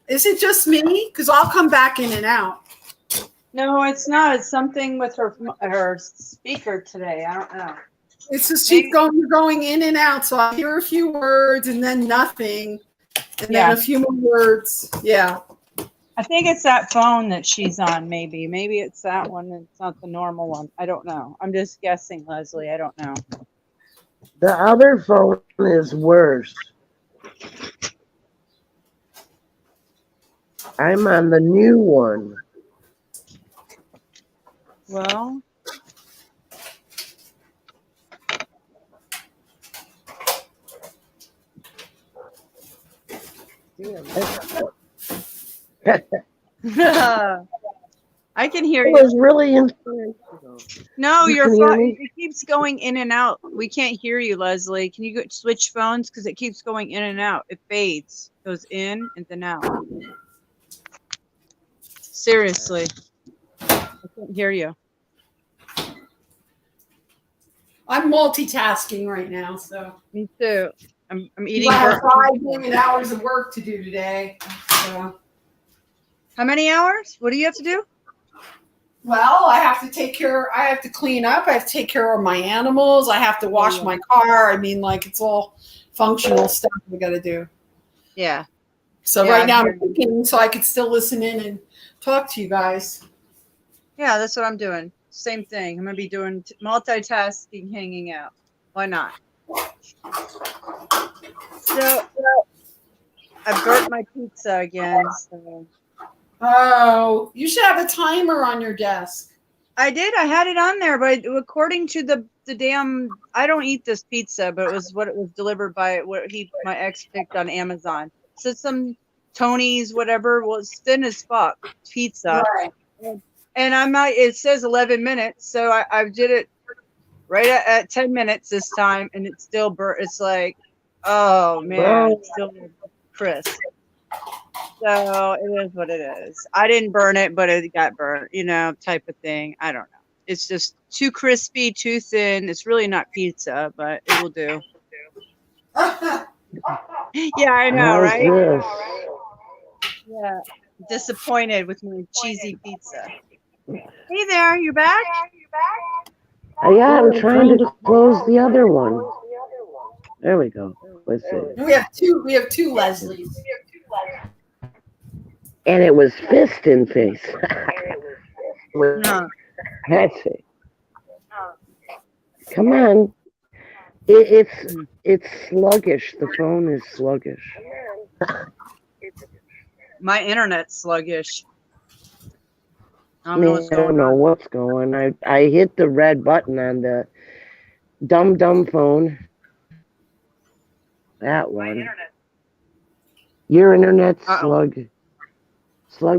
Is it just me? Because I'll come back in and out. No, it's not. It's something with her speaker today. I don't know. It's just keep going in and out. So I hear a few words and then nothing, and then a few more words. Yeah. I think it's that phone that she's on. Maybe it's that one. It's not the normal one. I don't know. I'm just guessing, Leslie. I don't know. The other phone is worse. I'm on the new one. Well, I can hear It you. was really inspirational. No, You your can hear phone, me? it keeps going in and out. We can't hear you, Leslie. Can you switch phones? Because it keeps going in and out. It fades, goes in and then out. Seriously. I can't hear you. I'm multitasking right now, so Me too. I'm eating. I have 5 million hours of work to do today. So. How many hours? What do you have to do? Well, I have to clean up. I have to take care of my animals. I have to wash my car. I mean, like, it's all functional stuff we got to do. Yeah. So right now I'm cooking so I could still listen in and talk to you guys. Yeah, that's what I'm doing. Same thing. I'm going to be doing multitasking, hanging out. Why not? So I burnt my pizza again. So. Oh, you should have a timer on your desk. I did. I had it on there, but according to the damn, I don't eat this pizza, but it was what it was delivered by. My ex picked on Amazon. So some Tony's whatever was thin as fuck pizza, Right. and I'm not. It says 11 minutes, so I did it right at 10 minutes this time, and it's still burnt. It's like, oh man, it's still crisp. So it is what it is. I didn't burn it, but it got burnt, type of thing. I don't know. It's just too crispy, too thin. It's really not pizza, but it will do. Yeah, I know, How's right? this? Yeah. Disappointed with my cheesy pizza. Hey there, you back? Yeah, I'm trying to close the other one. There we go. Let's see. We have two Leslies. And it was fist in face. No. That's it. Come on. It's sluggish. The phone is sluggish. My internet's sluggish. I I don't know what's going on. I hit the red button on the dumb phone. That one. Your internet's slug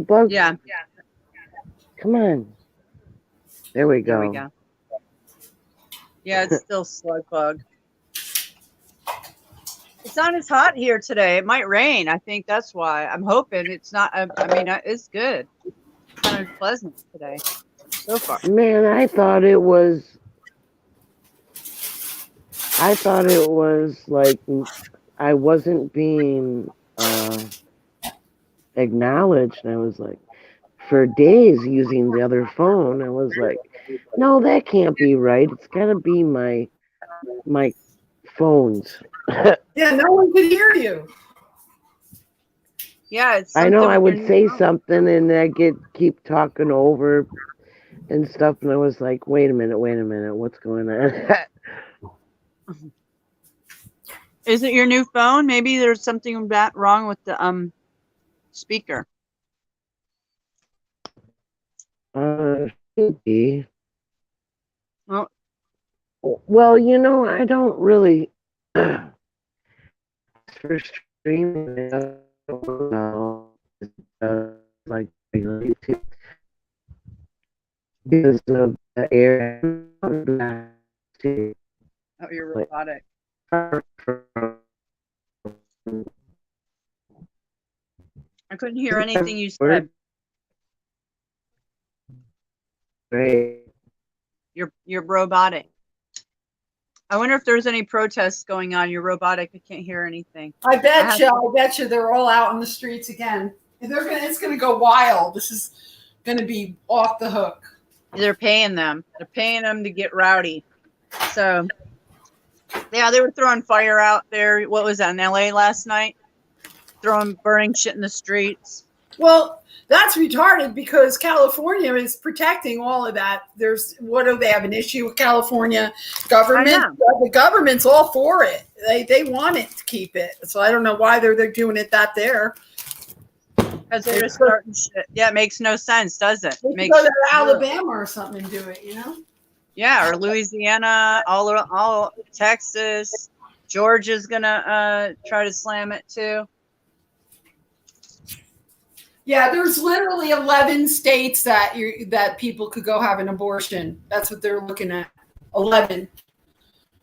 bug? Yeah. Come on. There we go. There we go. Yeah, it's still slug bug. It's not as hot here today. It might rain. I think that's why. I'm hoping it's not. I mean, it's good. It's kind of pleasant today so far. Man, I thought it was like I wasn't being acknowledged. And I was like, for days using the other phone, I was like, no, that can't be right. It's got to be my phones. Yeah, no one could hear you. Yeah, it's I know something I with would your say new phone. something and I keep talking over and stuff, and I was like, wait a minute, what's going on? Is it your new phone? Maybe there's something wrong with the speaker. Should be. Well, Well, I don't really for streaming. I don't know, like YouTube because of the air. oh, you're robotic. I couldn't hear anything you said. Great. You're robotic. I wonder if there's any protests going on. You're robotic. I can't hear anything. I bet you they're all out on the streets again. And it's gonna go wild. This is gonna be off the hook. They're paying them. They're paying them to get rowdy. So, yeah, they were throwing fire out there. What was that, in LA last night? Burning shit in the streets. Well, that's retarded because California is protecting all of that. What do they have an issue with California government? The government's all for it. They want it to keep it. So I don't know why they're doing it there. Because they're just starting shit. Yeah, it makes no sense, does it? They go to Alabama or something and do it, Yeah, or Louisiana, all Texas. Georgia's gonna try to slam it too. Yeah, there's literally 11 states that people could go have an abortion. That's what they're looking at. 11.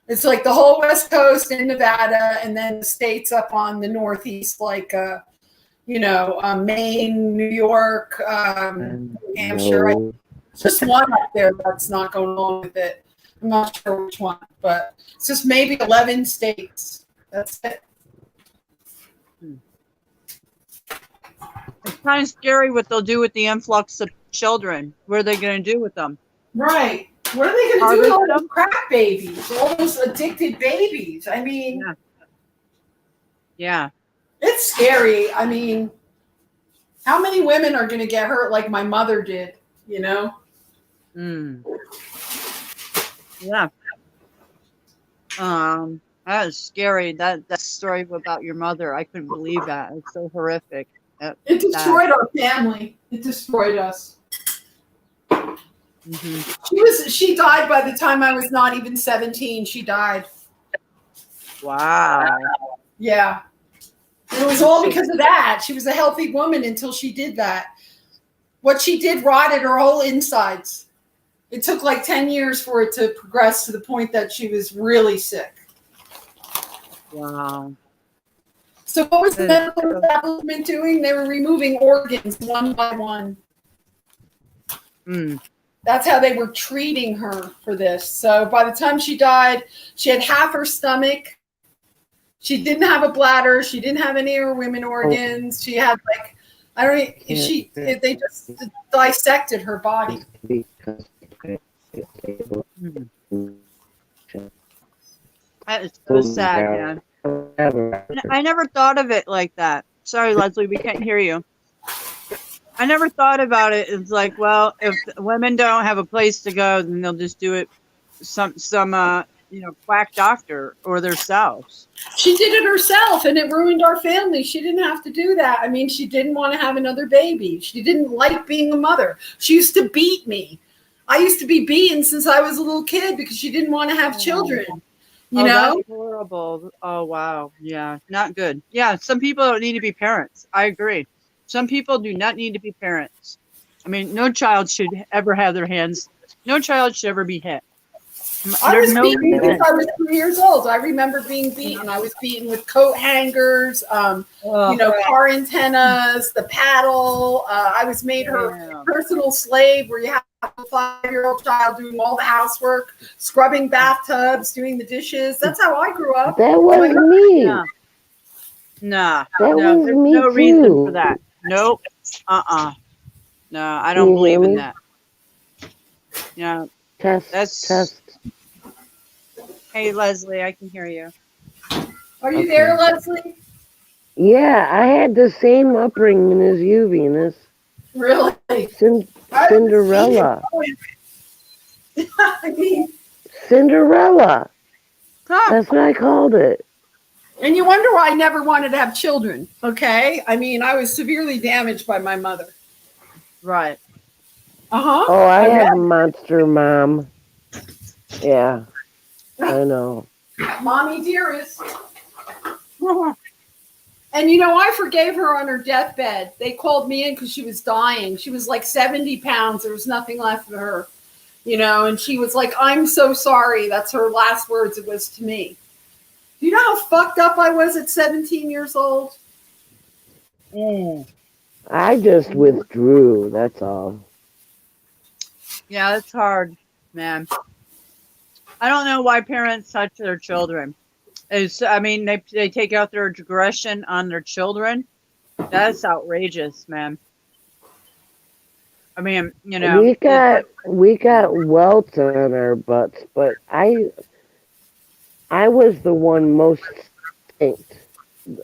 It's like the whole West Coast in Nevada, and then the states up on the Northeast, like Maine, New York, Hampshire. It's just one up there that's not going along with it. I'm not sure which one, but it's just maybe 11 states. That's it. It's kind of scary what they'll do with the influx of children. What are they going to do with them? Right. What are they going to do with all those crack babies? All those addicted babies? I mean, yeah. It's scary. I mean, how many women are going to get hurt like my mother did, Yeah. That is scary. That story about your mother, I couldn't believe that. It's so horrific. It destroyed our family. It destroyed us. Mm-hmm. She died by the time I was not even 17. She died. Wow. Yeah. It was all because of that. She was a healthy woman until she did that. What she did rotted her whole insides. It took like 10 years for it to progress to the point that she was really sick. Wow. So what was the medical establishment doing? They were removing organs one by one. That's how they were treating her for this. So by the time she died, she had half her stomach. She didn't have a bladder. She didn't have any of her women organs. She had they just dissected her body. That is so sad, man. I never thought of it like that. Sorry, Leslie, we can't hear you. I never thought about it. It's like, well, if women don't have a place to go, then they'll just do it some quack doctor or themselves. She did it herself, and it ruined our family. She didn't have to do that. I mean, she didn't want to have another baby. She didn't like being a mother. She used to beat me. I used to be beaten since I was a little kid because she didn't want to have children. You know? That's horrible. Oh, wow. Yeah, not good. Yeah, some people don't need to be parents. I agree. Some people do not need to be parents. I mean, no child should ever have their hands. No child should ever be hit. I was beaten since I was 3 years old. I remember being beaten. I was beaten with coat hangers, car antennas, the paddle. I was made her personal slave where you have a 5-year-old child doing all the housework, scrubbing bathtubs, doing the dishes. That's how I grew up. That wasn't me. Nah. That was there's me no reason too. for that. Nope. No, I Can don't you hear believe in me? that. Yeah, Test, that's. test. Hey, Leslie, I can hear you. Are you Okay. there, Leslie? Yeah, I had the same upbringing as you, Venus. Really? Cinderella. I mean, Cinderella. Huh. That's what I called it. and you wonder why I never wanted to have children. Okay, I mean, I was severely damaged by my mother. Right. Uh-huh. Oh, I I have a monster mom. Yeah, I know. Mommy dearest. And you know, I forgave her on her deathbed. They called me in because she was dying. She was like 70 pounds. There was nothing left of her, you know, and she was like, I'm so sorry. That's her last words. It was to me. Do you know how fucked up I was at 17 years old? I just withdrew. That's all. Yeah, it's hard, man. I don't know why parents touch their children. I mean, they take out their aggression on their children. That's outrageous, man. I mean, you know, We got welts on our butts, but I was the one most spanked.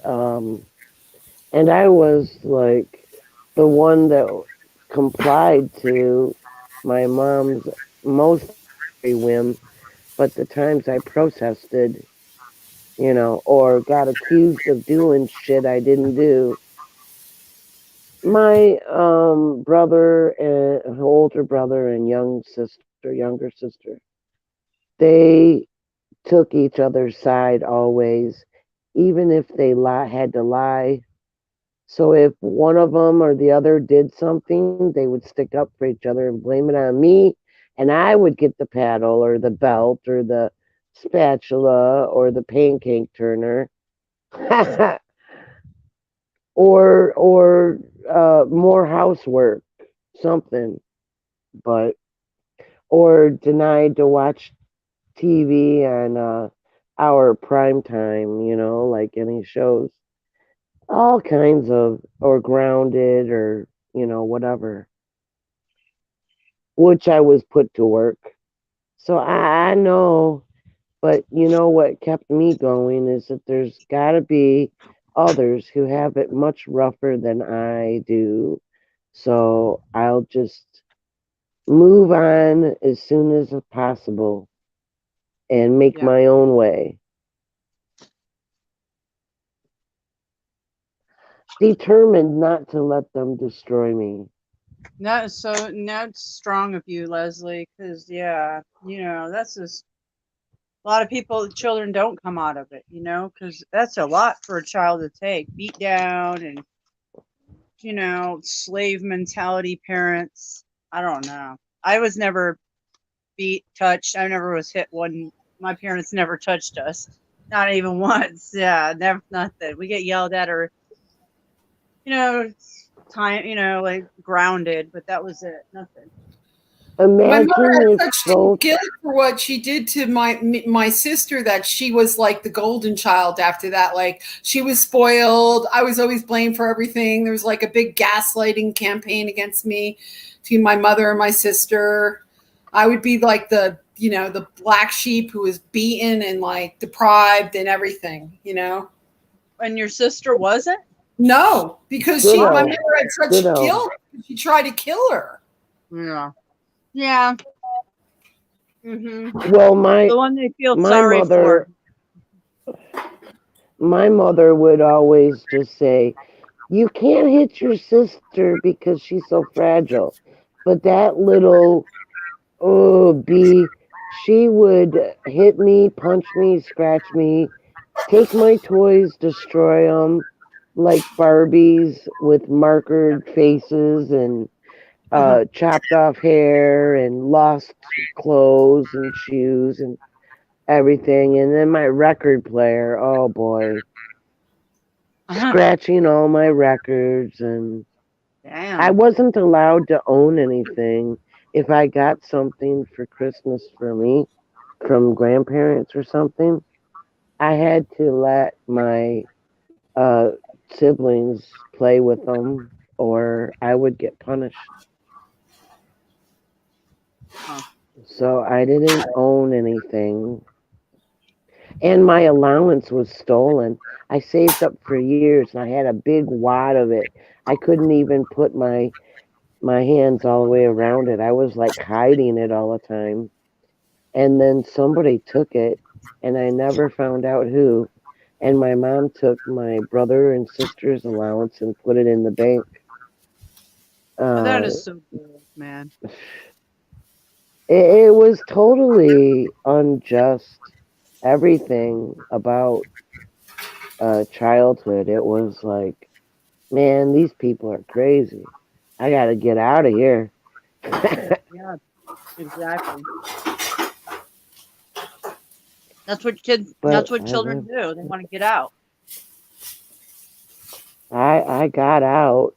And I was like the one that complied to my mom's most whim, but the times I protested, you know, or got accused of doing shit I didn't do. My brother and older brother and younger sister, they took each other's side always, even if they had to lie. So if one of them or the other did something, they would stick up for each other and blame it on me, and I would get the paddle or the belt or the spatula or the pancake turner. or more housework, something, but or denied to watch TV on our prime time, you know, like any shows, all kinds of, or grounded, or you know, whatever, which I was put to work. So I know, but you know what kept me going is that there's got to be others who have it much rougher than I do. So I'll just move on as soon as possible and make Yeah. my own way. Determined not to let them destroy me. that's strong of you, Leslie. Because yeah, you know, that's just a lot of people. Children don't come out of it, you know, because that's a lot for a child to take. Beat down and you know, slave mentality parents. I don't know. I was never beat, touched. I never was hit one. My parents never touched us, not even once. Yeah, never, nothing. We get yelled at or, you know, time, you know, like grounded, but that was it. Nothing. My mother Imagine had if such both. guilt for what she did to my sister that she was like the golden child after that. Like she was spoiled. I was always blamed for everything. There was like a big gaslighting campaign against me between my mother and my sister. I would be like the, you know, the black sheep who was beaten and like deprived and everything, you know? And your sister wasn't? No, because Ditto. my mother had such Ditto. guilt. She tried to kill her. Yeah. Yeah. Mm-hmm. Well, The one they feel my sorry mother, for. my mother would always just say, "You can't hit your sister because she's so fragile." But that little bee, she would hit me, punch me, scratch me, take my toys, destroy them like Barbies with markered faces and chopped off hair and lost clothes and shoes and everything. And then my record player, oh boy, scratching all my records. And Damn. I wasn't allowed to own anything. If I got something for Christmas for me from grandparents or something, I had to let my siblings play with them or I would get punished. Huh. So I didn't own anything. And my allowance was stolen. I saved up for years and I had a big wad of it. I couldn't even put my hands all the way around it. I was like hiding it all the time. And then somebody took it and I never found out who. And my mom took my brother and sister's allowance and put it in the bank. That Uh, is so cool, man. it was totally unjust. Everything about childhood, it was like, man, these people are crazy. I got to get out of here. Yeah, exactly. That's what kids. That's But what children do. They want to get out. I got out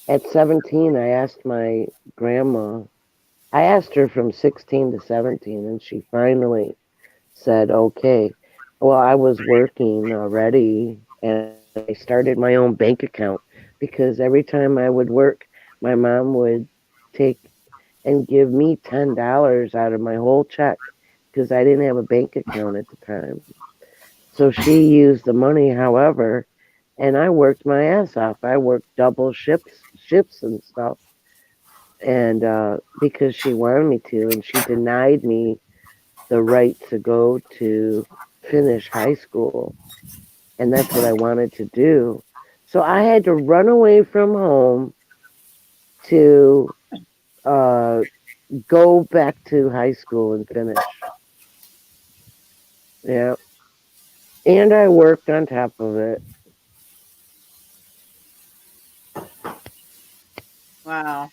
at 17. I asked my grandma. I asked her from 16 to 17, and she finally said, "Okay." Well, I was working already, and I started my own bank account because every time I would work, my mom would take and give me $10 out of my whole check because I didn't have a bank account at the time. So she used the money, however, and I worked my ass off. I worked double shifts and stuff, and because she wanted me to, and she denied me the right to go to finish high school, and that's what I wanted to do. So I had to run away from home to uh, go back to high school and finish. Yeah, and I worked on top of it. Wow.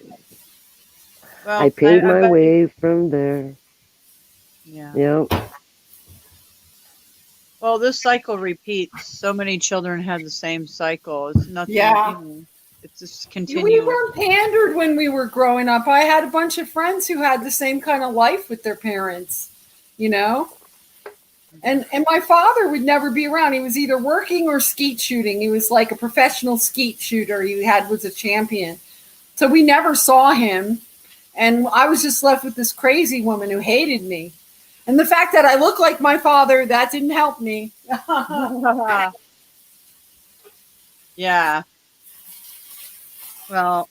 I Well, paid I my bet. way from there. Yeah. Yep. Well, this cycle repeats. So many children have the same cycle. It's nothing. Yeah. It's just We continual. weren't pandered when we were growing up. I had a bunch of friends who had the same kind of life with their parents, you know? And my father would never be around. He was either working or skeet shooting. He was like a professional skeet shooter. Was a champion. So we never saw him. And I was just left with this crazy woman who hated me. And the fact that I look like my father, that didn't help me. Yeah. Well,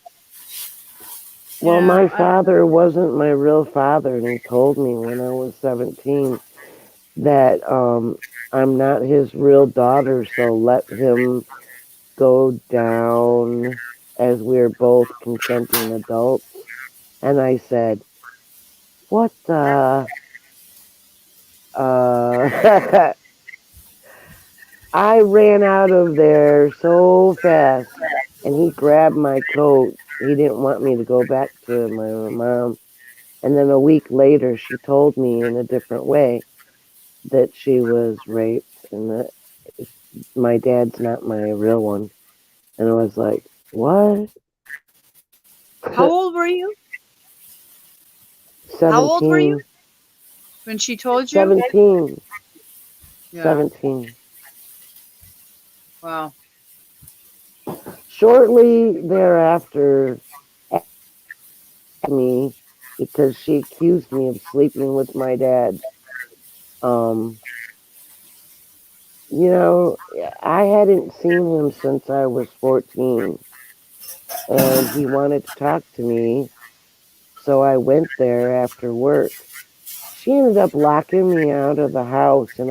Well, yeah, my father wasn't my real father, and he told me when I was 17 that I'm not his real daughter, so let him go down as we're both consenting adults. And I said, what the? I ran out of there so fast, and he grabbed my coat. He didn't want me to go back to my mom. And then a week later, she told me in a different way that she was raped and that my dad's not my real one. And I was like, what? how old were you? 17, How old were you when she told you? 17, Yeah. 17. Wow. Shortly thereafter, me because she accused me of sleeping with my dad. Um, you know, I hadn't seen him since I was 14, and he wanted to talk to me, so I went there after work. She ended up locking me out of the house, and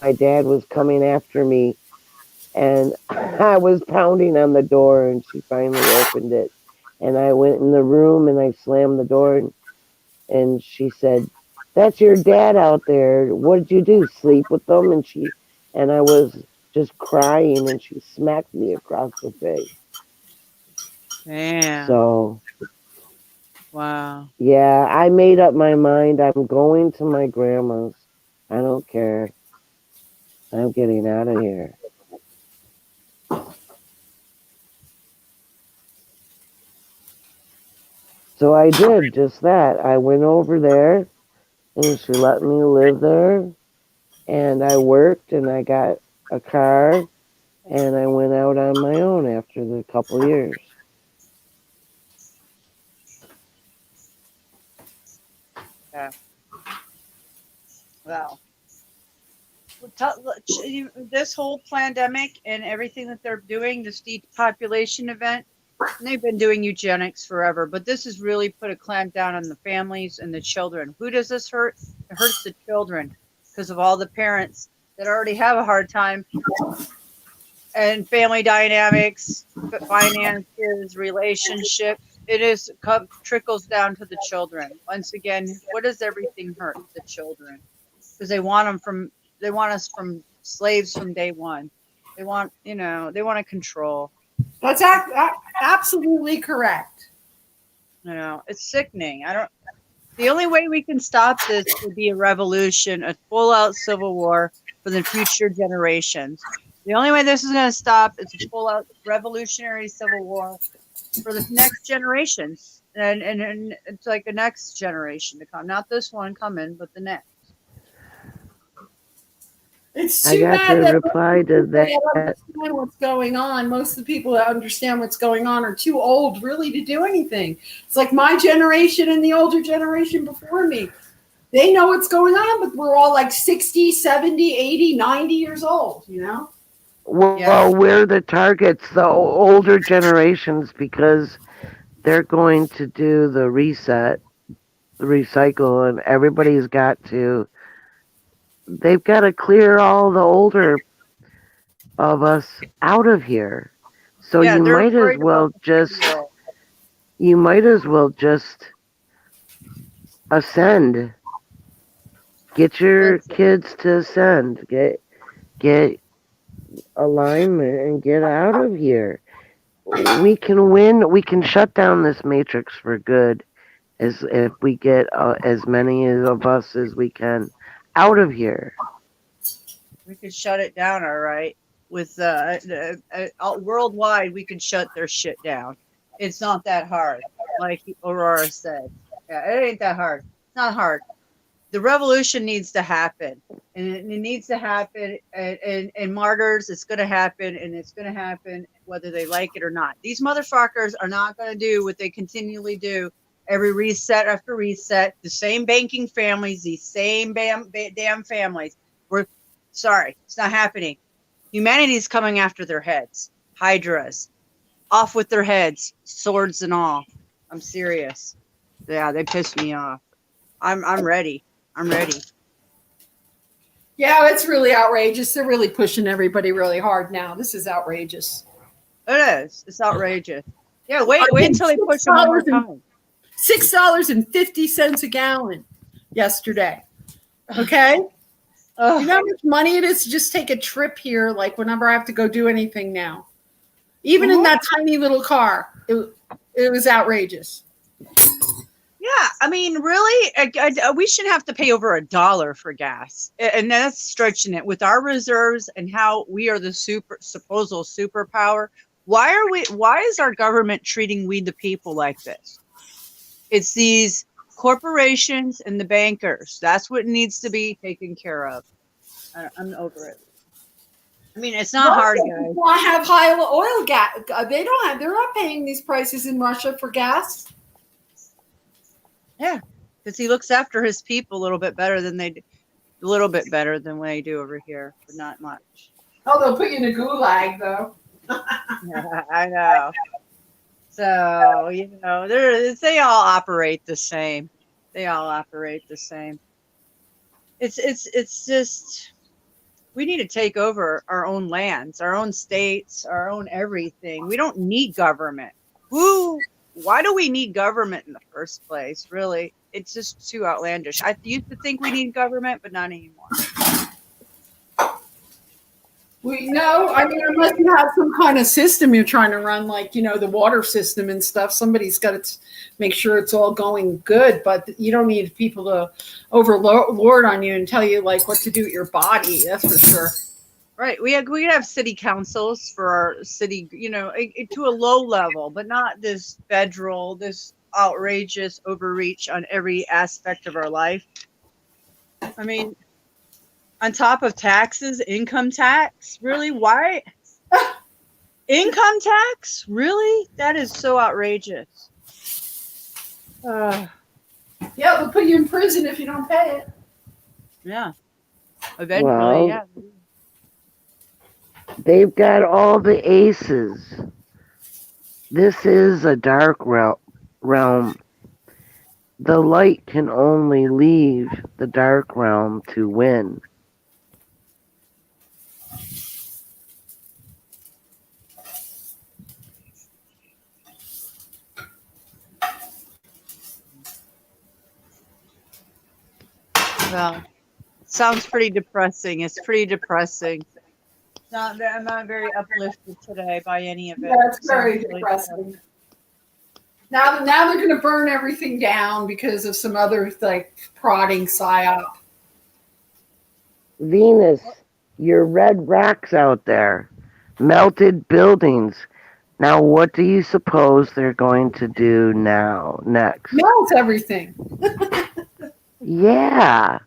my dad was coming after me, and I was pounding on the door, and she finally opened it. And I went in the room and I slammed the door, and she said, "That's your dad out there. What did you do? Sleep with them?" And I was just crying, and she smacked me across the face. Damn. So, Wow. yeah, I made up my mind. I'm going to my grandma's. I don't care. I'm getting out of here. So I did just that. I went over there, and she let me live there, and I worked, and I got a car, and I went out on my own after the couple years. Yeah. Wow. This whole pandemic and everything that they're doing, this depopulation event, they've been doing eugenics forever, but this has really put a clamp down on the families and the children. Who does this hurt? It hurts the children because of all the parents that already have a hard time, and family dynamics, finances, relationships. It trickles down to the children. Once again, what does everything hurt? The children, because they want us from slaves from day one. They want to control. That's absolutely correct. It's sickening. The only way we can stop this would be a revolution, a full-out civil war for the future generations. The only way this is going to stop is a full-out revolutionary civil war for the next generations, and it's like the next generation to come. Not this one coming, but the next. It's I too got bad to that reply to that. understand what's going on. Most of the people that understand what's going on are too old really to do anything. It's like my generation and the older generation before me. They know what's going on, but we're all like 60, 70, 80, 90 years old, Well, Yeah. we're the targets, the older generations, because they're going to do the reset, the recycle, and they've got to clear all the older of us out of here. So Yeah, you they're might as worried well about the just 50-year-old. ascend. Get your Listen. kids to ascend. Get alignment and get out of here. We can win. We can shut down this matrix for good, as if we get as many of us as we can out of here. We could shut it down, all right. With worldwide, we could shut their shit down. It's not that hard, like Aurora said. Yeah, it ain't that hard. It's not hard. The revolution needs to happen, and it needs to happen. And martyrs, it's going to happen, and it's going to happen whether they like it or not. These motherfuckers are not going to do what they continually do every reset after reset. The same banking families, these same damn families. Sorry, it's not happening. Humanity's coming after their heads. Hydras, off with their heads, swords and all. I'm serious. Yeah, they pissed me off. I'm ready. I'm ready. Yeah, it's really outrageous. They're really pushing everybody really hard now. This is outrageous. It is. It's outrageous. Yeah, wait until they push them one more time. $6.50 a gallon yesterday. Okay? You know how much money it is to just take a trip here, like whenever I have to go do anything now? Even in that tiny little car, it was outrageous. Yeah, I mean, really, we shouldn't have to pay over $1 for gas, and that's stretching it. With our reserves and how we are the supposed superpower, why is our government treating we the people like this? It's these corporations and the bankers. That's what needs to be taken care of. I'm over it. I mean, it's not hard, guys. I have high oil gas. They're not paying these prices in Russia for gas. Yeah, because he looks after his people a little bit better than they do over here, but not much. Oh, they'll put you in a gulag, though. Yeah, I know. So, they all operate the same. It's just, we need to take over our own lands, our own states, our own everything. We don't need government. Why do we need government in the first place? Really, it's just too outlandish. I used to think we need government, but not anymore. Unless you have some kind of system you're trying to run, like, the water system and stuff, somebody's got to make sure it's all going good, but you don't need people to overlord on you and tell you, like, what to do with your body. That's for sure. Right. We have city councils for our city, to a low level, but not this federal, this outrageous overreach on every aspect of our life. I mean, on top of taxes, income tax, really? Why Income tax? Really? That is so outrageous. Yeah, they'll put you in prison if you don't pay it. Yeah. Eventually, Well, yeah. they've got all the aces. This is a dark realm. The light can only leave the dark realm to win. Well, sounds pretty depressing. It's pretty depressing. I'm not very uplifted today by any of it. That's It sounds very really depressing. Now they're going to burn everything down because of some other like prodding psyop. Venus, your red rocks out there, melted buildings. Now, what do you suppose they're going to do next? Melt everything. Yeah.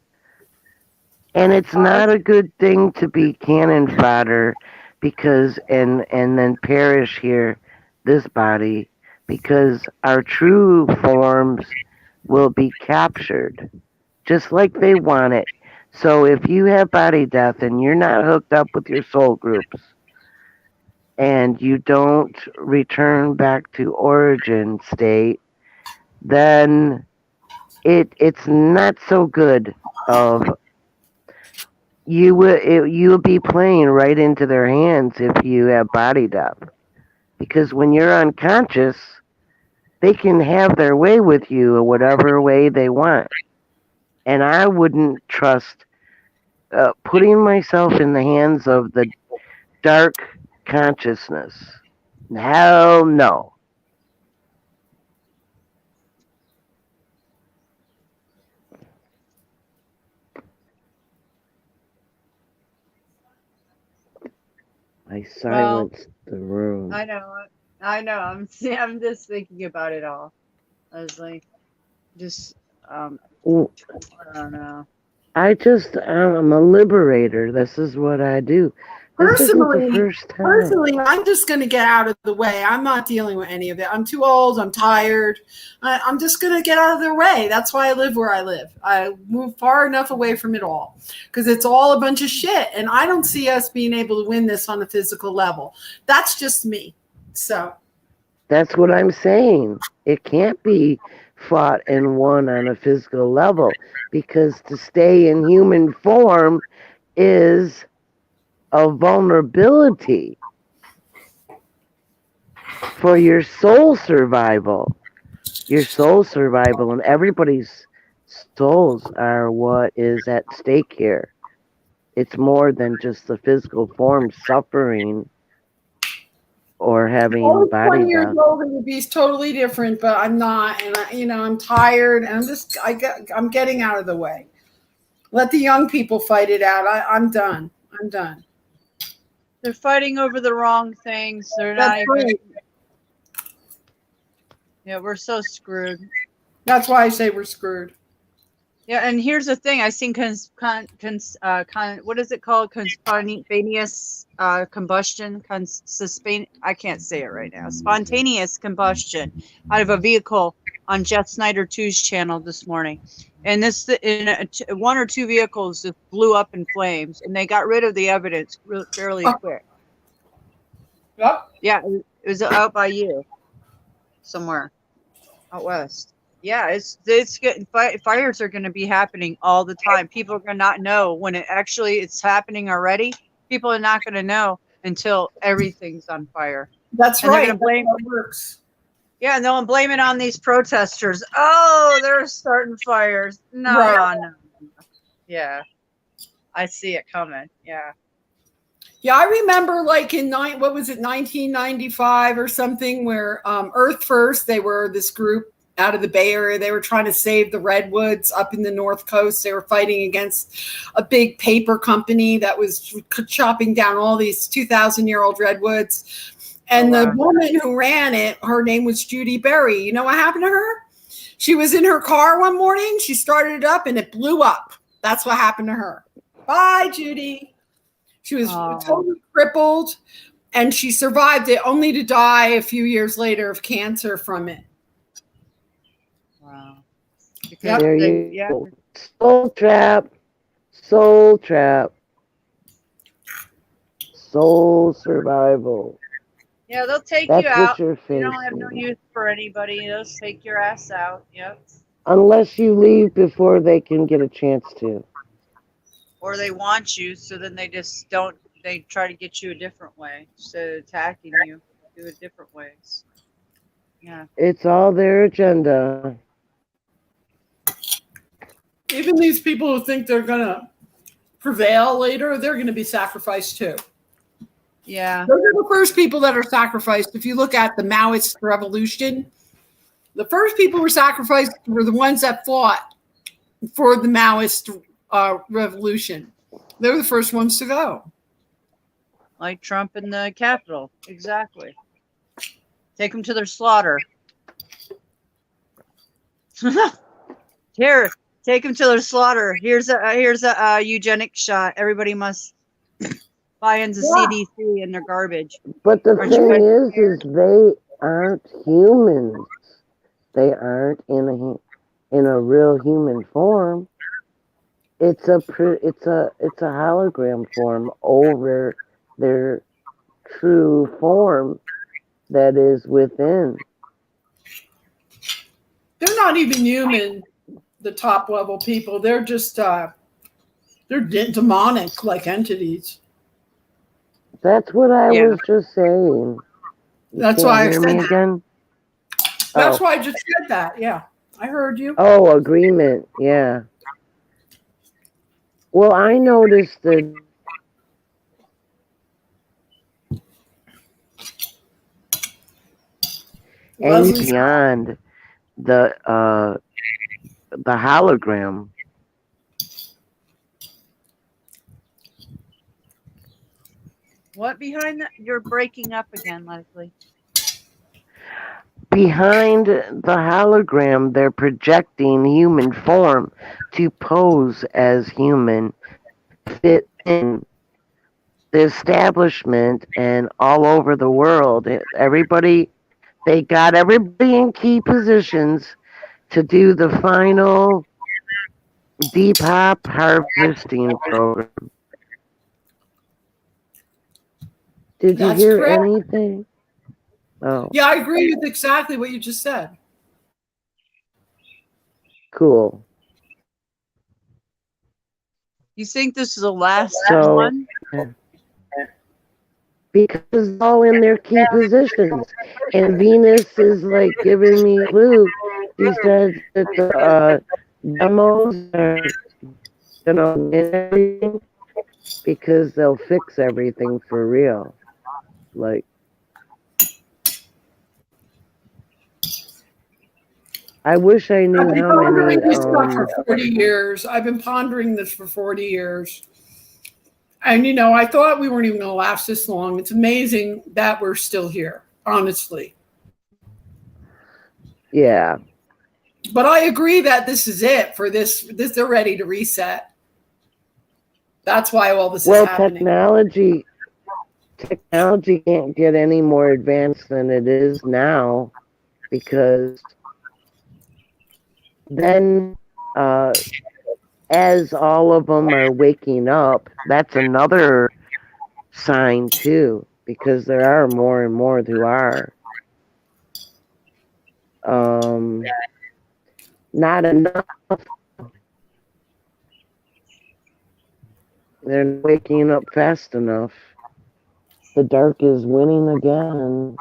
And it's not a good thing to be cannon fodder because and then perish here, this body, because our true forms will be captured just like they want it. So if you have body death and you're not hooked up with your soul groups and you don't return back to origin state, then it's not so good of you will be playing right into their hands if you have body death, because when you're unconscious they can have their way with you whatever way they want, and I wouldn't trust putting myself in the hands of the dark consciousness. Hell no. I silenced the room. I know. I'm just thinking about it all. I was like, just Ooh, I don't know. I'm a liberator. This is what I do. This isn't the first time. Personally, I'm just going to get out of the way. I'm not dealing with any of it. I'm too old. I'm tired. I'm just going to get out of their way. That's why I live where I live. I move far enough away from it all because it's all a bunch of shit. And I don't see us being able to win this on a physical level. That's just me. So that's what I'm saying. It can't be fought and won on a physical level because to stay in human form is a vulnerability for your soul survival. Your soul survival, and everybody's souls are what is at stake here. It's more than just the physical form suffering or having body 20 years old, it would be totally different, but I'm not, and I'm tired, and I'm getting out of the way. Let the young people fight it out. I'm done. They're fighting over the wrong things. They're not That's even. right. Yeah, we're so screwed. That's why I say we're screwed. Yeah, and here's the thing. I seen what is it called? Spontaneous combustion. I can't say it right now. Spontaneous combustion out of a vehicle on Jeff Snyder 2's channel this morning, and one or two vehicles just blew up in flames, and they got rid of the evidence fairly quick. Yep. Yeah, it was out by you, somewhere out west. Yeah, it's getting fires are going to be happening all the time. People are going to not know when it's happening already. People are not going to know until everything's on fire. That's and right. They're gonna blame That's how it works. Yeah, and they'll blame it on these protesters. Oh, they're starting fires. No, Right. no. Yeah, I see it coming. Yeah. Yeah, I remember like in 1995 or something, where Earth First, they were this group out of the Bay Area. They were trying to save the redwoods up in the North Coast. They were fighting against a big paper company that was chopping down all these 2,000-year-old redwoods. And the woman who ran it, her name was Judy Berry. You know what happened to her? She was in her car one morning. She started it up and it blew up. That's what happened to her. Bye, Judy. She was totally crippled. and she survived it only to die a few years later of cancer from it. Wow. Because Yep. There they, you yeah, go. Soul trap. Soul trap. Soul survival. yeah, they'll take That's you what out. you're You don't have no facing. use for anybody. They'll take your ass out. Yep. Unless you leave before they can get a chance to. Or they want you, so then they just don't. They try to get you a different way instead of attacking you. Do it different ways. Yeah. It's all their agenda. Even these people who think they're going to prevail later, they're going to be sacrificed too. Yeah. Those are the first people that are sacrificed. If you look at the Maoist revolution, the first people who were sacrificed were the ones that fought for the Maoist revolution. They were the first ones to go. Like Trump in the Capitol. Exactly. Take them to their slaughter. Here, take them to their slaughter. Here's a eugenic shot. Everybody must buy into CDC and their garbage. But the Aren't you thing guys is they aren't humans. They aren't in a real human form. It's a hologram form over their true form that is within. They're not even human, the top level people. They're just, they're demonic like entities. That's what I Yeah. was just saying. You That's can't why I hear said me that. again? That's Oh. why I just said that. Yeah, I heard you. Oh, agreement. Yeah. Well, I noticed that and Leslie's- beyond the hologram. What behind that? You're breaking up again, Leslie. Behind the hologram, they're projecting human form to pose as human, fit in the establishment and all over the world. They got everybody in key positions to do the final Depop harvesting program. Did you That's hear correct. anything? Oh, Yeah, I agree with exactly what you just said. cool. You think this is the last So- one? Because it's all in their key positions. And Venus is like giving me a clue. He said that the demos are gonna win everything because they'll fix everything for real. Like, I wish I knew I've been how many. pondering this stuff for 40 years. I've been pondering this for 40 years. And, I thought we weren't even going to last this long. It's amazing that we're still here, honestly. Yeah. But I agree that this is it for this. They're ready to reset. That's why all this is happening. Technology can't get any more advanced than it is now, because then as all of them are waking up, that's another sign too, because there are more and more who are. Not enough. They're not waking up fast enough. The dark is winning again.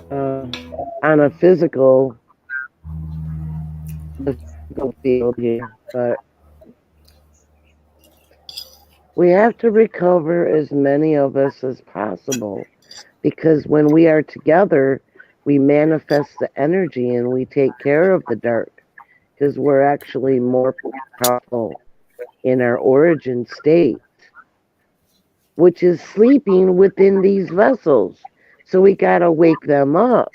On a physical field here, but we have to recover as many of us as possible, because when we are together, we manifest the energy and we take care of the dark, because we're actually more powerful in our origin state, which is sleeping within these vessels. So we gotta wake them up,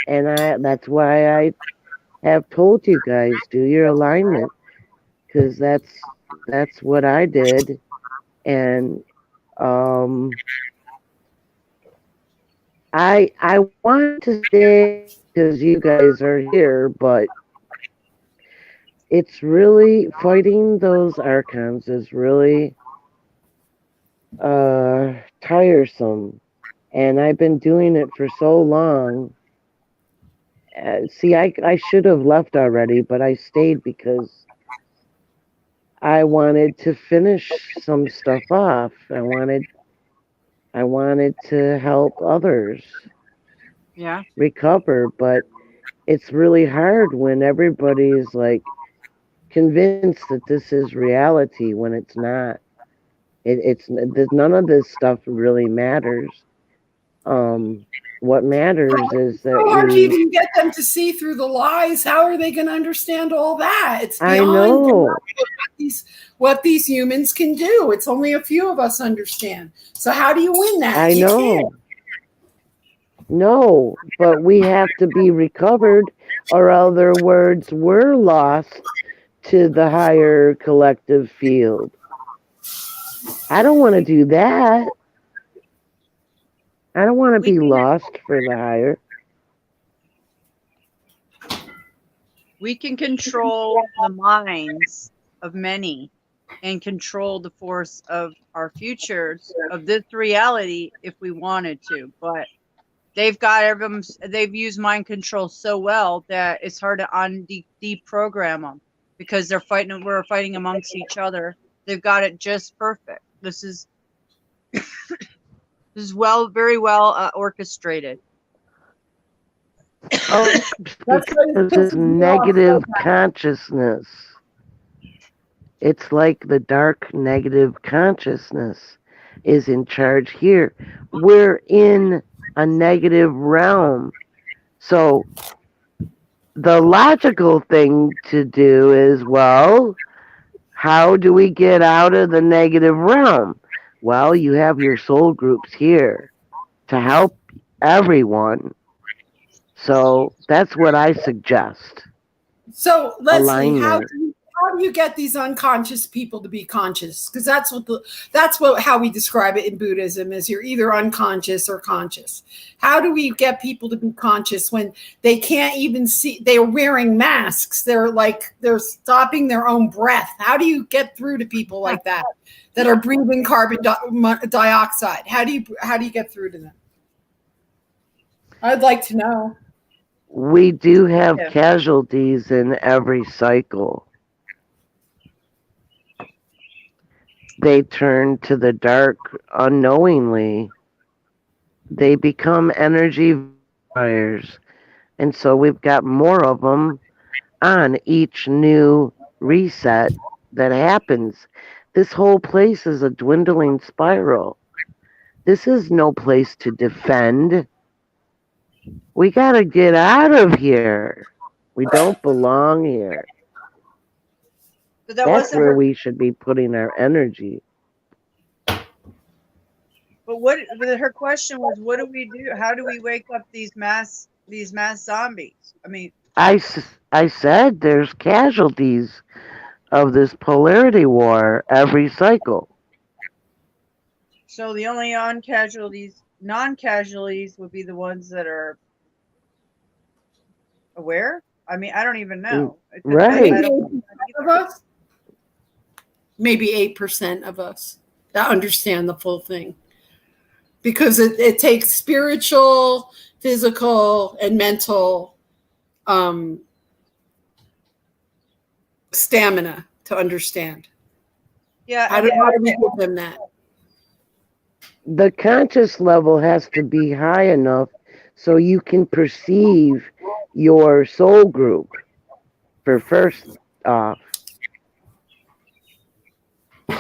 and that's why I have told you guys, do your alignment, because that's what I did, and Um, I want to stay because you guys are here, but it's really fighting those archons is really tiresome, and I've been doing it for so long. See, I should have left already, but I stayed because I wanted to finish some stuff off. I wanted to help others Yeah. recover, but it's really hard when everybody's like convinced that this is reality when it's not. None of this stuff really matters. What matters is that How hard to we. even get them to see through the lies? How are they going to understand all that? It's I beyond know. what these humans can do. It's only a few of us understand. So how do you win that? I You know. can't. No, but we have to be recovered, or other words, we're lost to the higher collective field. I don't want to do that. I don't want to be lost for the higher. We can control the minds of many and control the force of our futures of this reality if we wanted to, but they've got everyone, they've used mind control so well that it's hard to deprogram them because we're fighting amongst each other. They've got it just perfect. This is very well orchestrated. Oh, because it's negative consciousness. It's like the dark negative consciousness is in charge here. We're in a negative realm. So the logical thing to do is, well, how do we get out of the negative realm? Well, you have your soul groups here to help everyone. So that's what I suggest. So Leslie, how Alignment. do you get these unconscious people to be conscious? Because that's how we describe it in Buddhism is you're either unconscious or conscious. How do we get people to be conscious when they can't even see? They're wearing masks. They're stopping their own breath. How do you get through to people like that are breathing carbon dioxide? How do you get through to them? I'd like to know. We do have casualties in every cycle. They turn to the dark unknowingly. They become energy vampires. And so we've got more of them on each new reset that happens. This whole place is a dwindling spiral. This is no place to defend. We got to get out of here. We don't belong here. But that That's wasn't where her, we should be putting our energy. but her question was, what do we do? How do we wake up these mass zombies? I mean, I said there's casualties of this polarity war every cycle. so the only non-casualties would be the ones that are aware. I mean, I don't even know. Right. Maybe 8% of us that understand the full thing. Because it takes spiritual, physical, and mental stamina to understand. Yeah. How do we give them that? The conscious level has to be high enough so you can perceive your soul group for first off.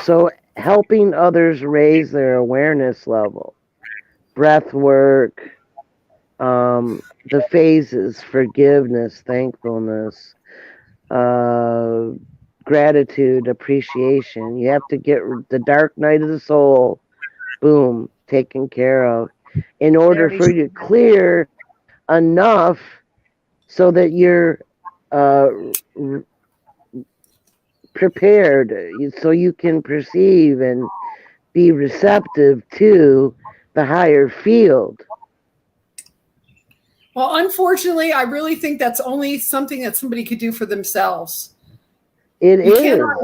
So helping others raise their awareness level, breath work, the phases, forgiveness, thankfulness, gratitude, appreciation. You have to get the dark night of the soul, boom, taken care of, in order for you to clear enough so that you're prepared, so you can perceive and be receptive to the higher field. Well, unfortunately, I really think that's only something that somebody could do for themselves. It You is. cannot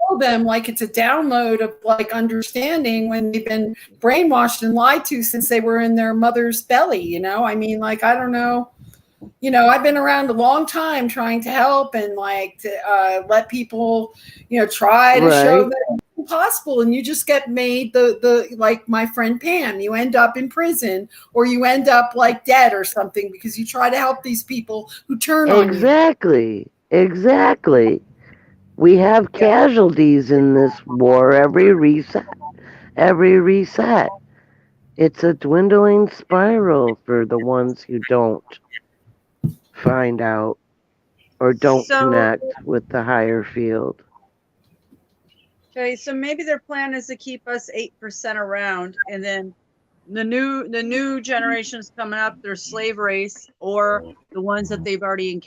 tell them like it's a download of like understanding when they've been brainwashed and lied to since they were in their mother's belly. You know, I mean, like, I don't know. You know, I've been around a long time trying to help and like to let people, you know, try to show Right. that it's impossible, and you just get made the like my friend Pam. You end up in prison or you end up like dead or something because you try to help these people who turn on you. Exactly. Exactly. We have casualties in this war every reset. Every reset. It's a dwindling spiral for the ones who don't find out or don't So- connect with the higher field. Okay, so maybe their plan is to keep us 8% around, and then the new generations coming up, their slave race or the ones that they've already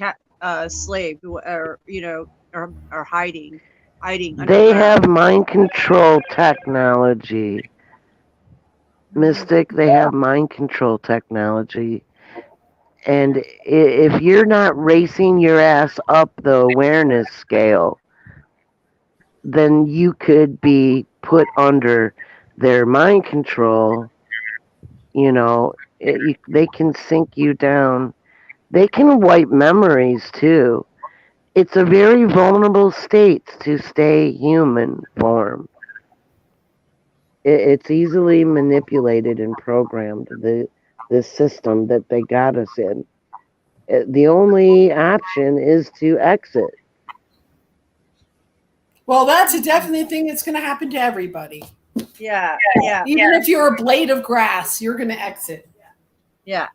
slaved, or you know, are hiding They underground. have mind control technology. Mystic, they have mind control technology. And if you're not racing your ass up the awareness scale, then you could be put under their mind control. You know, they can sink you down. They can wipe memories too. It's a very vulnerable state to stay human form. It's easily manipulated and programmed, the system that they got us in. The only option is to exit. Well, that's a definite thing that's going to happen to everybody. Yeah, Even if you're a blade of grass, you're going to exit. yeah.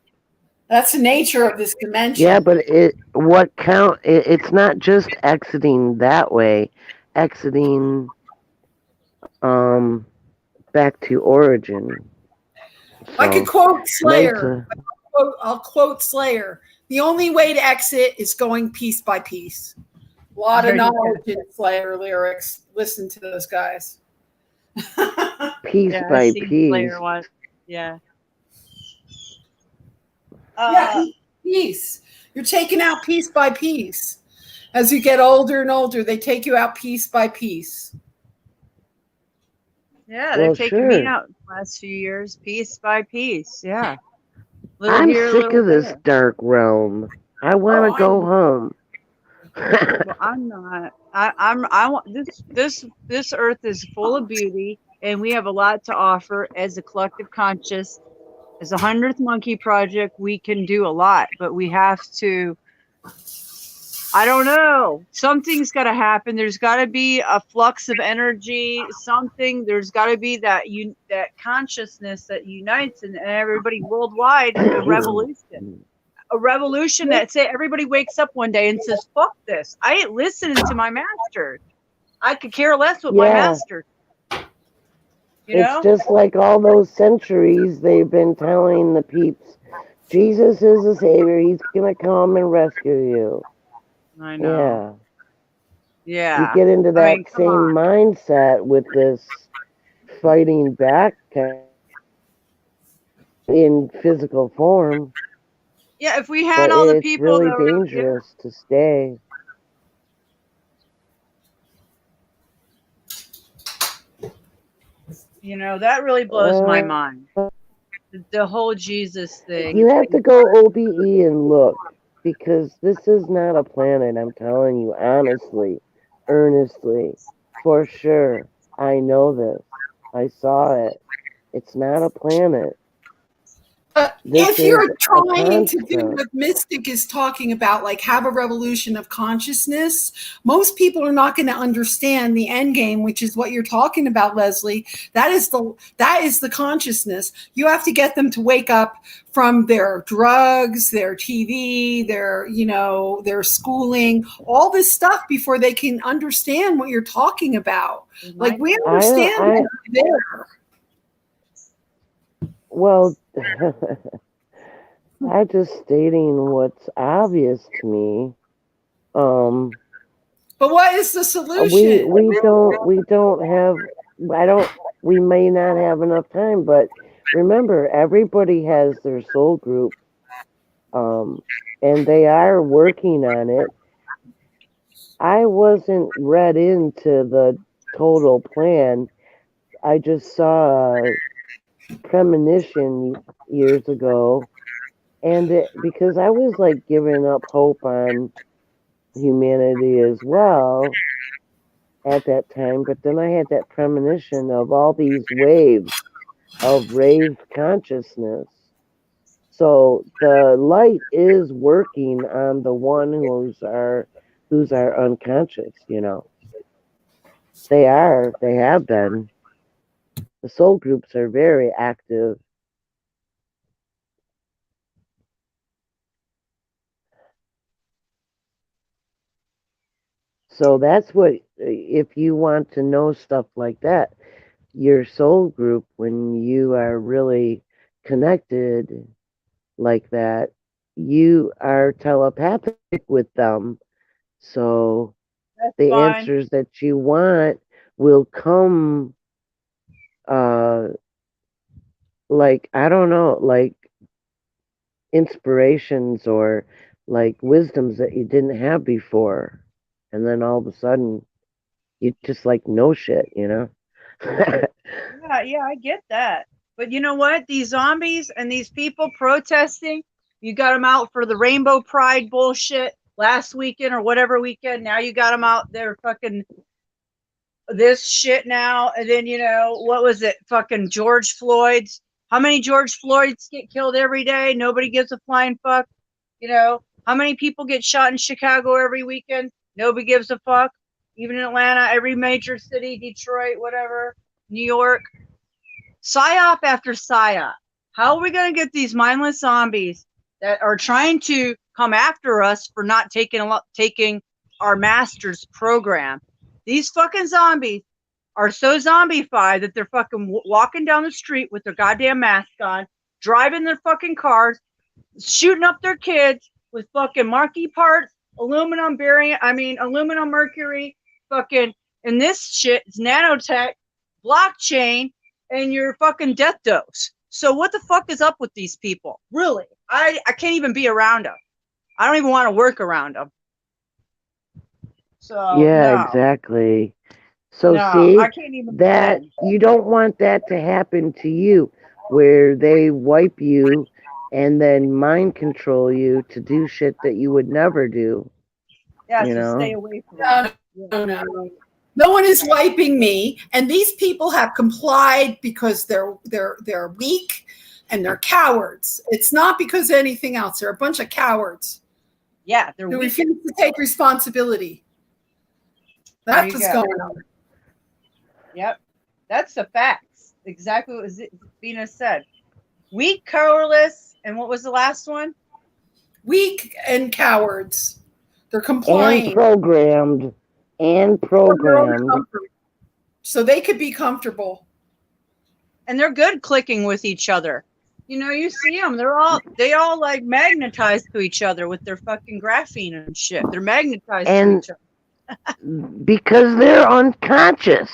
That's the nature of this dimension. Yeah, but it's not just exiting that way, exiting back to origin. I could So, quote Slayer. Mesa, I'll quote Slayer. The only way to exit is going piece by piece. A lot There of you go. knowledge in Slayer lyrics. Listen to those guys. piece Yeah, by I've seen piece. Slayer one. Yeah. Yeah, piece. You're taken out piece by piece. As you get older and older, they take you out piece by piece. Yeah, they've Well, taken me sure. out the last few years, piece by piece. Yeah. Little I'm here, sick little of this there. dark realm. I want to I go know. home. Well, I'm not. I want this earth is full of beauty, and we have a lot to offer as a collective conscious. As a 100th Monkey Project, we can do a lot, but we have to. I don't know. Something's got to happen. There's got to be a flux of energy. Something. There's got to be that consciousness that unites and everybody worldwide. A revolution. A revolution that say everybody wakes up one day and says, "Fuck this! I ain't listening to my master. I could care less what my Yeah. master." You know? It's just like all those centuries they've been telling the peeps, Jesus is the savior. He's gonna come and rescue you. I know. Yeah. Yeah. You get into I that mean, come same on. mindset with this fighting back in physical form, Yeah. If we had but all the it's people really that were, dangerous to stay. you know, that really blows my Uh, mind. The whole Jesus thing. You have to go OBE and look, because this is not a planet, I'm telling you, honestly, earnestly, for sure. I know this. I saw it. It's not a planet. This If you're is a trying to do construct. what Mystic is talking about, like have a revolution of consciousness, most people are not going to understand the end game, which is what you're talking about, Leslie. That is the consciousness. You have to get them to wake up from their drugs, their TV, their schooling, all this stuff before they can understand what you're talking about. Like we understand there. Well, I'm just stating what's obvious to me. But what is the solution? We don't have we may not have enough time, but remember, everybody has their soul group, and they are working on it. I wasn't read into the total plan. I just saw a premonition years ago, and because I was like giving up hope on humanity as well at that time, but then I had that premonition of all these waves of raised consciousness. So the light is working on the one who's our unconscious, They have been. The soul groups are very active. So that's what, if you want to know stuff like that, your soul group, when you are really connected like that, you are telepathic with them. So the fine. answers that you want will come, like, I don't know, like inspirations or like wisdoms that you didn't have before. And then all of a sudden, you just like know shit, Yeah, I get that. But you know what? These zombies and these people protesting, you got them out for the Rainbow Pride bullshit last weekend or whatever weekend. Now you got them out there fucking this shit now. And then, what was it? Fucking George Floyd's. How many George Floyds get killed every day? Nobody gives a flying fuck. How many people get shot in Chicago every weekend? Nobody gives a fuck. Even in Atlanta, every major city, Detroit, whatever, New York. PSYOP after PSYOP. How are we going to get these mindless zombies that are trying to come after us for not taking our master's program? These fucking zombies are so zombified that they're fucking walking down the street with their goddamn mask on, driving their fucking cars, shooting up their kids with fucking marquee parts, aluminum mercury, fucking, and this shit is nanotech, blockchain, and your fucking death dose. So what the fuck is up with these people? Really? I can't even be around them. I don't even want to work around them. So yeah, no. exactly. So No, see, I can't even that you don't want that to happen to you, where they wipe you and then mind control you to do shit that you would never do. Yeah, you so know? stay away from them. No. No one is wiping me, and these people have complied because they're weak and they're cowards. It's not because of anything else. They're a bunch of cowards. Yeah, they're who weak. refuse to take responsibility. That's what's going on. Yep, that's the facts. Exactly what Venus said. Weak, cowardice, and what was the last one? Weak and cowards. They're complying. And programmed. So they could be comfortable. And they're good clicking with each other. You see them. They all like magnetized to each other with their fucking graphene and shit. They're magnetized to each other. Because they're unconscious.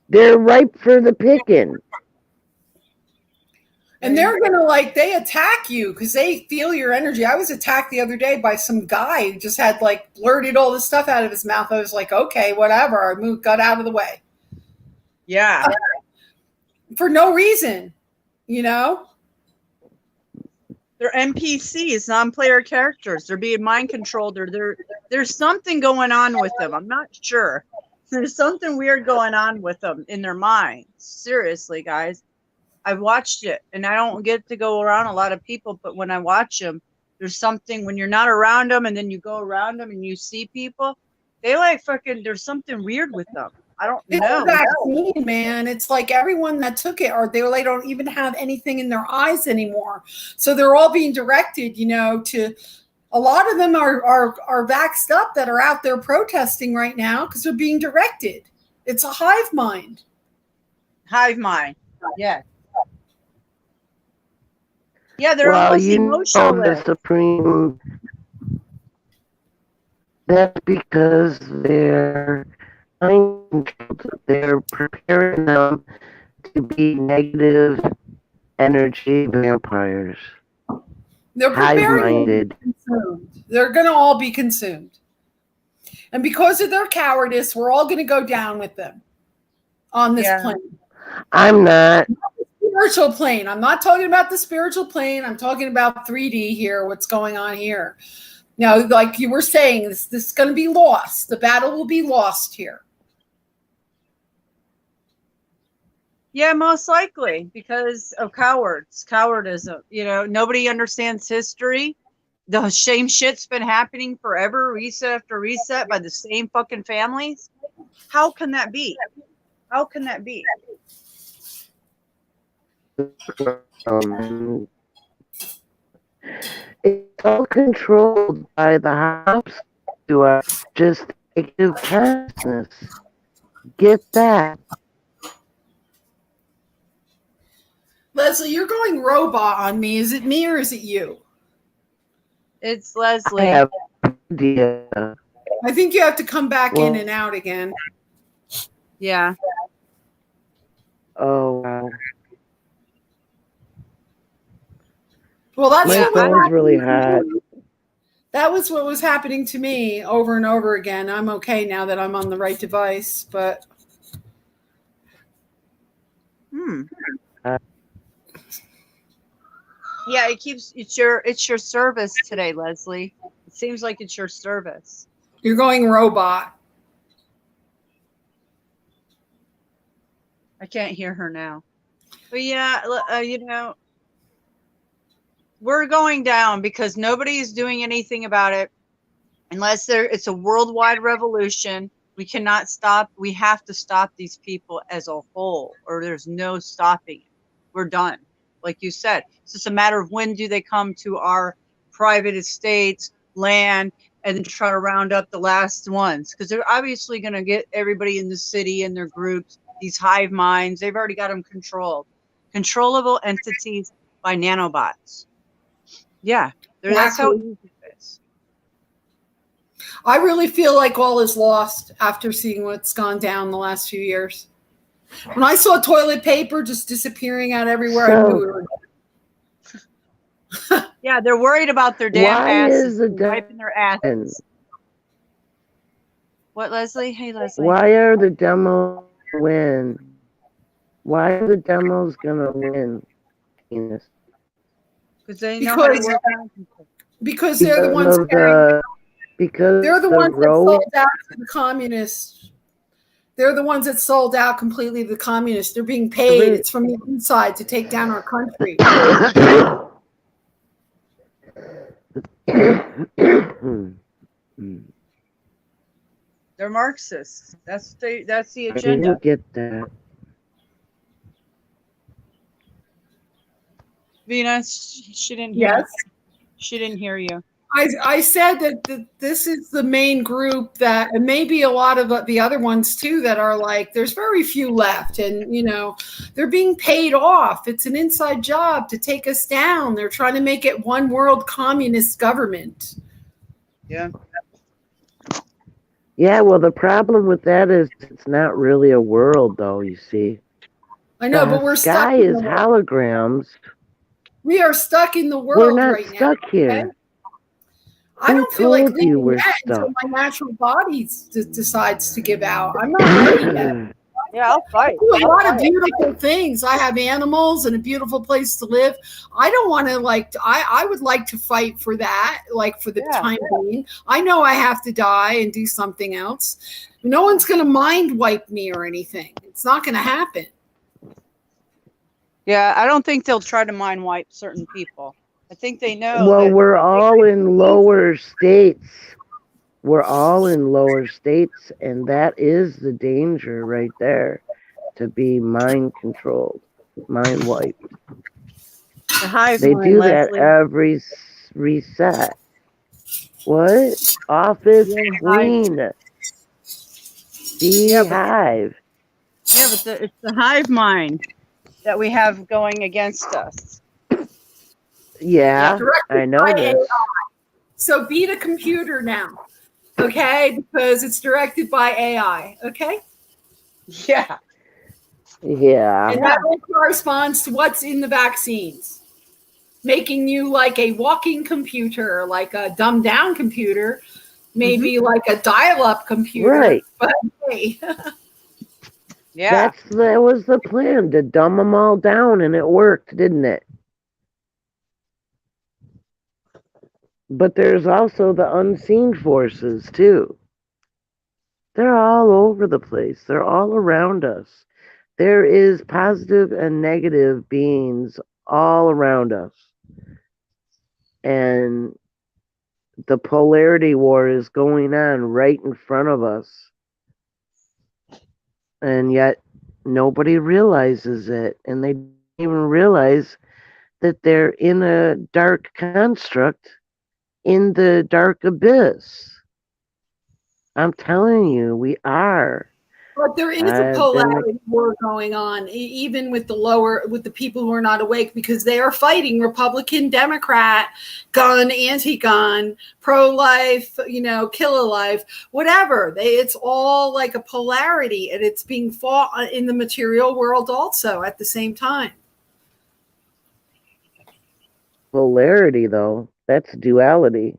They're ripe for the picking. And they're going to they attack you because they feel your energy. I was attacked the other day by some guy who just had blurted all this stuff out of his mouth. I was like, okay, whatever. I got out of the way. Yeah. For no reason, They're NPCs, non-player characters. They're being mind controlled. There's something going on with them. I'm not sure. There's something weird going on with them in their minds. Seriously, guys. I've watched it, and I don't get to go around a lot of people, but when I watch them, there's something when you're not around them, and then you go around them and you see people, they there's something weird with them. I don't know. It's vaccine, man. It's like everyone that took it, or they don't even have anything in their eyes anymore. So they're all being directed, to a lot of them are vaxxed up that are out there protesting right now because they're being directed. It's a hive mind. Hive mind. Yeah. Yeah, they're almost emotionless. The Supreme. That's because they're they're preparing them to be negative energy vampires. They're preparing them to Hive-minded. be consumed. They're going to all be consumed. And because of their cowardice, we're all going to go down with them on this plane. I'm not. Spiritual plane. I'm not talking about the spiritual plane. I'm talking about 3D here, what's going on here. Now, like you were saying, this is going to be lost. The battle will be lost here. Yeah, most likely because of cowardism. You know, nobody understands history. The same shit's been happening forever, reset after reset by the same fucking families. How can that be? How can that be? It's all controlled by the house to us. Just negative consciousness. Get that. Leslie, you're going robot on me. Is it me or is it you? It's I Leslie. have no idea. I think you have to come back in and out again. Yeah. Oh, wow. Well, that's My what phone's happened really to hot. me. That was what was happening to me over and over again. I'm okay now that I'm on the right device, but Yeah, it's your service today, Leslie. It seems like it's your service. you're going robot. I can't hear her now. But yeah, you know, we're going down because nobody is doing anything about it unless it's a worldwide revolution. We cannot stop. We have to stop these people as a whole, or there's no stopping it. We're done. Like you said, it's just a matter of when do they come to our private estates, land, and then try to round up the last ones, because they're obviously going to get everybody in the city and their groups, these hive minds. They've already got them controlled. Controllable entities by nanobots. Yeah, that's how easy it is. I really feel like all is lost after seeing what's gone down the last few years. When I saw toilet paper just disappearing out everywhere, I knew we were. Yeah, they're worried about their damn Why asses, is the wiping their asses. What, Leslie? Hey, Leslie. Why are the demos win? Why are the demos gonna win? Because they know how to work on people. Because they're the ones because they're the the ones that road sold out to the communists. They're the ones that sold out completely to the communists. They're being paid. It's from the inside to take down our country. They're Marxists. That's the I agenda. didn't get that. Venus, she didn't hear. Yes. She didn't hear you. I said that this is the main group that, and maybe a lot of the other ones too, that are like, there's very few left, and you know, they're being paid off. It's an inside job to take us down. They're trying to make it one world communist government. Yeah. Yeah, well, the problem with that is it's not really a world, though. You see, I know, the but we're stuck. sky is holograms. We are stuck in the world. We're not right stuck now, here. okay? I don't feel like told you leaving we're that until stuck? my natural body decides to give out. I'm not ready yet. Yeah, I'll fight. I do a lot of beautiful things. I have animals and a beautiful place to live. I don't want to I would like to fight for that, like for the time being. I know I have to die and do something else. No one's going to mind wipe me or anything. It's not going to happen. Yeah, I don't think they'll try to mind wipe certain people. I think they know. Well, that we're all in lower states. We're all in lower states, and that is the danger right there, to be mind controlled, mind wiped. the hive They mind, do Leslie. that every reset. What? Office queen. Beehive. Yeah, but it's the hive mind that we have going against us. Yeah, Directed I know by this. AI. So beat a computer now. okay? Because it's directed by AI, okay? Yeah. Yeah. And that all corresponds to what's in the vaccines, making you like a walking computer, like a dumbed down computer, maybe like a dial-up computer. Right. But hey, Yeah. That was the plan, to dumb them all down, and it worked, didn't it? But there's also the unseen forces too. They're all over the place. They're all around us. There is positive and negative beings all around us. And the polarity war is going on right in front of us. And yet nobody realizes it. And they don't even realize that they're in a dark construct in the dark abyss. I'm telling you, we are. but there is a polarity war going on, even with the people who are not awake, because they are fighting Republican, Democrat, gun, anti-gun, pro-life, kill a life, whatever. It's all like a polarity, and it's being fought in the material world also at the same time. Polarity, though, that's duality.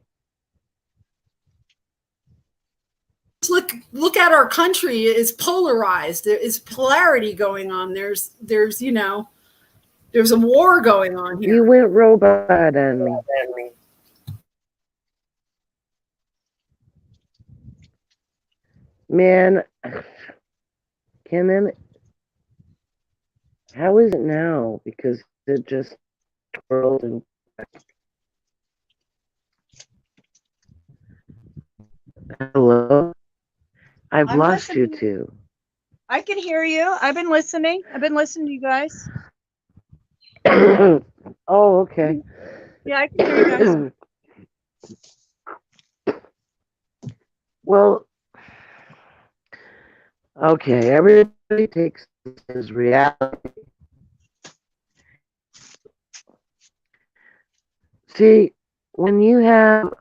Look at our country. It is polarized. There is polarity going on. There's a war going on here. You went robot on me. Man, how is it now? Because it just twirled and hello? I've I'm lost you listening. two. I can hear you. I've been listening. I've been listening to you guys. Oh, okay. Yeah, I can hear you guys. Well, okay, everybody takes this as reality. See, when you have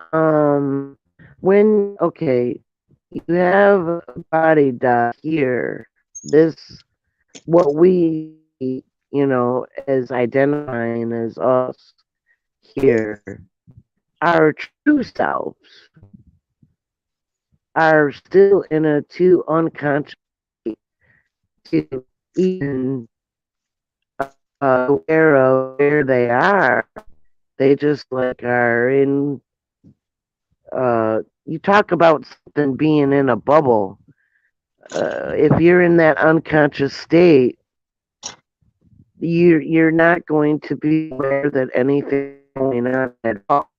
you have a body dot here, this what we as identifying as us here, our true selves are still in a too unconscious state to even aware of where they are. They just are in you talk about something being in a bubble. If you're in that unconscious state, you're not going to be aware that anything is going on at all.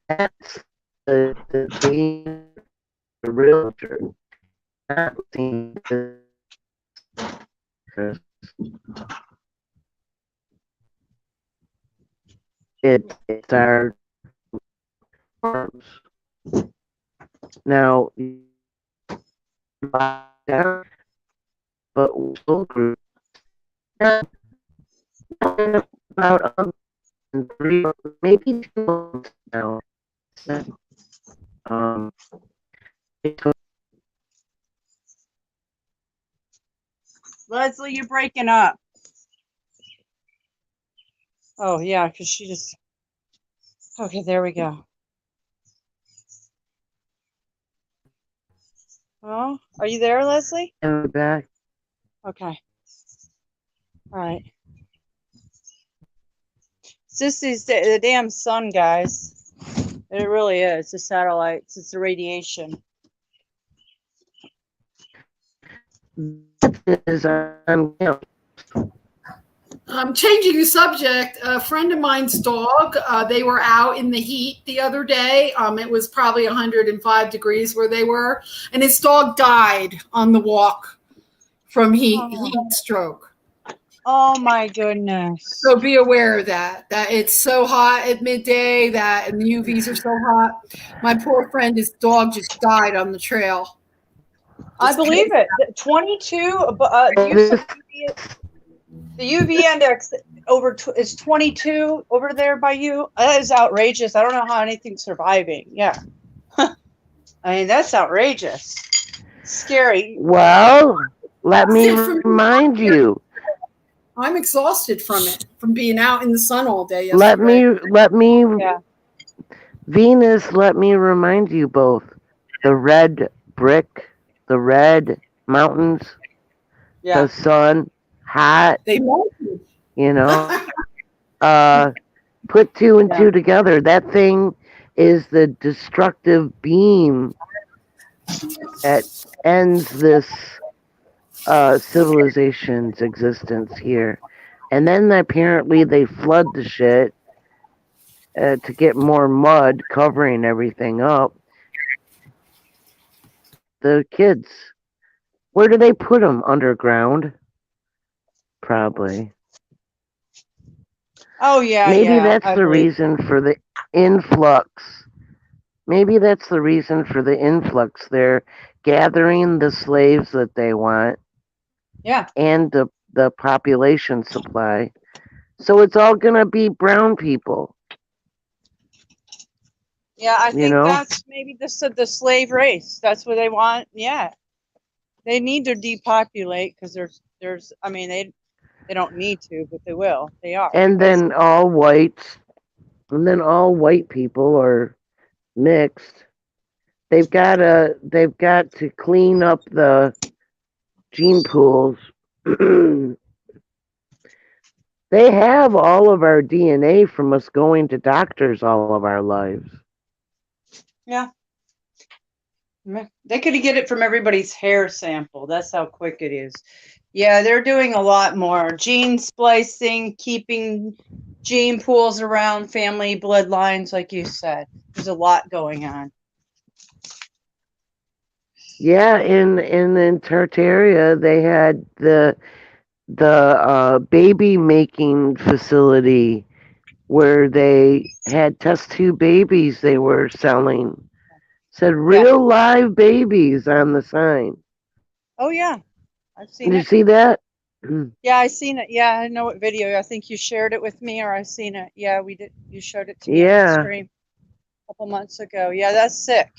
That's the real truth. Not seeing it's our forms. Now, but soul group about maybe 2 months now. Leslie, you're breaking up. Oh, yeah, because she just... Okay, there we go. Oh, are you there, Leslie? And we're back. Okay. All right. It's just the damn sun, guys. It really is. The satellites. It's the radiation. Changing the subject, a friend of mine's dog, they were out in the heat the other day. It was probably 105 degrees where they were, and his dog died on the walk from heat stroke. Oh my goodness. So be aware of that it's so hot at midday and the UVs are so hot. My poor friend, his dog just died on the trail. I believe it. 22, the UV index is 22 over there by you. That is outrageous. I don't know how anything's surviving. Yeah. I mean, that's outrageous. Scary. Well, let me That's it from- remind you. I'm exhausted from it, from being out in the sun all day Let yesterday. me, Yeah. Venus, let me remind you both. The red brick, the red mountains, Yeah. the sun, hot, They melted. you know. Put two and two together. That thing is the destructive beam that ends this civilization's existence here. And then apparently they flood the shit to get more mud covering everything up. The kids, where do they put them? Underground? Probably. Oh yeah. Maybe yeah, that's I the believe- reason for the influx. Maybe that's the reason for the influx. They're gathering the slaves that they want Yeah. and the population supply. So it's all gonna be brown people. Yeah, I You think know? that's maybe the slave race. That's what they want. Yeah, they need to depopulate because there's. I mean, they don't need to, but they will. They are. And because- then all whites, and then all white people are mixed. They've got to clean up the gene pools. They have all of our DNA from us going to doctors all of our lives. yeah. They could get it from everybody's hair sample. That's how quick it is. Yeah, they're doing a lot more gene splicing, keeping gene pools around family bloodlines, like you said. There's a lot going on. Yeah, in Tartaria they had the baby making facility where they had test tube babies they were selling. Said real live babies on the sign. Oh yeah, I've seen Did you it. see that? Yeah, I seen it. Yeah, I know what video. I think you shared it with me, or I seen it. Yeah, we did. You showed it to me on Yeah. the stream a couple months ago. Yeah, that's sick.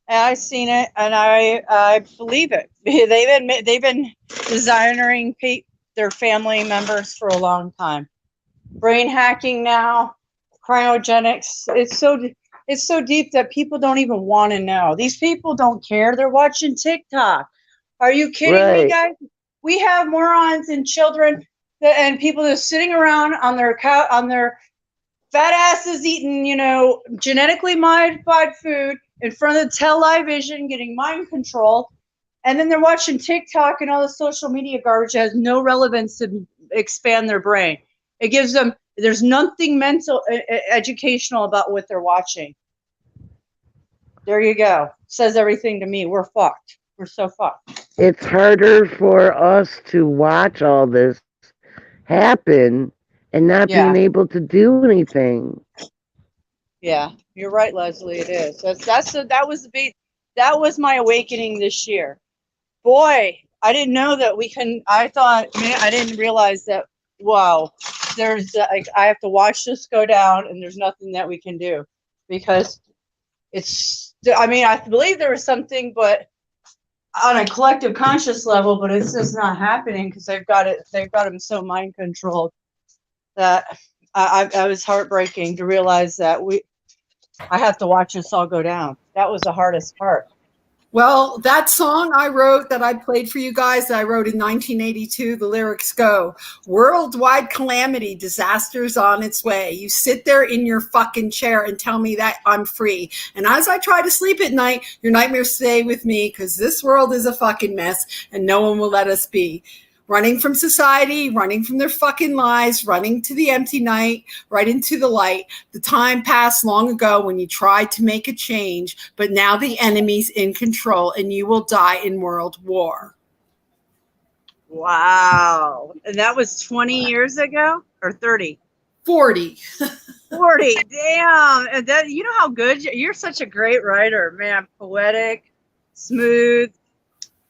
And I seen it, and I believe it. they've been designing their family members for a long time. Brain hacking now, cryogenics. It's so deep that people don't even want to know. These people don't care. They're watching TikTok. Are you kidding me, Right. guys? We have morons and children and people that are sitting around on their fat asses eating, genetically modified food in front of the television, getting mind control, and then they're watching TikTok and all the social media garbage that has no relevance to expand their brain. It gives them. There's nothing mental, educational about what they're watching. There you go. Says everything to me. We're fucked. We're so fucked. It's harder for us to watch all this happen and not Yeah. being able to do anything. Yeah, you're right, Leslie. It is. That was my awakening this year. Boy, I didn't know that we can. I thought, man, I didn't realize that. Wow, there's I have to watch this go down, and there's nothing that we can do because it's. I mean, I believe there was something, but on a collective conscious level, but it's just not happening because they've got them so mind controlled that I was heartbreaking to realize that I have to watch this all go down. That was the hardest part. Well, that song I wrote that I played for you guys, that I wrote in 1982, the lyrics go, worldwide calamity, disasters on its way. You sit there in your fucking chair and tell me that I'm free. And as I try to sleep at night, your nightmares stay with me because this world is a fucking mess and no one will let us be. Running from society, running from their fucking lies, running to the empty night, right into the light. The time passed long ago when you tried to make a change, but now the enemy's in control and you will die in world war. Wow. And that was 20 years ago or 30? 40. 40. Damn. And that, you know how good you're such a great writer, man. Poetic, smooth,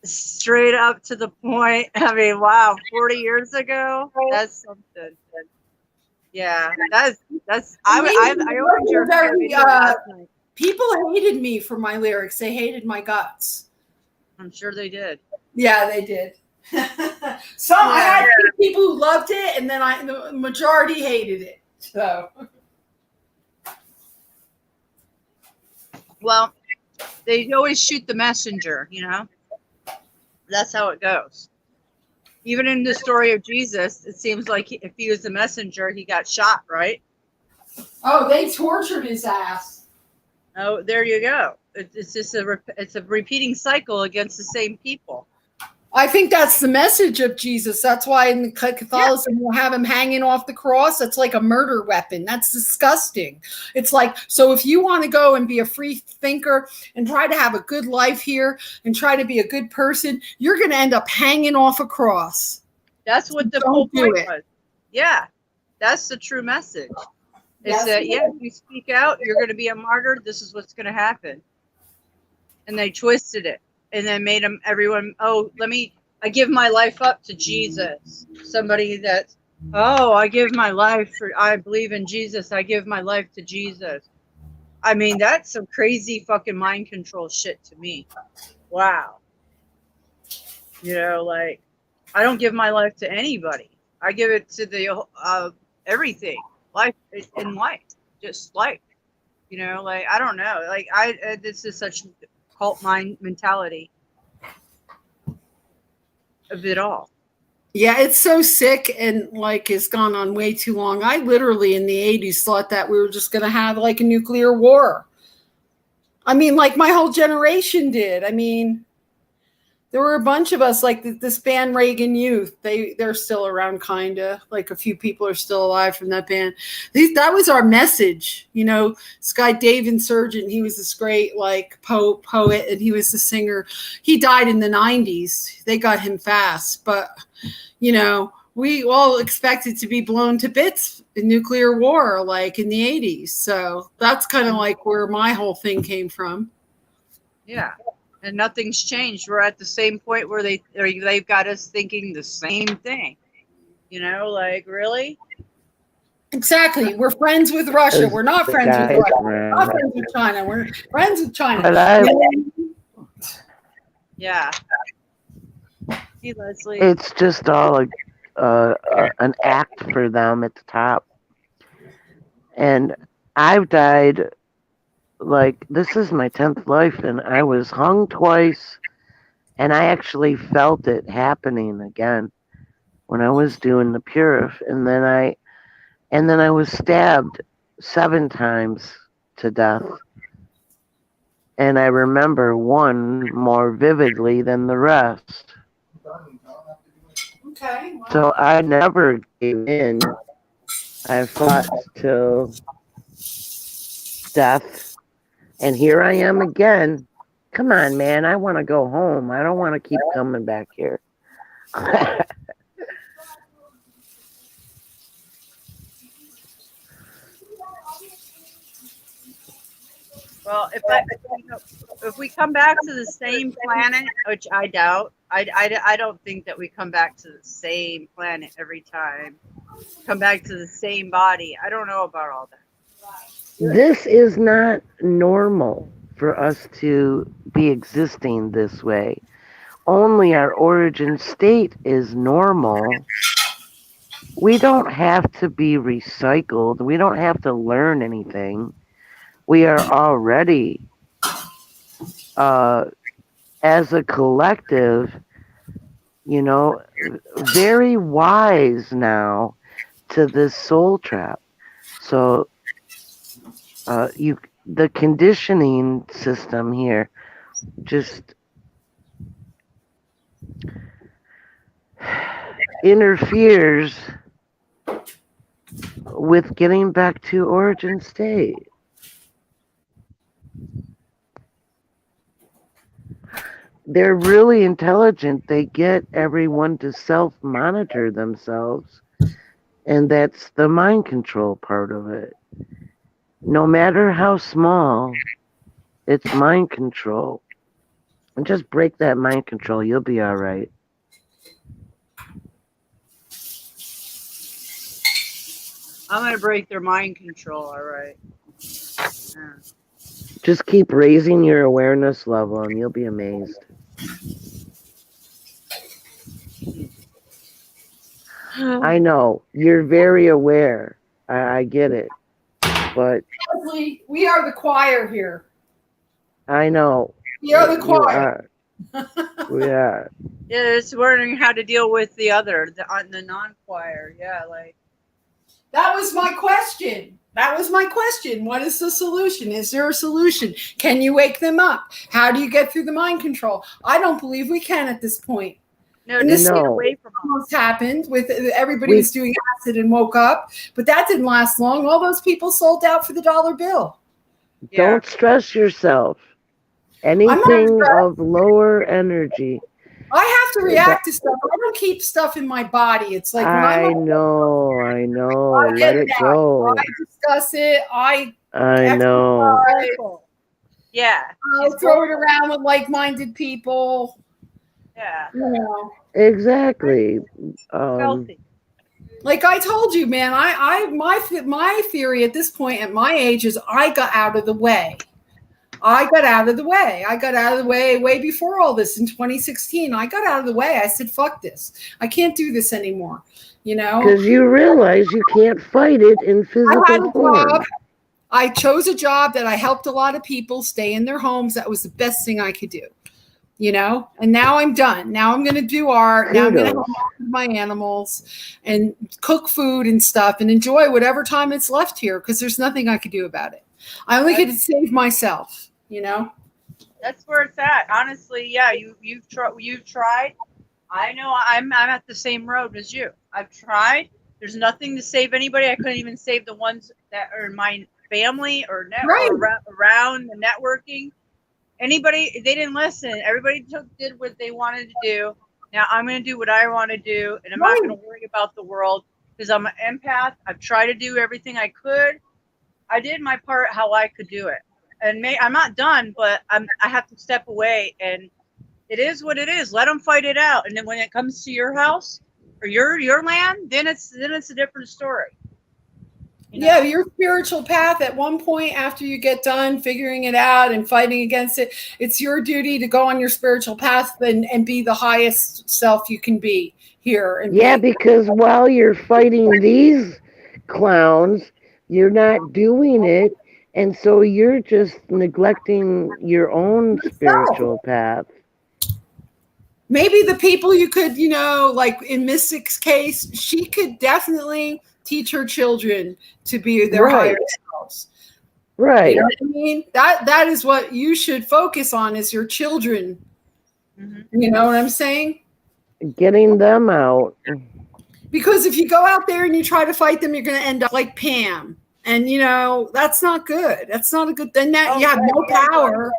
straight up to the point. I mean, wow, 40 years ago. That's something. Yeah, that's I opened your very video last night. People hated me for my lyrics. They hated my guts. I'm sure they did. Yeah, they did. I had people who loved it, and then the majority hated it. So, Well, they always shoot the messenger, you know? That's how it goes. Even in the story of Jesus, it seems like if he was the messenger, he got shot, right? oh, they tortured his ass. Oh, there you go. It's just it's a repeating cycle against the same people. I think that's the message of Jesus. That's why in the Catholicism we'll have him hanging off the cross. That's like a murder weapon. That's disgusting. It's like, so if you want to go and be a free thinker and try to have a good life here and try to be a good person, you're going to end up hanging off a cross. That's what the whole point was. Yeah, that's the true message. It's that, if you speak out, you're going to be a martyr. This is what's going to happen. And they twisted it. And then made everyone, I give my life up to Jesus. Somebody that, I give my life I believe in Jesus. I give my life to Jesus. I mean, that's some crazy fucking mind control shit to me. Wow. You know, like, I don't give my life to anybody. I give it to the, everything. Life in life. Just life. You know, like, I don't know. Like, this is such cult mind mentality of it all. Yeah, it's so sick and like it's gone on way too long. I literally in the 80s thought that we were just going to have like a nuclear war. I mean, like my whole generation did. I mean, there were a bunch of us, like this band Reagan Youth. They're still around, kind of. Like a few people are still alive from that band. That was our message. You know, this guy Dave Insurgent, he was this great like poet, and he was the singer. He died in the 90s. They got him fast. But, you know, we all expected to be blown to bits in nuclear war, like in the 80s. So that's kind of like where my whole thing came from. Yeah. And nothing's changed. We're at the same point where they've got us thinking the same thing. You know, like, really? Exactly. We're friends with Russia. We're not friends with Russia. We're not friends with China. We're friends with China. Yeah. See, Leslie. It's just all an act for them at the top. And I've died, like, this is my 10th life, and I was hung twice, and I actually felt it happening again when I was doing the Purif, and then I was stabbed 7 times to death. And I remember one more vividly than the rest. Okay. Well. So I never gave in. I fought till death. And here I am again. Come on, man. I want to go home. I don't want to keep coming back here. Well, if we come back to the same planet, which I doubt, I don't think that we come back to the same planet every time. Come back to the same body. I don't know about all that. This is not normal for us to be existing this way. Only our origin state is normal. We don't have to be recycled. We don't have to learn anything. We are already, as a collective, you know, very wise now to this soul trap. So, the conditioning system here just interferes with getting back to origin state. They're really intelligent. They get everyone to self-monitor themselves, and that's the mind control part of it. No matter how small, it's mind control. And just break that mind control. You'll be all right. I'm going to break their mind control, all right. Yeah. Just keep raising your awareness level and you'll be amazed. I know. You're very aware. I get it. But Leslie, we are the choir here. I know. We are the You choir. We are. Yeah, just wondering how to deal with the other, the non-choir. Yeah, like That was my question. That was my question. What is the solution? Is there a solution? Can you wake them up? How do you get through the mind control? I don't believe we can at this point. no, And just this get No. away from them. almost happened with everybody was doing acid and woke up, but that didn't last long. All those people sold out for the dollar bill. Yeah. Don't stress yourself. Anything of lower energy. I have to react to stuff. I don't keep stuff in my body. It's like when I I'm know. I Let get it that. go. I discuss it. I know. exercise. Yeah. I'll throw it around with like-minded people. Yeah. You know. Exactly. Healthy. Like I told you, man, my theory at this point at my age is I got out of the way. I got out of the way way before all this in 2016. I got out of the way. I said, fuck this. I can't do this anymore. You know? Because you realize you can't fight it in I had physical a form. job. I chose a job that I helped a lot of people stay in their homes. That was the best thing I could do. You know, and now I'm done. Now I'm going to do art. Now I'm going to Kudos. help my animals and cook food and stuff and enjoy whatever time it's left here because there's nothing I could do about it. I only get to save myself, you know? That's where it's at. Honestly, yeah, you've tried. I know I'm at the same road as you. I've tried. There's nothing to save anybody. I couldn't even save the ones that are in my family or Right. around the networking. Anybody, they didn't listen. Everybody did what they wanted to do. Now I'm going to do what I want to do, and I'm not Right. going to worry about the world because I'm an empath. I've tried to do everything I could. I did my part how I could do it, and I'm not done, but I have to step away, and it is what it is. Let them fight it out, and then when it comes to your house or your land, then it's a different story. You know? Yeah, your spiritual path at one point after you get done figuring it out and fighting against it, it's your duty to go on your spiritual path and be the highest self you can be here. And Yeah, because while you're fighting these clowns, you're not doing it. And so you're just neglecting your own spiritual path. maybe the people you could, you know, like in Mystic's case, she could definitely teach her children to be their Right. higher selves. Right. You know what I mean? That is what you should focus on is your children. Mm-hmm. You know what I'm saying? Getting them out. Because if you go out there and you try to fight them, you're going to end up like Pam. And, you know, that's not good. That's not a good thing. That you have no power.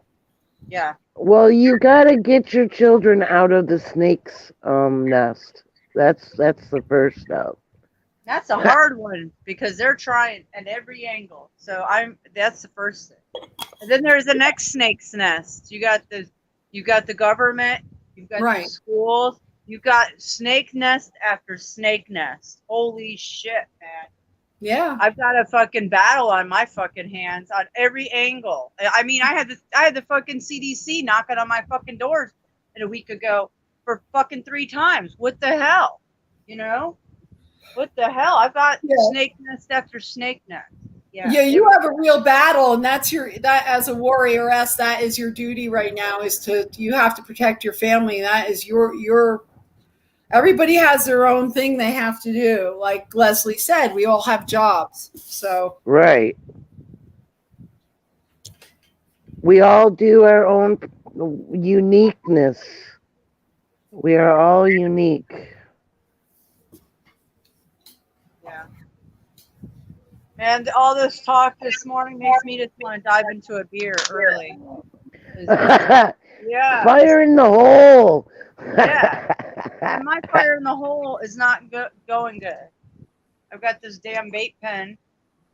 Yeah. Well, you gotta get your children out of the snake's nest. That's the first step. That's a hard one because they're trying at every angle. So that's the first thing. And then there's the next snake's nest. You got the government, you've got Right. the schools, you've got snake nest after snake nest. Holy shit, man. Yeah. I've got a fucking battle on my fucking hands on every angle. I mean, I had the fucking CDC knocking on my fucking doors a week ago for fucking 3 times. What the hell? You know? What the hell? I've got snake nest after snake nest. Yeah. Yeah, you have a real battle, and that as a warrioress, that is your duty right now. You have to protect your family. That is your. Everybody has their own thing they have to do. Like Leslie said, we all have jobs. So Right. We all do our own uniqueness. We are all unique. Yeah. And all this talk this morning makes me just want to dive into a beer early. Yeah. Fire in the hole. Yeah. And my fire in the hole is not going good. I've got this damn vape pen,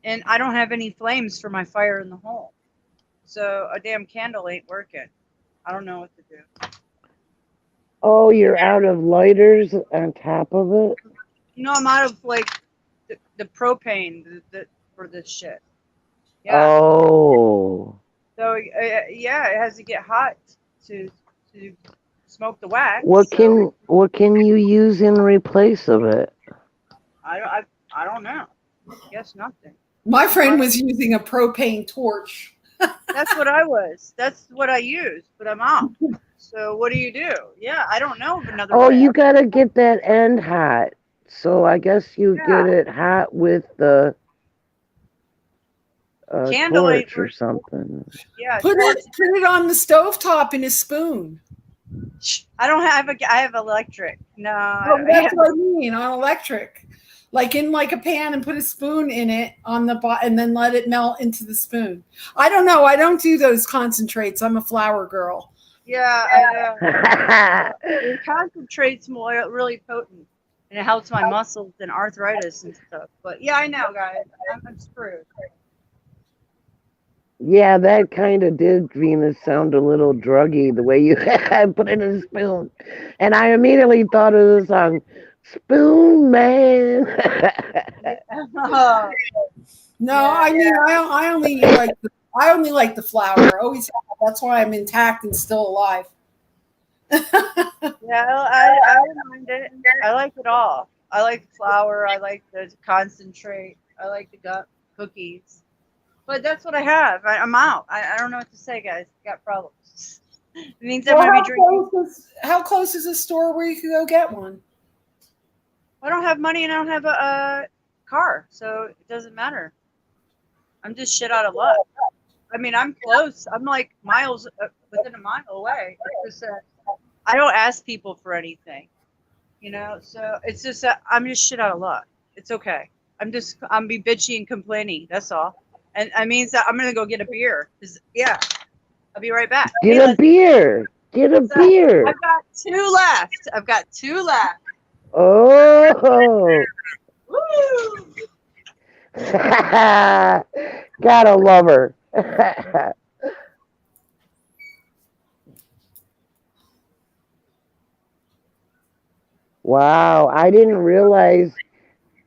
and I don't have any flames for my fire in the hole. So a damn candle ain't working. I don't know what to do. Oh, you're out of lighters on top of it? You know, I'm out of like the propane for this shit. Yeah. Oh. So yeah, it has to get hot to smoke the wax. What so can you use in replace of it? I don't know. Guess nothing. My friend was using a propane torch. That's what I was. That's what I used, but I'm out. So what do you do? Yeah, I don't know of another Oh, way. you gotta get that end hot. So I guess you get it hot with the Candle ain't torch or something. Yeah, Put it on the stovetop in a spoon. I don't have I have electric. No, Oh, that's what I mean, on electric. Like in like a pan and put a spoon in it on the bottom and then let it melt into the spoon. I don't know. I don't do those concentrates. I'm a flour girl. Yeah, I know. It concentrates more, really potent, and it helps my muscles and arthritis and stuff. But yeah, I know, guys. I'm screwed. Yeah, that kind of did, Venus, sound a little druggy the way you put it in a spoon. And I immediately thought of the song, Spoon Man. No, I mean I only like the flour. Always have. That's why I'm intact and still alive. Yeah, I don't mind it. I like it all. I like the flour. I like the concentrate. I like the cookies. But that's what I have. I'm out. I don't know what to say, guys. Got problems. It means I'm gonna be drinking. How close is a store where you can go get one? I don't have money and I don't have a car, so it doesn't matter. I'm just shit out of luck. I mean, I'm close. I'm like miles within a mile away. It's just I don't ask people for anything, you know. So it's just I'm just shit out of luck. It's okay. I'm be bitchy and complaining. That's all. And I mean, so I'm gonna go get a beer. Yeah, I'll be right back. Get a beer. Get a beer. I've got two left. Oh. Woo! Gotta love her. Wow, I didn't realize,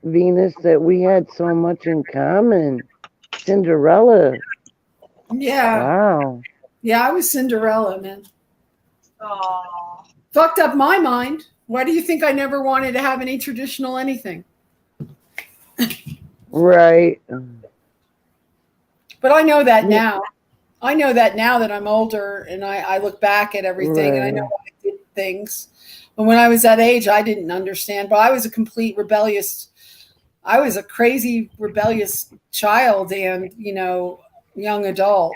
Venus, that we had so much in common. Cinderella. Yeah. Wow. Yeah, I was Cinderella, man. Aww. Fucked up my mind. Why do you think I never wanted to have any traditional anything? Right. But I know that now. I know that now that I'm older and I look back at everything and I know I did things. And when I was that age, I didn't understand. But I was a complete I was a crazy rebellious child and, young adult.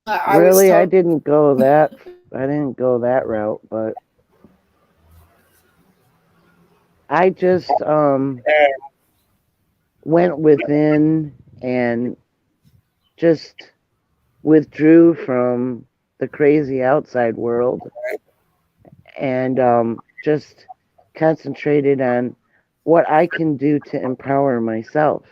I didn't go that route, but I just went within and just withdrew from the crazy outside world and just concentrated on what I can do to empower myself.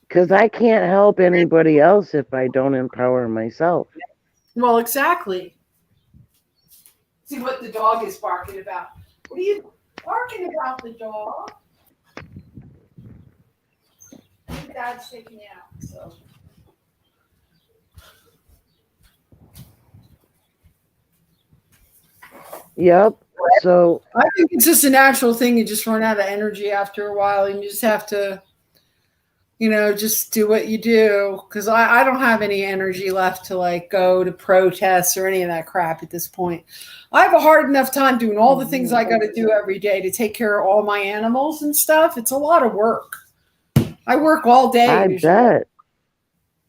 Because I can't help anybody else if I don't empower myself. Well, exactly. See what the dog is barking about. What are you barking about, the dog? Dad's taking you out, so. Yep. So I think it's just a natural thing. You just run out of energy after a while, and you just have to, just do what you do. Because I don't have any energy left to go to protests or any of that crap at this point. I have a hard enough time doing all the things I got to do every day to take care of all my animals and stuff. It's a lot of work. I work all day. I bet.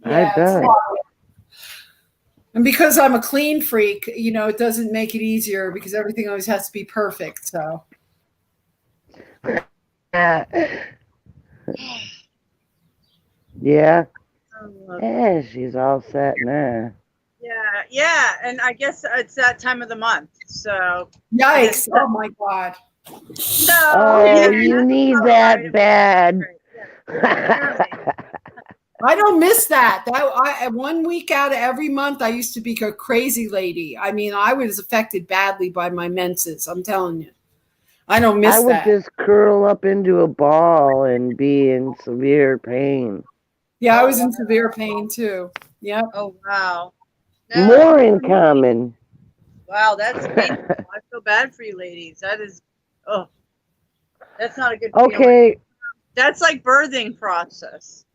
Yeah, I bet. And because I'm a clean freak, it doesn't make it easier because everything always has to be perfect. So. Yeah. Yeah, she's all set now. Yeah, and I guess it's that time of the month. So. Yikes! Oh my God. No. Oh, you need that bad. I don't miss that. 1 week out of every month, I used to be a crazy lady. I mean, I was affected badly by my menses. I'm telling you. I don't miss I would that. just curl up into a ball and be in severe pain. Yeah, I was in severe pain too. Yep. Oh wow. No, More in common. wow, that's painful. I feel bad for you ladies. That is, oh, that's not a good feeling. Okay. That's like birthing process.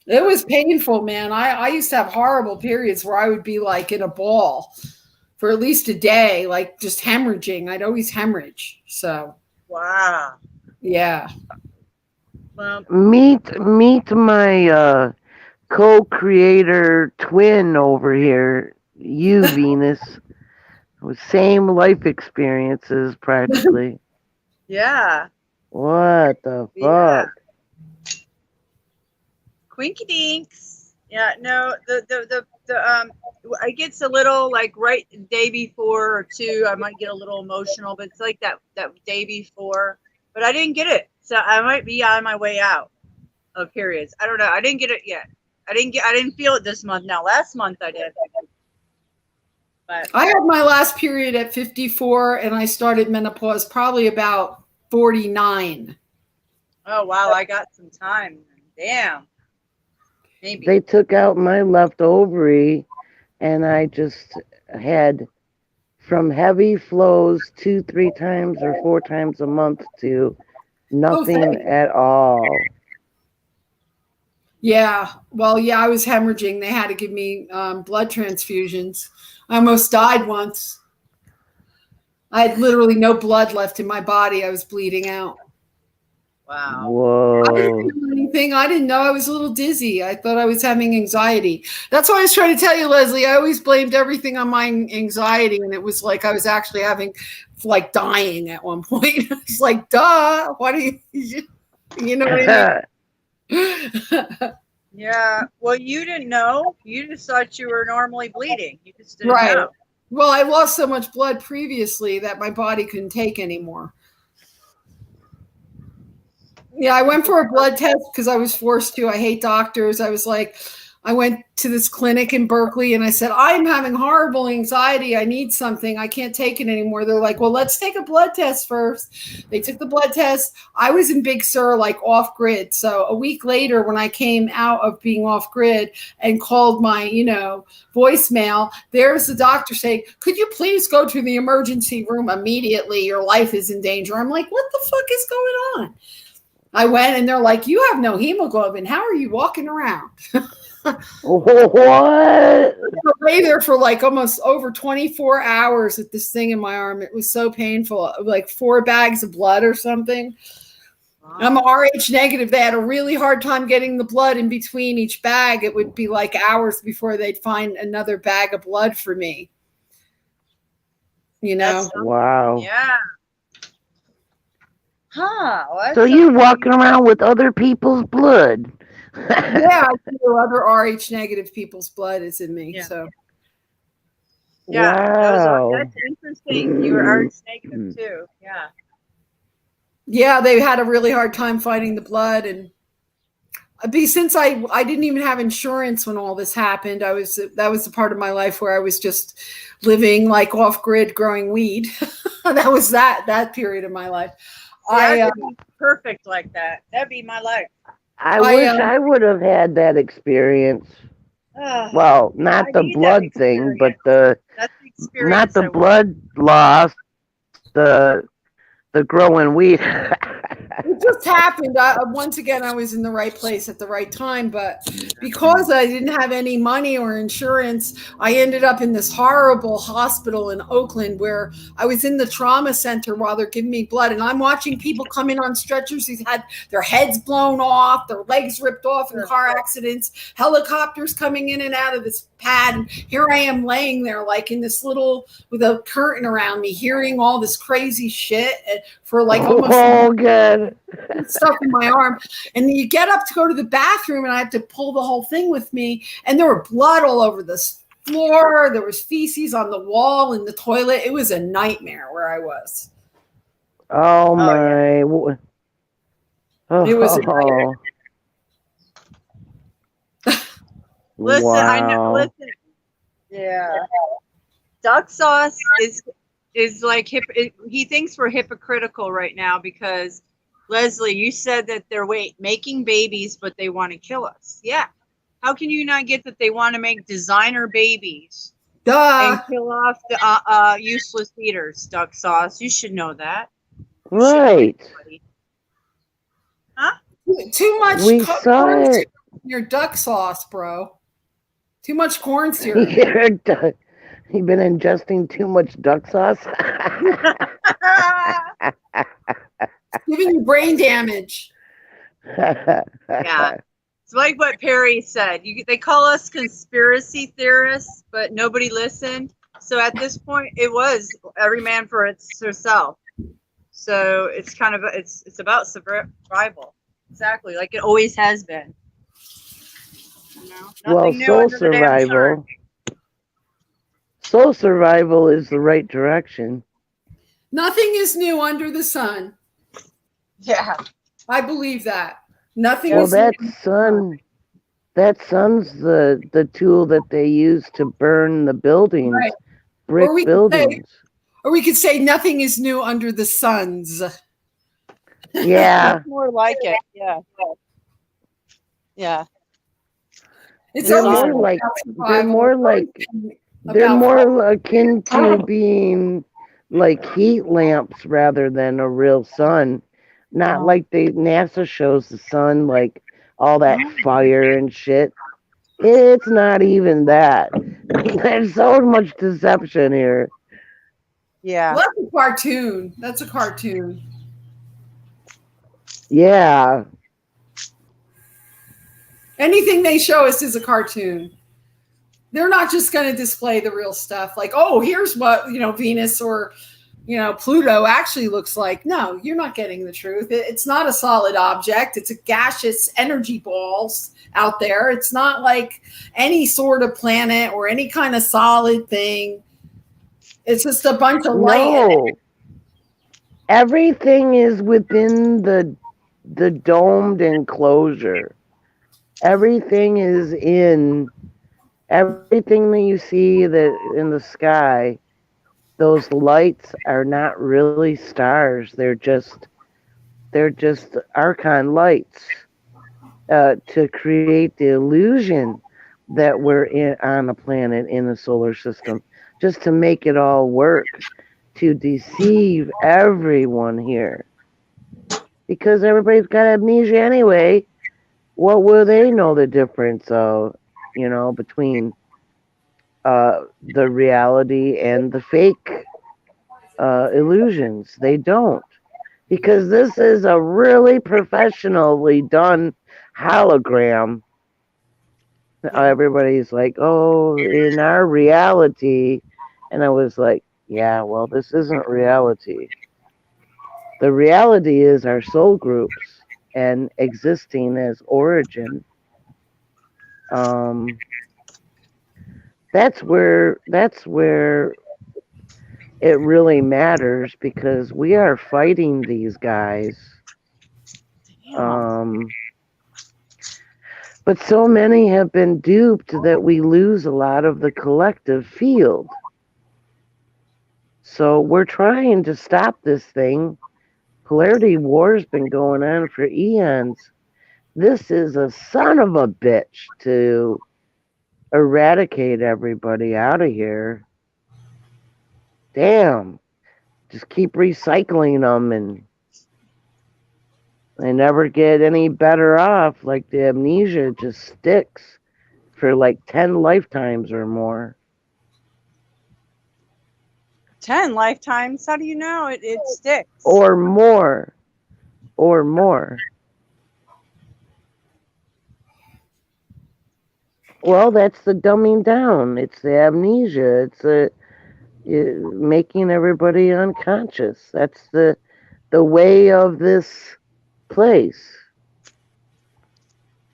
It was painful, man. I used to have horrible periods where I would be like in a ball for at least a day, like just hemorrhaging. I'd always hemorrhage. So, Wow. yeah. Well, Meet my co-creator twin over here, you Venus. With same life experiences practically. yeah. What the Yeah. fuck? Quinky dinks. Yeah, no, the I gets a little like right the day before or two, I might get a little emotional, but it's like that day before. But I didn't get it. So I might be on my way out of periods. I don't know. I didn't get it yet. I didn't feel it this month. Now last month I did. But I had my last period at 54 and I started menopause probably about 49. oh wow, I got some time. Damn. Maybe. They took out my left ovary and I just had from heavy flows 2-3 times or 4 times a month to nothing at all. Yeah. Well, yeah, I was hemorrhaging. They had to give me blood transfusions. I almost died once. I had literally no blood left in my body. I was bleeding out. Wow. Whoa. I didn't know anything. I didn't know. I was a little dizzy. I thought I was having anxiety. That's why I was trying to tell you, Leslie. I always blamed everything on my anxiety, and it was like I was actually having, like, dying at one point. It's like, duh. Why do you know what I mean? Yeah. Well, you didn't know. You just thought you were normally bleeding. You just didn't Right. know. Well, I lost so much blood previously that my body couldn't take anymore. Yeah, I went for a blood test because I was forced to. I hate doctors. I went to this clinic in Berkeley and I said, I'm having horrible anxiety. I need something. I can't take it anymore. They're like, well, let's take a blood test first. They took the blood test. I was in Big Sur, like off grid. So a week later, when I came out of being off grid and called my, voicemail, there's the doctor saying, could you please go to the emergency room immediately? Your life is in danger. I'm like, what the fuck is going on? I went and they're like, you have no hemoglobin. How are you walking around? What? I lay there for like almost over 24 hours with this thing in my arm. It was so painful, like 4 bags of blood or something. Wow. I'm RH negative. They had a really hard time getting the blood in between each bag. It would be like hours before they'd find another bag of blood for me. Wow. Yeah. Huh. Well, So you're walking around with other people's blood. Yeah, I feel other RH negative people's blood is in me. Yeah. So Yeah. Wow. That's interesting. You were RH negative too. Yeah. yeah, they had a really hard time finding the blood, and since I didn't even have insurance when all this happened. That was the part of my life where I was just living like off grid, growing weed. That was that period of my life. I'd be perfect like that. That'd be my life. I wish I would have had that experience. Well, not the blood thing, but not the blood loss, the growing weed. It just happened. Once again, I was in the right place at the right time, but because I didn't have any money or insurance, I ended up in this horrible hospital in Oakland where I was in the trauma center while they're giving me blood, and I'm watching people come in on stretchers who've had their heads blown off, their legs ripped off in car accidents, helicopters coming in and out of this pad, and here I am laying there like in this little, with a curtain around me, hearing all this crazy shit for like almost good stuff in my arm. And you get up to go to the bathroom and I have to pull the whole thing with me, and there were blood all over the floor, there was feces on the wall in the toilet. It was a nightmare where I was. Oh my. Yeah. It was a nightmare. Listen, wow. I know. Listen, yeah. Duck sauce is like he thinks we're hypocritical right now because Leslie, you said that they're making babies, but they want to kill us. Yeah. How can you not get that they want to make designer babies Duh. and kill off the useless eaters? Duck sauce. You should know that. You should know Right. everybody. Huh? Too much We saw corn it. syrup in your duck sauce, bro. Too much corn syrup. You've been ingesting too much duck sauce. Giving you brain damage. Yeah. It's like what Perry said. They call us conspiracy theorists, but nobody listened. So at this point, it was every man for herself. So it's kind of it's about survival, exactly like it always has been. You know? Well, Nothing new under the damn sun. soul survival is the right direction. Nothing is new under the sun. Yeah. I believe that. Nothing Well, is that new. sun's the tool that they use to burn the buildings, Right. brick buildings. Or we could say nothing is new under the suns. Yeah. It's more like it. Yeah. Yeah. It's They're always more like about they're more akin to being like heat lamps rather than a real sun. Not like NASA shows the sun like all that fire and shit. It's not even that. There's so much deception here. Yeah. Well, that's a cartoon. That's a cartoon. Yeah. Anything they show us is a cartoon. They're not just going to display the real stuff like, oh, here's what, Venus or, Pluto actually looks like. No, you're not getting the truth. It's not a solid object. It's a gaseous energy balls out there. It's not like any sort of planet or any kind of solid thing. It's just a bunch of light. No. Everything is within the domed enclosure. Everything is in everything that you see that in the sky. Those lights are not really stars. They're just archon lights to create the illusion that we're on a planet in the solar system, just to make it all work, to deceive everyone here. Because everybody's got amnesia anyway. What will they know the difference of, between the reality and the fake illusions? They don't. Because this is a really professionally done hologram. Everybody's like, oh, in our reality. And I was like, yeah, well, this isn't reality. The reality is our soul groups and existing as origin. That's where it really matters, because we are fighting these guys. But so many have been duped that we lose a lot of the collective field. So we're trying to stop this thing. Polarity war's been going on for eons. This is a son of a bitch to eradicate everybody out of here. Damn. Just keep recycling them and they never get any better off. Like the amnesia just sticks for like 10 lifetimes or more. 10 lifetimes? How do you know it sticks? Or more. Or more. Well, that's the dumbing down. It's the amnesia. It's making everybody unconscious. That's the way of this place.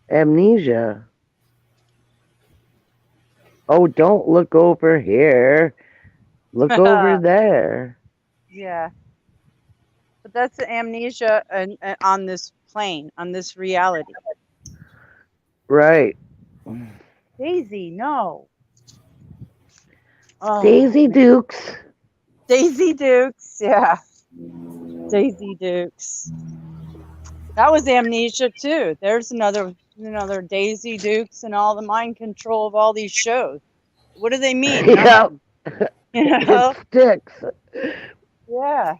Amnesia. Oh, don't look over here. Look over there. Yeah. But that's the amnesia on this plane, on this reality. Right. Daisy, no. Oh, Daisy Dukes. Daisy Dukes, yeah. Daisy Dukes. That was Amnesia too. There's another Daisy Dukes and all the mind control of all these shows. What do they mean? Yep. You know? It sticks. Yeah.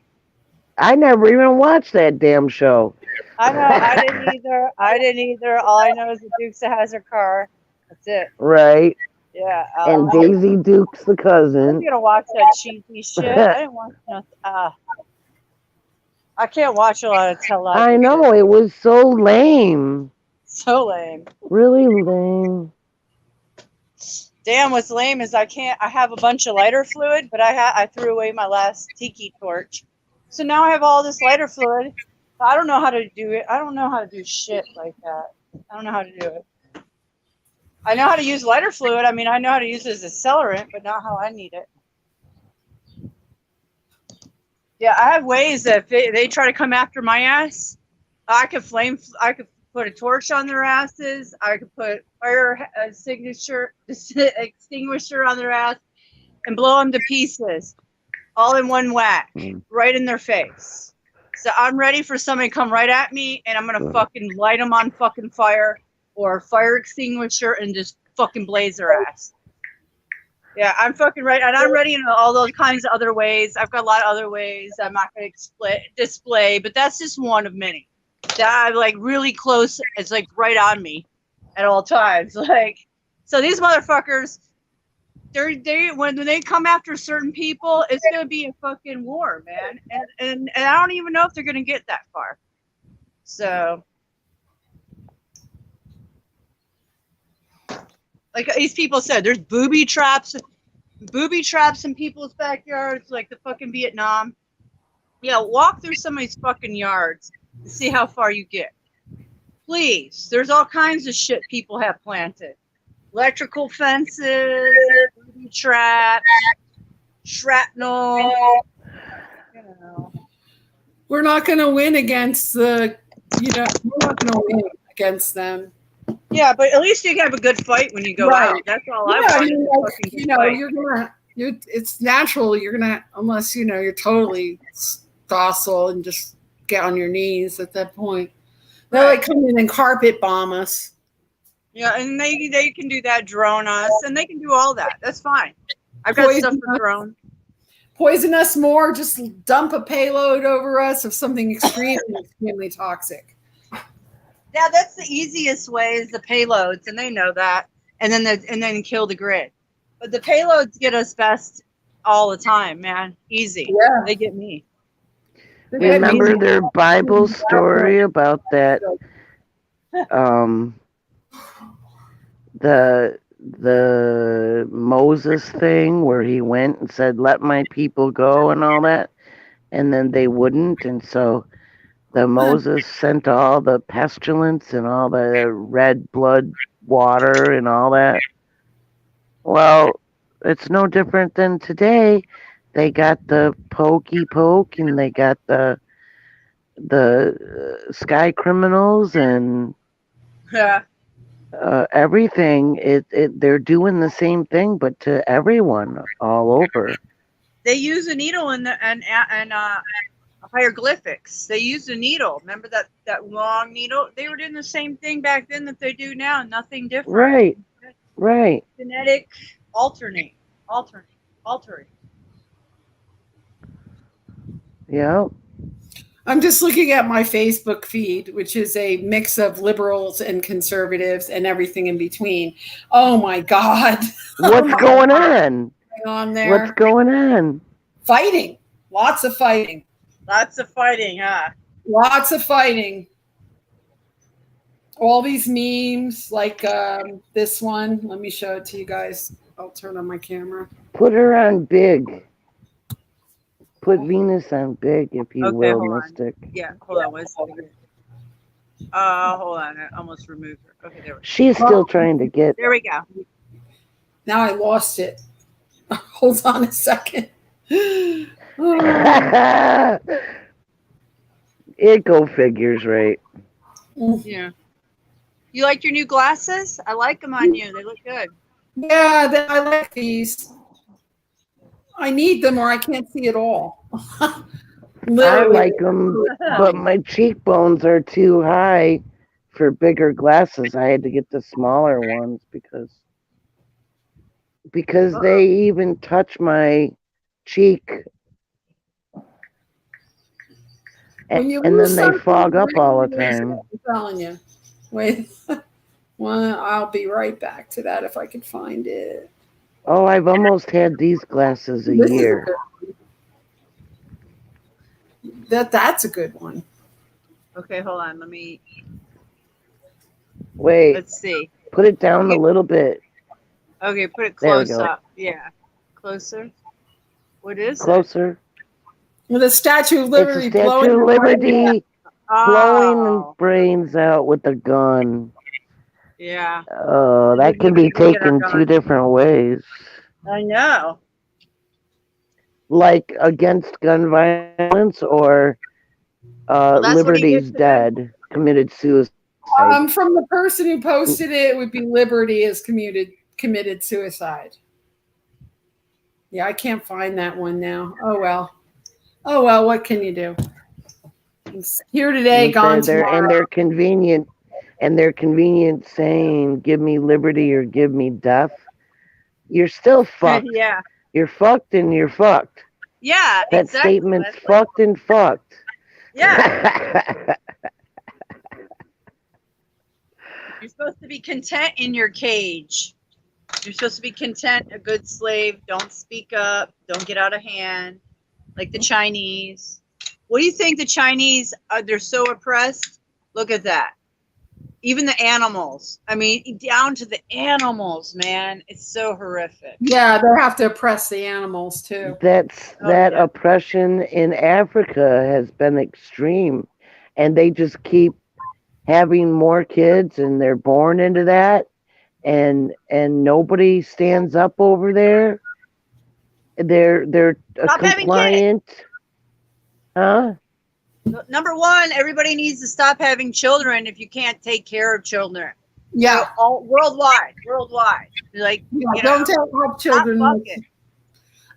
I never even watched that damn show. I know. I didn't either. All I know is the Dukes of Hazzard car. That's it. Right. Yeah. And Daisy Dukes the I'm cousin. gonna watch that cheesy shit. I didn't watch nothing. I can't watch a lot of television. I know, it was so lame. So lame. Really lame. Damn, what's lame is I have a bunch of lighter fluid, but I threw away my last tiki torch. So now I have all this lighter fluid. I don't know how to do it. I don't know how to do shit like that. I don't know how to do it. I know how to use lighter fluid. I mean, I know how to use it as accelerant, but not how I need it. Yeah, I have ways that if they try to come after my ass, I could put a torch on their asses. I could put fire extinguisher on their ass and blow them to pieces, all in one whack, right in their face. So I'm ready for somebody to come right at me, and I'm gonna fucking light them on fucking fire or fire extinguisher and just fucking blaze their ass. Yeah, I'm fucking ready, and I'm ready in all those kinds of other ways. I've got a lot of other ways I'm not gonna display, but that's just one of many. That I'm like really close. It's like right on me at all times. Like, so these motherfuckers, when they come after certain people, it's gonna be a fucking war, man. And I don't even know if they're gonna get that far. So, like these people said, there's booby traps in people's backyards, like the fucking Vietnam. Yeah, walk through somebody's fucking yards and see how far you get. Please, there's all kinds of shit people have planted. Electrical fences, booby traps, shrapnel. You know. We're not going to win against we're not going to win against them. Yeah, but at least you can have a good fight when you go out. That's all I want. It's natural. You're gonna, unless you're totally docile and just get on your knees at that point. They're like come in and carpet bomb us. Yeah, and they can do that, drone us, and they can do all that. That's fine. I've got stuff for drone. Poison us more. Just dump a payload over us of something extremely toxic. Yeah, that's the easiest way is the payloads, and they know that, and then kill the grid. But the payloads get us best all the time, man. Easy. Yeah, they get me. Remember their Bible story about that? The Moses thing where he went and said, "Let my people go," and all that, and then they wouldn't, and so the Moses sent all the pestilence and all the red blood water and all that. Well, it's no different than today. They got the pokey poke and they got the sky criminals and everything. They're doing the same thing, but to everyone all over. They use a needle and hieroglyphics. They used a needle. Remember that long needle? They were doing the same thing back then that they do now. Nothing different. Right. Genetic altering. Yeah. I'm just looking at my Facebook feed, which is a mix of liberals and conservatives and everything in between. Oh my God. What's going on? There? What's going on? Fighting. Lots of fighting. Lots of fighting, huh? Lots of fighting. All these memes, like this one. Let me show it to you guys. I'll turn on my camera. Put her on big. Put Venus on big, if you will, Mystic. Yeah, hold on one second. Hold on. I almost removed her. Okay, there we go. She's still trying to get. There we go. Now I lost it. Hold on a second. It go figures, right? Yeah. You like your new glasses? I like them on you. They look good. Yeah, I like these. I need them or I can't see at all. I Literally. like them, but my cheekbones are too high for bigger glasses. I had to get the smaller ones because they even touch my cheek, When you and lose then they something, fog up all the really lose it, time. I'm telling you. Wait. Well, I'll be right back to that if I can find it. Oh, I've almost had these glasses a This is a year. good one. That's a good one. Okay, hold on. Let me. Wait, Let's see. put it down a little bit. Okay, put it There we close go. up. Yeah, closer. What is it? Closer. With the Statue of It's Liberty a Statue blowing of the Liberty blowing Oh, brains out with a gun. yeah. Oh, that can be We get our taken gun. two different ways. I know. Like against gun violence or Well, that's what he did Liberty's today. dead, committed suicide. From the person who posted it, it would be Liberty has committed suicide. Yeah, I can't find that one now. Oh well. Oh well, what can you do? It's here today, gone tomorrow. And they're convenient saying, give me liberty or give me death. You're still fucked. Yeah. You're fucked and you're fucked. Yeah. That exactly. statement's Leslie. fucked and fucked. Yeah. You're supposed to be content in your cage. You're supposed to be content, a good slave. Don't speak up. Don't get out of hand. Like the Chinese. What do you think the Chinese are? They're so oppressed. Look at that. Even the animals. I mean, down to the animals, man. It's so horrific. Yeah, they have to oppress the animals too. That oppression in Africa has been extreme, and they just keep having more kids, and they're born into that, and nobody stands up over there. They're compliant, huh? Number one, everybody needs to stop having children if you can't take care of children. Yeah, so all worldwide. Like, yeah, don't have children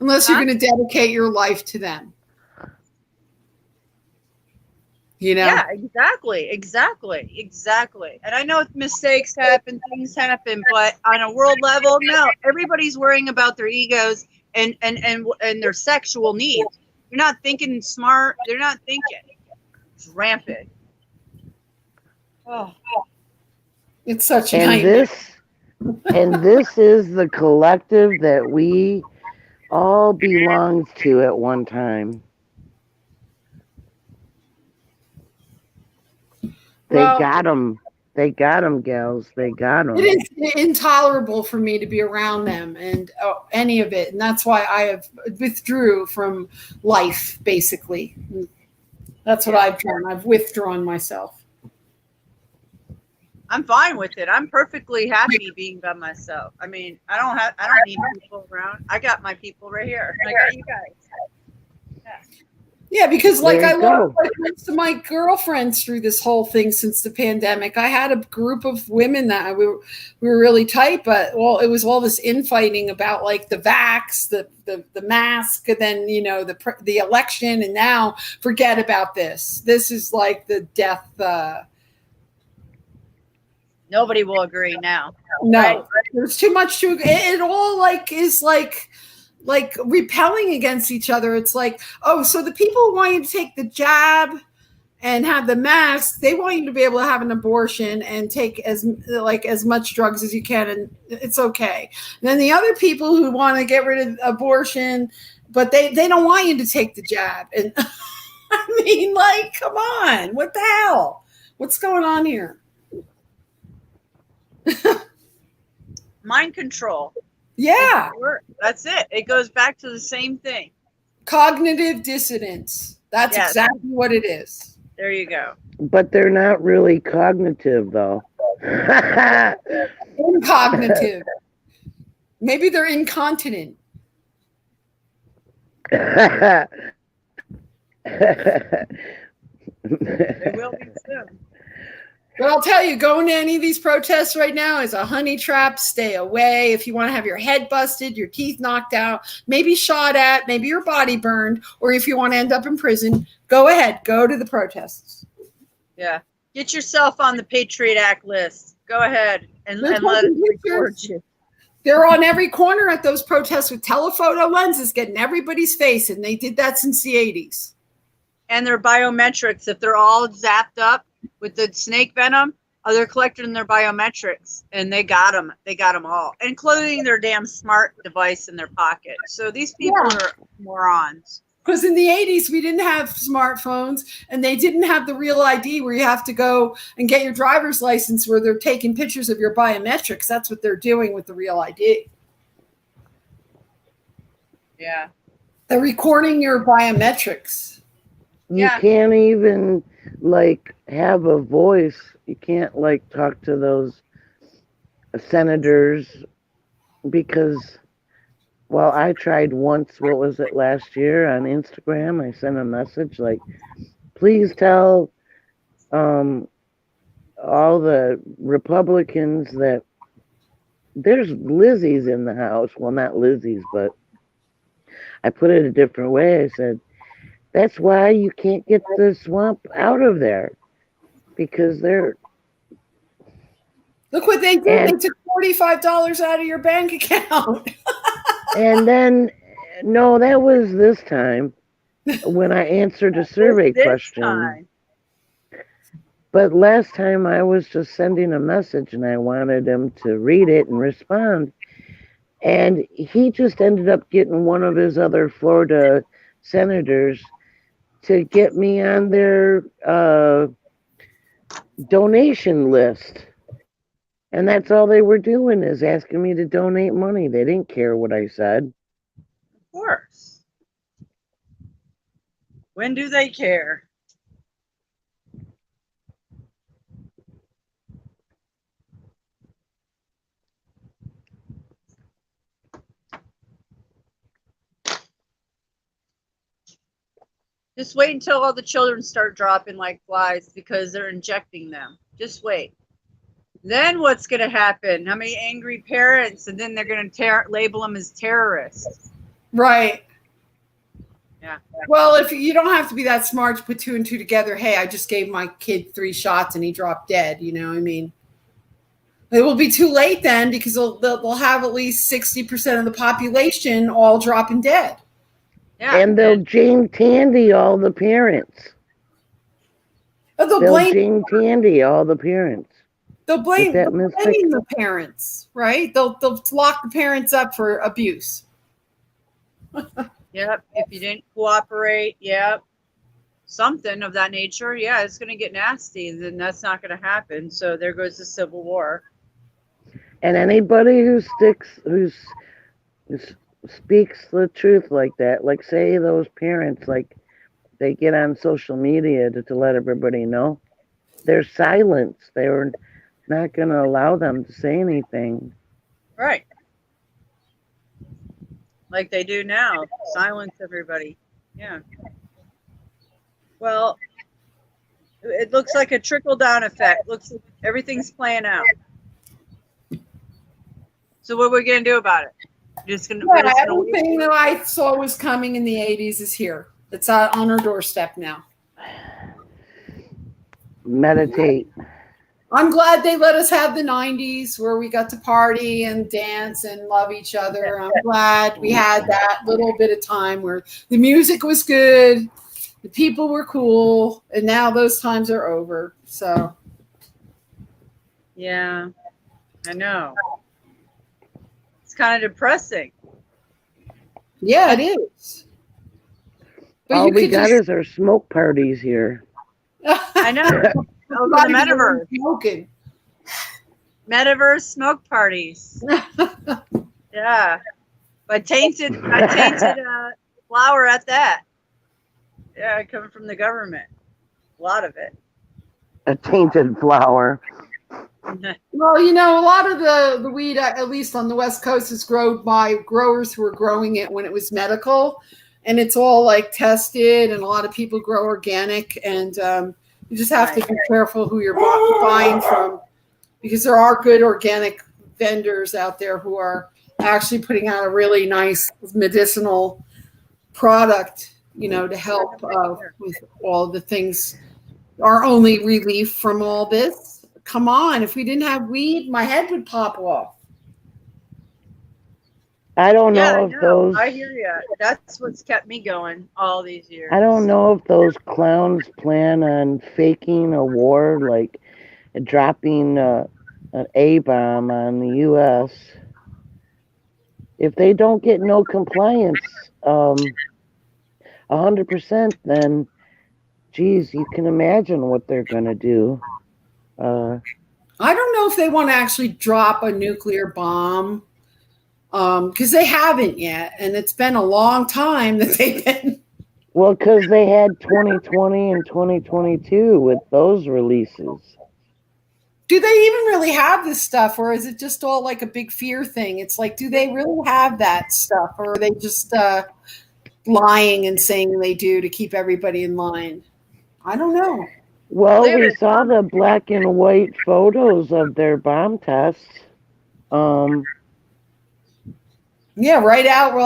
unless you're going to dedicate your life to them. You know? Yeah, exactly. And I know mistakes happen, things happen, but on a world level, no. Everybody's worrying about their egos and their sexual needs. You're not thinking smart. They're not thinking. It's rampant. Oh, it's such a nightmare. This is the collective that we all belonged to at one time. They got them. They got them, gals. They got them. It is intolerable for me to be around them and any of it. And that's why I have withdrew from life, basically. That's what I've done. I've withdrawn myself. I'm fine with it. I'm perfectly happy being by myself. I mean, I don't need people around. I got my people right here. I got you guys. Yeah, because I lost most of my girlfriends through this whole thing since the pandemic. I had a group of women that we were really tight, but it was all this infighting about like the vax, the mask, and then the election, and now forget about this. This is like the death. Nobody will agree now. No, right? There's too much to it. All is like repelling against each other. It's like, so the people who want you to take the jab and have the mask, they want you to be able to have an abortion and take as much drugs as you can, and it's okay. And then the other people who want to get rid of abortion, but they don't want you to take the jab. And I mean, come on, what the hell? What's going on here? Mind control. Yeah. That's it. It goes back to the same thing. Cognitive dissonance. That's exactly what it is. There you go. But they're not really cognitive, though. Incognitive. Maybe they're incontinent. They will be soon. But I'll tell you, going to any of these protests right now is a honey trap. Stay away. If you want to have your head busted, your teeth knocked out, maybe shot at, maybe your body burned, or if you want to end up in prison, go ahead. Go to the protests. Yeah. Get yourself on the Patriot Act list. Go ahead and let it record you. They're on every corner at those protests with telephoto lenses getting everybody's face, and they did that since the 80s. And their biometrics, if they're all zapped up with the snake venom, they're collecting their biometrics, and they got them. They got them all, including their damn smart device in their pocket. So these people are morons. Because in the 80s, we didn't have smartphones, and they didn't have the real ID where you have to go and get your driver's license where they're taking pictures of your biometrics. That's what they're doing with the real ID. Yeah. They're recording your biometrics. You can't even like have a voice. You can't like talk to those senators because, well, I tried once, what was it, last year on Instagram? I sent a message like, please tell all the Republicans that there's Lizzie's in the house. Well, not Lizzie's, but I put it a different way. I said, that's why you can't get the swamp out of there, because they're... Look what they did. They took $45 out of your bank account. And then, no, that was this time when I answered a survey question. But last time I was just sending a message and I wanted him to read it and respond. And he just ended up getting one of his other Florida senators to get me on their donation list. And that's all they were doing, is asking me to donate money. They didn't care what I said. Of course. When do they care? Just wait until all the children start dropping like flies because they're injecting them. Just wait. Then what's going to happen? How many angry parents? And then they're going to label them as terrorists. Right. Yeah. Well, if you don't have to be that smart to put two and two together, hey, I just gave my kid 3 shots and he dropped dead. You know what I mean? It will be too late then because they'll have at least 60% of the population all dropping dead. Yeah. And they'll Jane Tandy all the parents. They'll blame Jane Tandy all the parents. They'll blame the parents, right? They'll lock the parents up for abuse. Yep. If you didn't cooperate, yep. Something of that nature. Yeah, it's going to get nasty. Then that's not going to happen. So there goes the Civil War. And anybody who speaks the truth like that, like say those parents, like they get on social media to let everybody know, they're silenced. They were not going to allow them to say anything. Right. Like they do now. Silence everybody. Yeah. Well, it looks like a trickle-down effect. Looks like everything's playing out. So what are we going to do about it? Everything that I saw was coming in the 80s is here. It's on our doorstep now. Meditate. I'm glad they let us have the 90s where we got to party and dance and love each other. I'm glad we had that little bit of time where the music was good, the people were cool, and now those times are over. So, yeah, I know. It's kind of depressing. Yeah, it is. But all we got is our smoke parties here. I know. Over the metaverse. Smoking. Metaverse smoke parties. Yeah. But tainted flower at that. Yeah, coming from the government. A lot of it. A tainted flower. Well, you know, a lot of the weed, at least on the West Coast, is grown by growers who were growing it when it was medical. And it's all like tested, and a lot of people grow organic. And You just have to be careful who you're buying from, because there are good organic vendors out there who are actually putting out a really nice medicinal product, to help with all the things. Our only relief from all this. Come on, if we didn't have weed, my head would pop off. I don't Yeah, know I if know. those. I hear you. That's what's kept me going all these years. I don't know if those clowns plan on faking a war, like dropping an A-bomb on the U.S. If they don't get no compliance, 100%, then, geez, you can imagine what they're gonna do. I don't know if they want to actually drop a nuclear bomb, because they haven't yet, and it's been a long time that they've been. Well, because they had 2020 and 2022 with those releases. Do they even really have this stuff, or is it just all like a big fear thing? It's like, do they really have that stuff, or are they just lying and saying they do to keep everybody in line? I don't know. Well, we saw the black and white photos of their bomb tests. Yeah, right out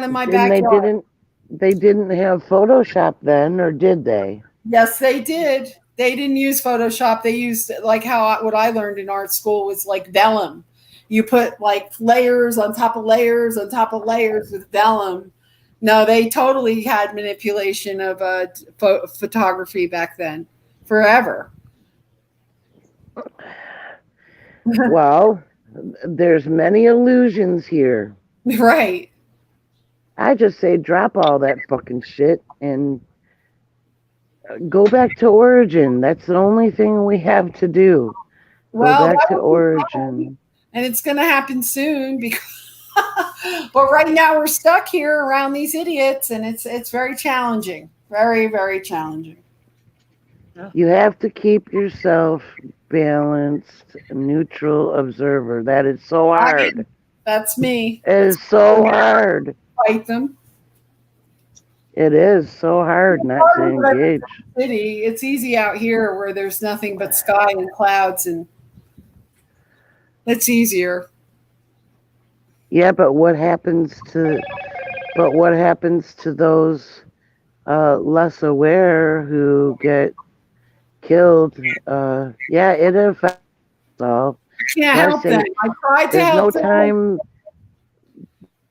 in my backyard. They didn't have Photoshop then, or did they? Yes, they did. They didn't use Photoshop. They used what I learned in art school was like vellum. You put like layers on top of layers on top of layers with vellum. No, they totally had manipulation of photography back then, forever. Well, there's many illusions here. Right. I just say drop all that fucking shit and go back to origin. That's the only thing we have to do. Go back to origin. And it's going to happen soon but right now we're stuck here around these idiots, and it's very challenging. Very, very challenging. You have to keep yourself balanced, neutral observer. That is so hard. That's me. It is so hard. Fight them. It is so hard not to engage. City, it's easy out here where there's nothing but sky and clouds, and it's easier. Yeah, but what happens to those less aware who get killed? Yeah, it affects all. I can't help them. I tried to help them.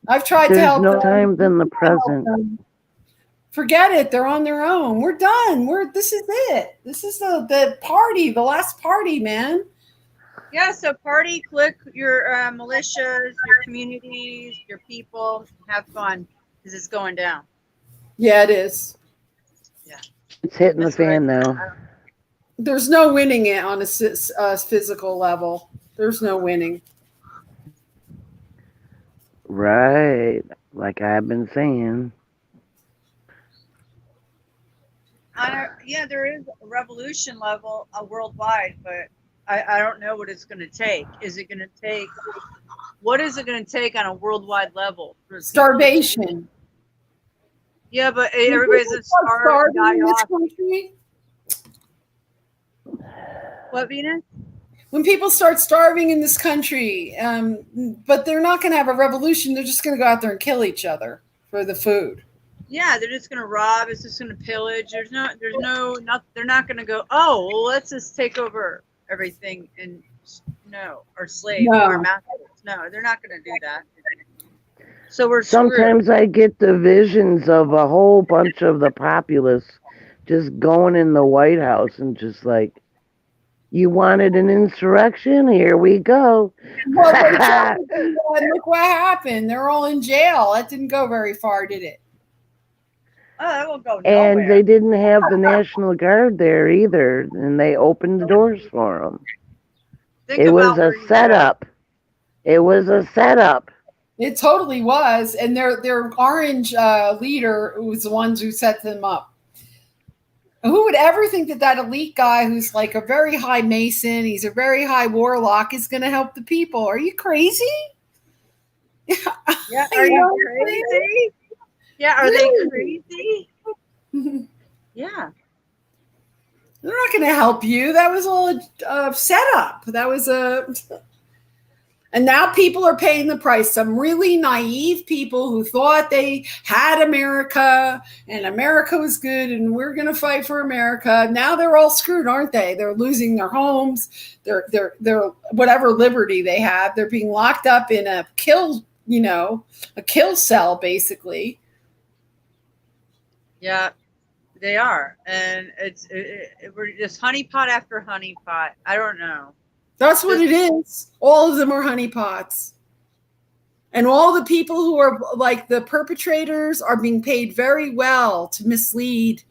I've tried to help them. There's no time than the present. Forget it. They're on their own. We're done. This is it. This is the party, the last party, man. Yeah, so party, click your militias, your communities, your people, have fun, because it's going down. Yeah, it is. Yeah. It's hitting the fan now. There's no winning it on a physical level. There's no winning. Right. Like I've been saying. Yeah, there is a revolution level worldwide, but I don't know what it's going to take. What is it going to take on a worldwide level? Starvation. Yeah, but everybody's a starving die off. What, Venus? When people start starving in this country, but they're not going to have a revolution. They're just going to go out there and kill each other for the food. Yeah, they're just going to rob. It's just going to pillage. They're not going to go, oh, well, let's just take over everything and or slave our masters. No, they're not going to do that. So we're sometimes screwed. I get the visions of a whole bunch of the populace just going in the White House and just like, you wanted an insurrection? Here we go. Well, look what happened. They're all in jail. That didn't go very far, did it? Oh, that won't go nowhere. And they didn't have the National Guard there either, and they opened the doors for them. It was a setup. It was a setup. It totally was, and their orange leader was the ones who set them up. Who would ever think that elite guy who's like a very high Mason, he's a very high warlock, is going to help the people? Are you crazy? Yeah, are you crazy? Yeah, are they crazy? Yeah. They're not going to help you. That was all a setup. That was and now people are paying the price. Some really naive people who thought they had America and America was good and we're going to fight for America. Now they're all screwed, aren't they? They're losing their homes, their whatever liberty they have. They're being locked up in a kill cell, basically. Yeah, they are. And we're just honeypot after honeypot. I don't know. That's what it is. All of them are honeypots. And all the people who are like the perpetrators are being paid very well to mislead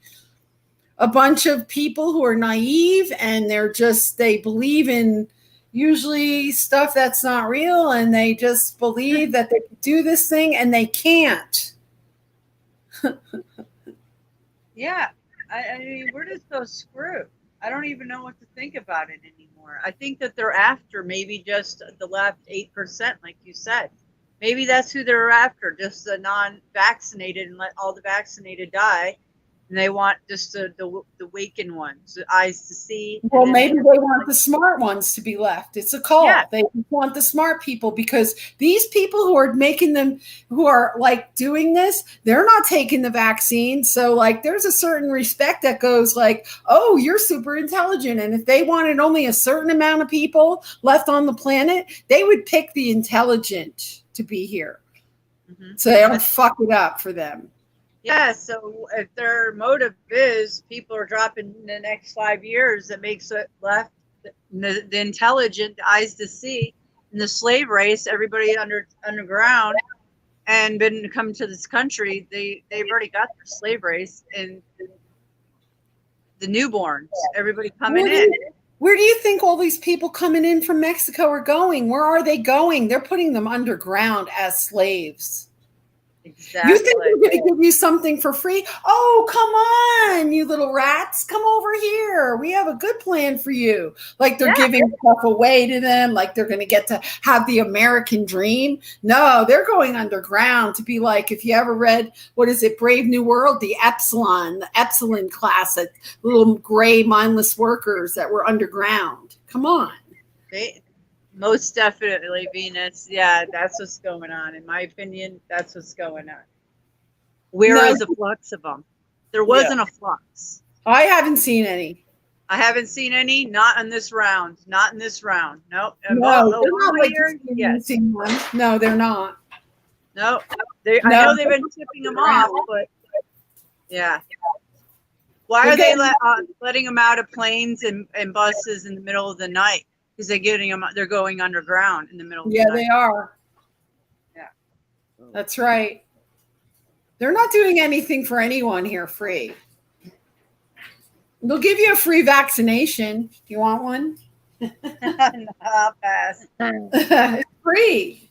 a bunch of people who are naive and they believe in usually stuff that's not real and they just believe that they can do this thing and they can't. Yeah. I mean, we're just so screwed. I don't even know what to think about it anymore. I think that they're after maybe just the left 8%, like you said. Maybe that's who they're after, just the non-vaccinated, and let all the vaccinated die. And they want just the wakened ones, the eyes to see. Well, maybe they want the smart ones to be left. It's a call. Yeah. They want the smart people because these people who are who are like doing this, they're not taking the vaccine. So like there's a certain respect that goes like, oh, you're super intelligent. And if they wanted only a certain amount of people left on the planet, they would pick the intelligent to be here. Mm-hmm. So they don't fuck it up for them. Yeah, so if their motive is people are dropping in the next 5 years, that makes it left the intelligent, the eyes to see, in the slave race, everybody underground and been come to this country, they've already got their slave race and the newborns, everybody coming in. Where do you think all these people coming in from Mexico are going? Where are they going? They're putting them underground as slaves. Exactly. You think they're going to give you something for free? Oh, come on, you little rats. Come over here. We have a good plan for you. Like they're giving stuff away to them. Like they're going to get to have the American dream. No, they're going underground to be like, if you ever read, what is it, Brave New World, the Epsilon class, little gray mindless workers that were underground. Come on. Most definitely, Venus. Yeah, that's what's going on. In my opinion, that's what's going on. Where is the flux of them? There wasn't a flux. I haven't seen any. I haven't seen any. Not in this round. Not in this round. Nope. No, they're not like yes. No, they're not. No, I know they've been tipping them off, but yeah. Why are they letting them out of planes and buses in the middle of the night? Because they're going underground in the middle of the night. Yeah, they are. Yeah. That's right. They're not doing anything for anyone here free. They'll give you a free vaccination. Do you want one? No, I'll pass. It's free.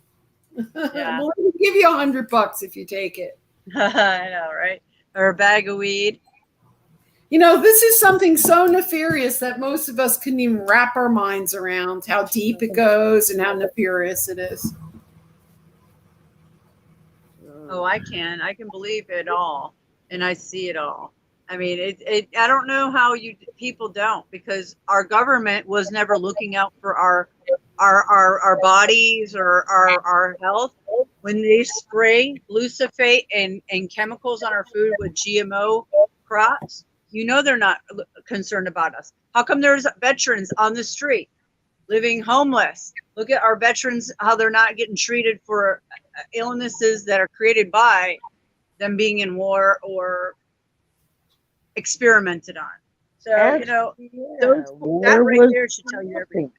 Yeah. We'll give you $100 if you take it. I know, right? Or a bag of weed. You know, this is something so nefarious that most of us couldn't even wrap our minds around how deep it goes and how nefarious it is. Oh, I can believe it all, and I see it all. I mean, I don't know how people don't, because our government was never looking out for our bodies or our health. When they spray glyphosate and chemicals on our food with GMO crops, you know they're not concerned about us. How come there's veterans on the street living homeless? Look at our veterans, how they're not getting treated for illnesses that are created by them being in war or experimented on. So, that right there should tell you everything.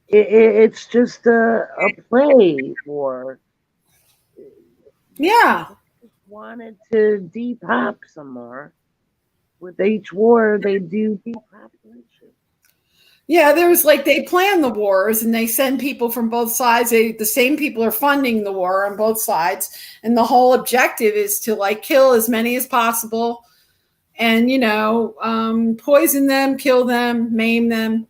It's just a play for. Yeah. Wanted to depop some more. With each war, they do depopulation. Yeah, there's like they plan the wars and they send people from both sides. The same people are funding the war on both sides, and the whole objective is to like kill as many as possible, and poison them, kill them, maim them,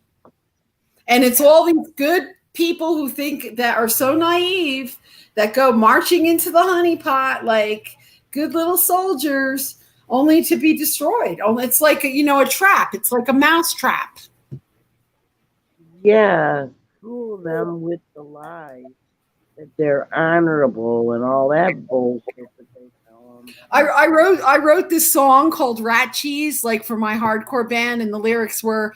and it's all these good people who think that are so naive that go marching into the honeypot like good little soldiers. only to be destroyed. It's like, a trap. It's like a mouse trap. Yeah, fool them with the lie that they're honorable and all that bullshit that they tell them. I wrote this song called Rat Cheese, like for my hardcore band, and the lyrics were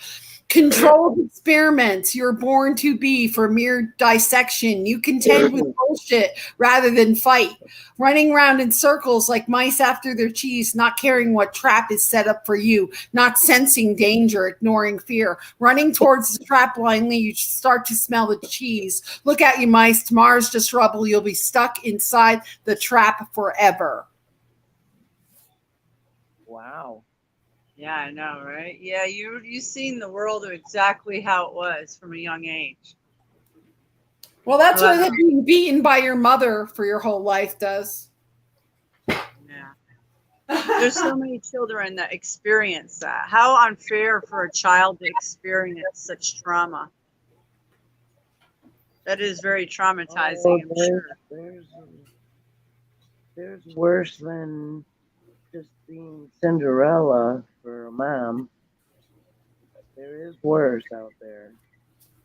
controlled experiments you're born to be for mere dissection. You contend with bullshit rather than fight, running around in circles like mice after their cheese, not caring what trap is set up for you, not sensing danger, ignoring fear, running towards the trap blindly. You start to smell the cheese. Look out, you mice. Tomorrow's just rubble. You'll be stuck inside the trap forever. Wow. Yeah, I know, right? Yeah, you seen the world of exactly how it was from a young age. Well, that's what being beaten by your mother for your whole life does. Yeah. There's so many children that experience that. How unfair for a child to experience such trauma. That is very traumatizing, I'm sure. There's worse than just being Cinderella for a mom. There is worse out there.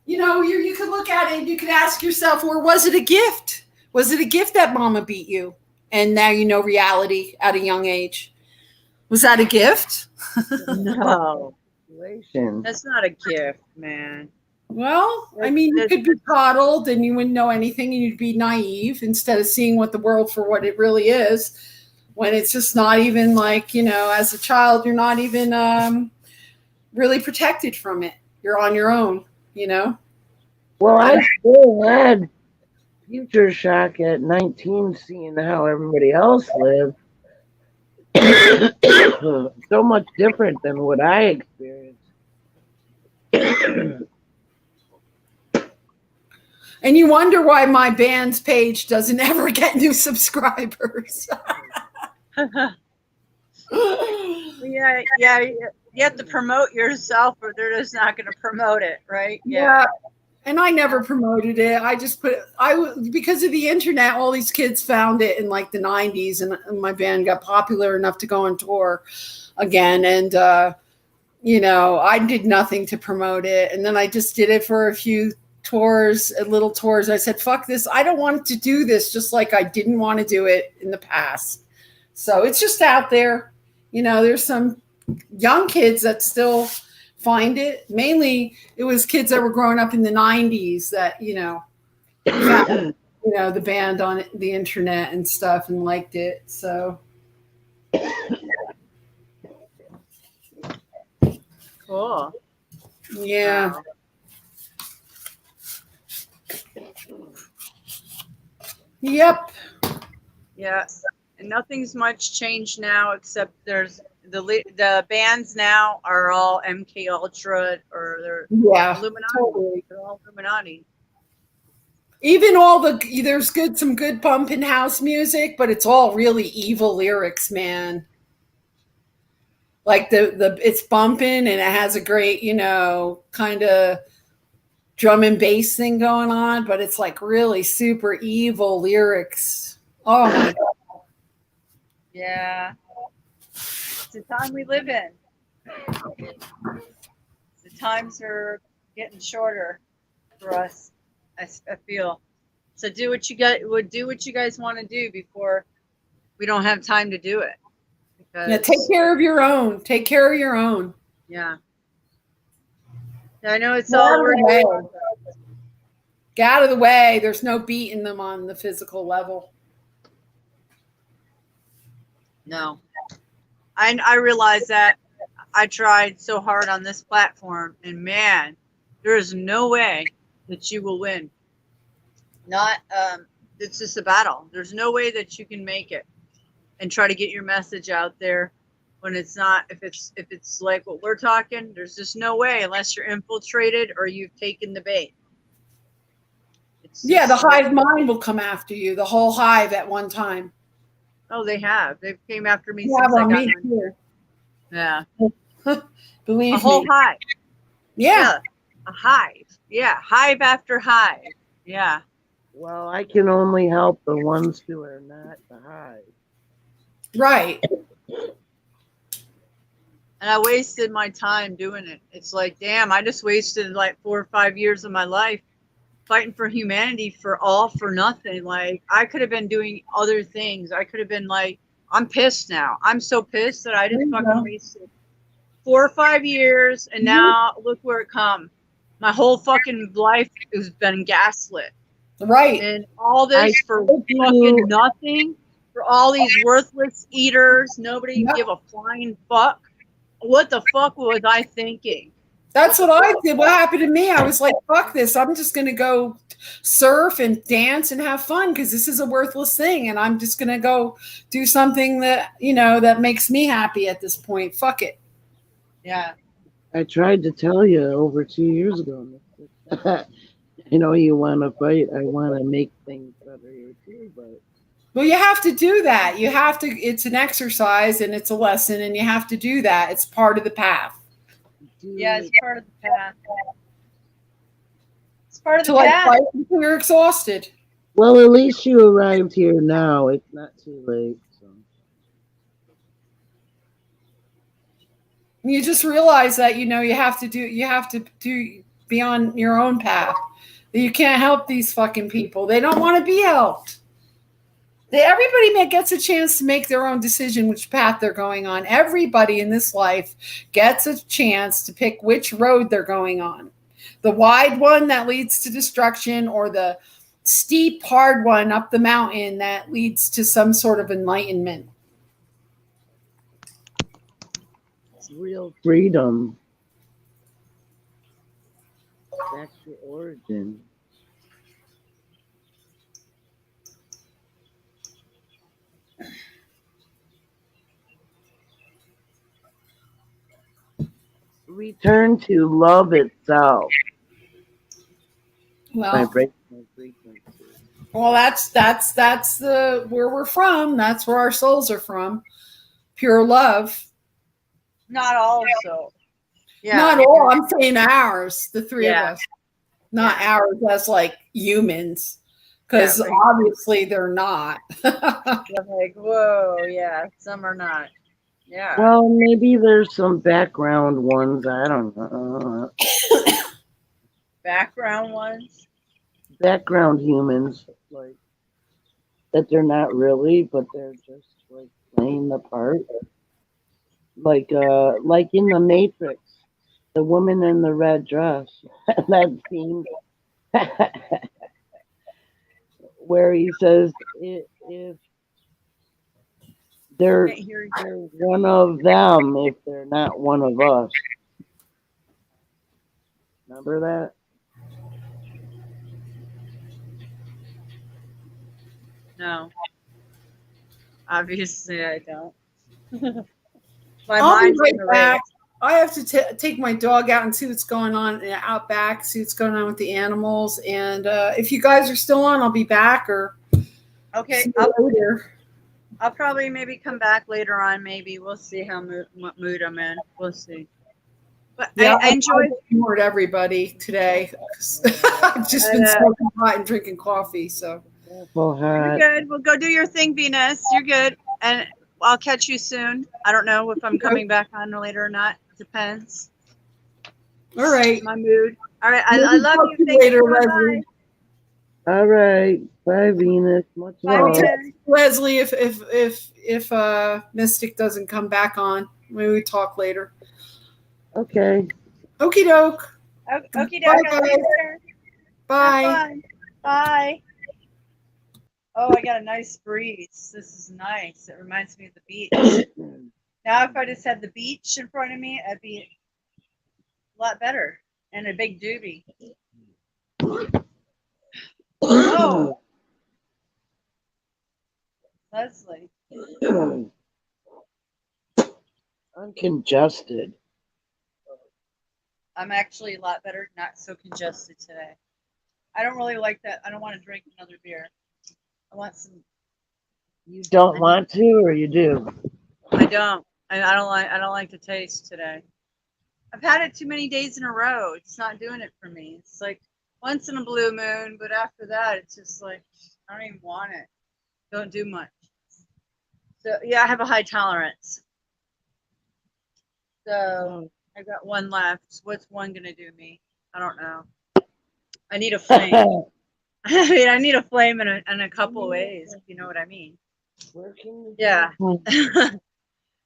You could look at it and you could ask yourself, or was it a gift? Was it a gift that mama beat you? And now you know reality at a young age. Was that a gift? No. Situation. That's not a gift, man. Well, I mean, you could be coddled and you wouldn't know anything and you'd be naive instead of seeing what the world for what it really is. When it's just not even like, as a child, you're not even really protected from it. You're on your own, Well, I still had future shock at 19, seeing how everybody else lived. So much different than what I experienced. And you wonder why my band's page doesn't ever get new subscribers. Yeah. You have to promote yourself, or they're just not going to promote it, right? Yeah. And I never promoted it. I just because of the internet, all these kids found it in like the 90s, and my band got popular enough to go on tour again. And, I did nothing to promote it. And then I just did it for a few little tours. I said, fuck this. I don't want to do this, just like I didn't want to do it in the past. So it's just out there. There's some young kids that still find it. Mainly it was kids that were growing up in the 90s that, found, the band on the internet and stuff and liked it. So Cool. Yeah. Wow. Yep. Yeah. And nothing's much changed now, except there's the bands now are all MK Ultra, or they're Illuminati. Totally. They're all Illuminati. Even there's some good pumping house music, but it's all really evil lyrics, man. Like it's bumping and it has a great, kind of drum and bass thing going on, but it's like really super evil lyrics. Oh my God. Yeah. It's the time we live in. The times are getting shorter for us, I feel. So do what you guys want to do before we don't have time to do it. Yeah, take care of your own. Take care of your own. Yeah. I know it's all right. Get out of the way. There's no beating them on the physical level. No. I realize that. I tried so hard on this platform, and man, there is no way that you will win. It's just a battle. There's no way that you can make it and try to get your message out there when it's not, if it's like what we're talking, there's just no way unless you're infiltrated or you've taken the bait. Yeah, the hive mind will come after you, the whole hive at one time. Oh, they have. They came after me since I got here. Yeah. Believe me. A whole hive. Yeah. A hive. Yeah. Hive after hive. Yeah. Well, I can only help the ones who are not the hive. Right. and I wasted my time doing it. It's like, damn, I just wasted like 4 or 5 years of my life fighting for humanity for nothing. Like, I could have been doing other things. I could have been like, I'm pissed now. I'm so pissed that I just fucking wasted 4 or 5 years, and now look where it come. My whole fucking life has been gaslit. Right. And all this for hope fucking you- nothing. For all these worthless eaters. Nobody Yep. give a flying fuck. What the fuck was I thinking? That's what I did. What happened to me? I was like, fuck this. I'm just going to go surf and dance and have fun because this is a worthless thing. And I'm just going to go do something that, you know, that makes me happy at this point. Fuck it. Yeah. I tried to tell you over 2 years ago. You know, you want to fight. I want to make things better here too, but. Well, you have to do that. You have to, it's an exercise and it's a lesson and you have to do that. It's part of the path. Yeah, it's part of the path. It's part of To the like path. fight until you're exhausted. Well, at least you arrived here now. It's not too late. So. You just realize that, you know, you have to be on your own path. You can't help these fucking people. They don't want to be helped. Everybody gets a chance to make their own decision which path they're going on. Everybody in this life gets a chance to pick which road they're going on. The wide one that leads to destruction, or the steep, hard one up the mountain that leads to some sort of enlightenment. It's real freedom. Back to origin. Return to love itself. Well, Vibrational frequency. well, that's the where we're from. That's where our souls are from. Pure love. Not all so. Yeah. Not all. I'm saying ours, the three Yeah. of us. Not ours as like humans. Because Yeah, right. obviously they're not. I'm like, whoa, yeah, some are not. Yeah. Well, maybe there's some background ones. I don't know. Background ones. Background humans, like that they're not really, but they're just like playing the part. Like in the Matrix, the woman in the red dress. That scene where he says, if they're one of them, if they're not one of us. Remember that? No. Obviously, I don't. My I'll be mind's right in the back. race. I have to take my dog out and see what's going on out back, see what's going on with the animals. And if you guys are still on, I'll be back. Or Okay, see you later. I'll probably maybe come back later on. Maybe we'll see what mood I'm in. We'll see. But Yeah, I enjoyed. ignored everybody today. I've just been smoking hot and drinking coffee. So You're good. Well, go do your thing, Venus. You're good, and I'll catch you soon. I don't know if I'm coming back on later or not. Depends. all right. My mood. All right. I Maybe love talk you. to Thank later, you. Leslie. Bye. All right. Bye, Venus. Much Bye, love. Venus. Leslie, if Mystic doesn't come back on, maybe we talk later. Okay. Okie doke. Okay, Bye, Doc. I'll see guys. you later. Bye. Have fun. Bye. Oh, I got a nice breeze. This is nice. It reminds me of the beach. Now, if I just had the beach in front of me, I'd be a lot better. And a big doobie. Oh, Leslie. I'm congested. I'm actually a lot better, not so congested today. I don't really like that. I don't want to drink another beer. I want some. You don't want to, or you do? I don't. I don't like the taste today. I've had it too many days in a row. It's not doing it for me. It's like once in a blue moon, but after that, it's just like I don't even want it. Don't do much. So yeah, I have a high tolerance. So I got one left. What's one gonna do me? I don't know. I need a flame. I mean, I need a flame in a couple of ways, if you know what I mean. Yeah.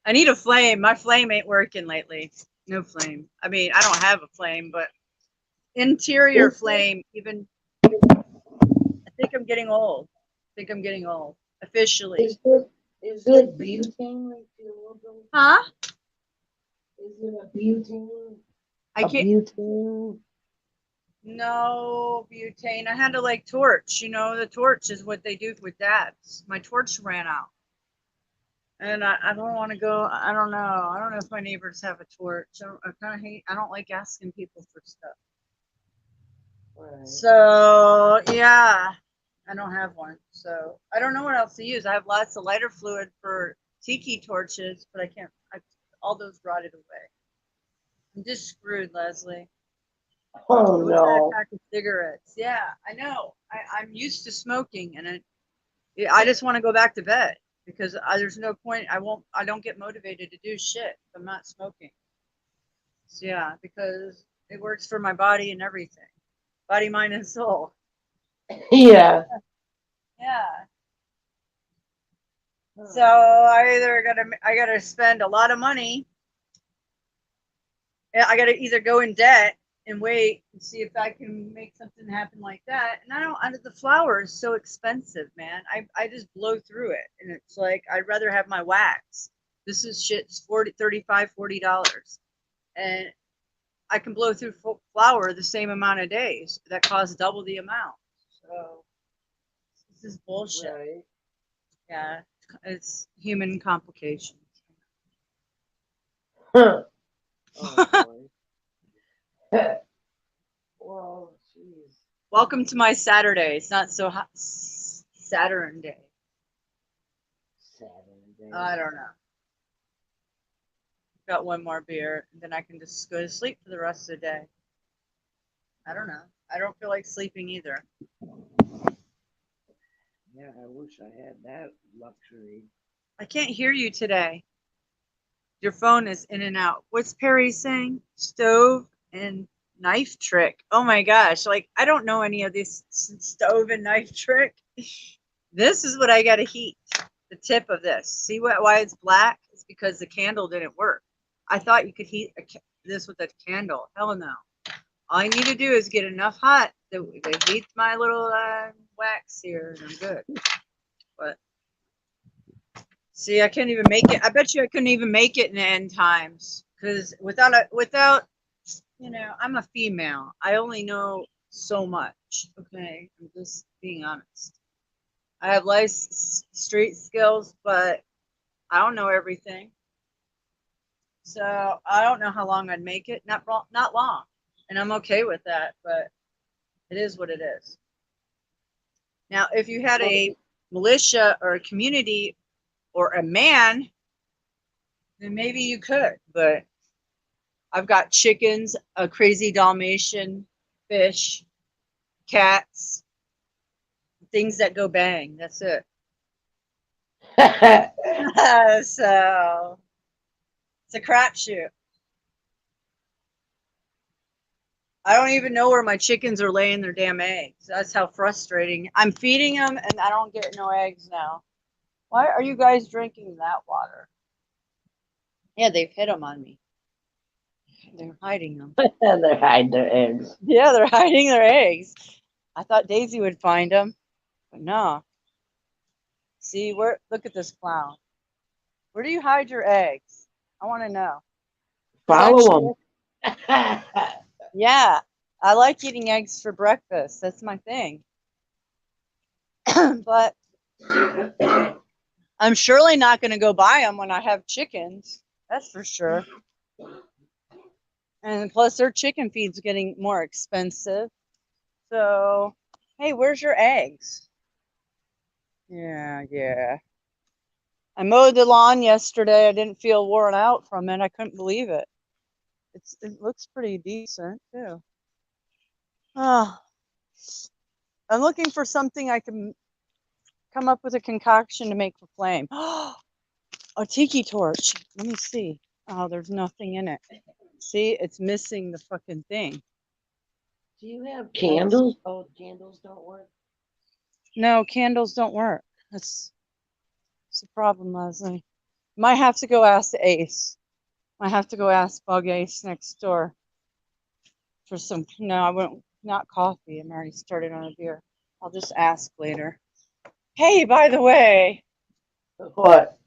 I need a flame. My flame ain't working lately. No flame. I mean, I don't have a flame, but interior flame, even. I think I'm getting old. Officially. Is it butane? Huh? Is it a butane? I can't. Butane? No butane. I had to like torch. You know, the torch is what they do with dabs. My torch ran out. And I don't want to go. I don't know. I don't know if my neighbors have a torch. I kind of hate. I don't like asking people for stuff. Right. So yeah, I don't have one. So I don't know what else to use. I have lots of lighter fluid for tiki torches, but I can't. All those rotted away. I'm just screwed, Leslie. Oh What's that no. pack of cigarettes? Yeah, I know. I'm used to smoking, and I just want to go back to bed. Because there's no point. I don't get motivated to do shit if I'm not smoking. So yeah, because it works for my body and everything, body, mind, and soul. Yeah. Yeah. So I gotta spend a lot of money. I gotta either go in debt and wait and see if I can make something happen like that. And the flour is so expensive, man. I just blow through it. And it's like, I'd rather have my wax. This is shit's $40. And I can blow through flour the same amount of days. That costs double the amount. So this is bullshit. Right. Yeah. It's human complications. Huh. Oh, well, jeez. Welcome to my Saturday. It's not so hot. Saturn day. Saturday. I don't know. Got one more beer, and then I can just go to sleep for the rest of the day. I don't know. I don't feel like sleeping either. Yeah, I wish I had that luxury. I can't hear you today. Your phone is in and out. What's Perry saying? Stove and knife trick. Oh my gosh. Like, I don't know any of this stove and knife trick. This is what I got to heat. The tip of this. See why it's black? It's because the candle didn't work. I thought you could heat this with a candle. Hell no. All I need to do is get enough hot that heat my little wax here, and I'm good. But see, I can't even make it. I bet you I couldn't even make it in the end times because without I'm a female. I only know so much. Okay, I'm just being honest. I have life street skills, but I don't know everything. So I don't know how long I'd make it. Not long, and I'm okay with that. But it is what it is. Now, if you had a militia or a community or a man, then maybe you could. But I've got chickens, a crazy Dalmatian, fish, cats, things that go bang. That's it. So it's a crapshoot. I don't even know where my chickens are laying their damn eggs. That's how frustrating. I'm feeding them and I don't get no eggs now. Why are you guys drinking that water? Yeah, they've hit them on me. They're hiding them. They're hiding their eggs. Yeah, they're hiding their eggs. I thought Daisy would find them, but no. See, look at this clown. Where do you hide your eggs? I want to know. Follow them. Yeah, I like eating eggs for breakfast. That's my thing. But I'm surely not going to go buy them when I have chickens. That's for sure. And plus, their chicken feed's getting more expensive. So, hey, where's your eggs? Yeah. I mowed the lawn yesterday. I didn't feel worn out from it. I couldn't believe it. It looks pretty decent, too. Oh, I'm looking for something I can come up with a concoction to make for flame. A tiki torch. Let me see. Oh, there's nothing in it. See, it's missing the fucking thing. Do you have candles? Oh, candles don't work. No, candles don't work. That's the problem, Leslie. Might have to go ask Ace. Might have to go ask Bug Ace next door for some. No, I won't. Not coffee. I'm already started on a beer. I'll just ask later. Hey, by the way, What?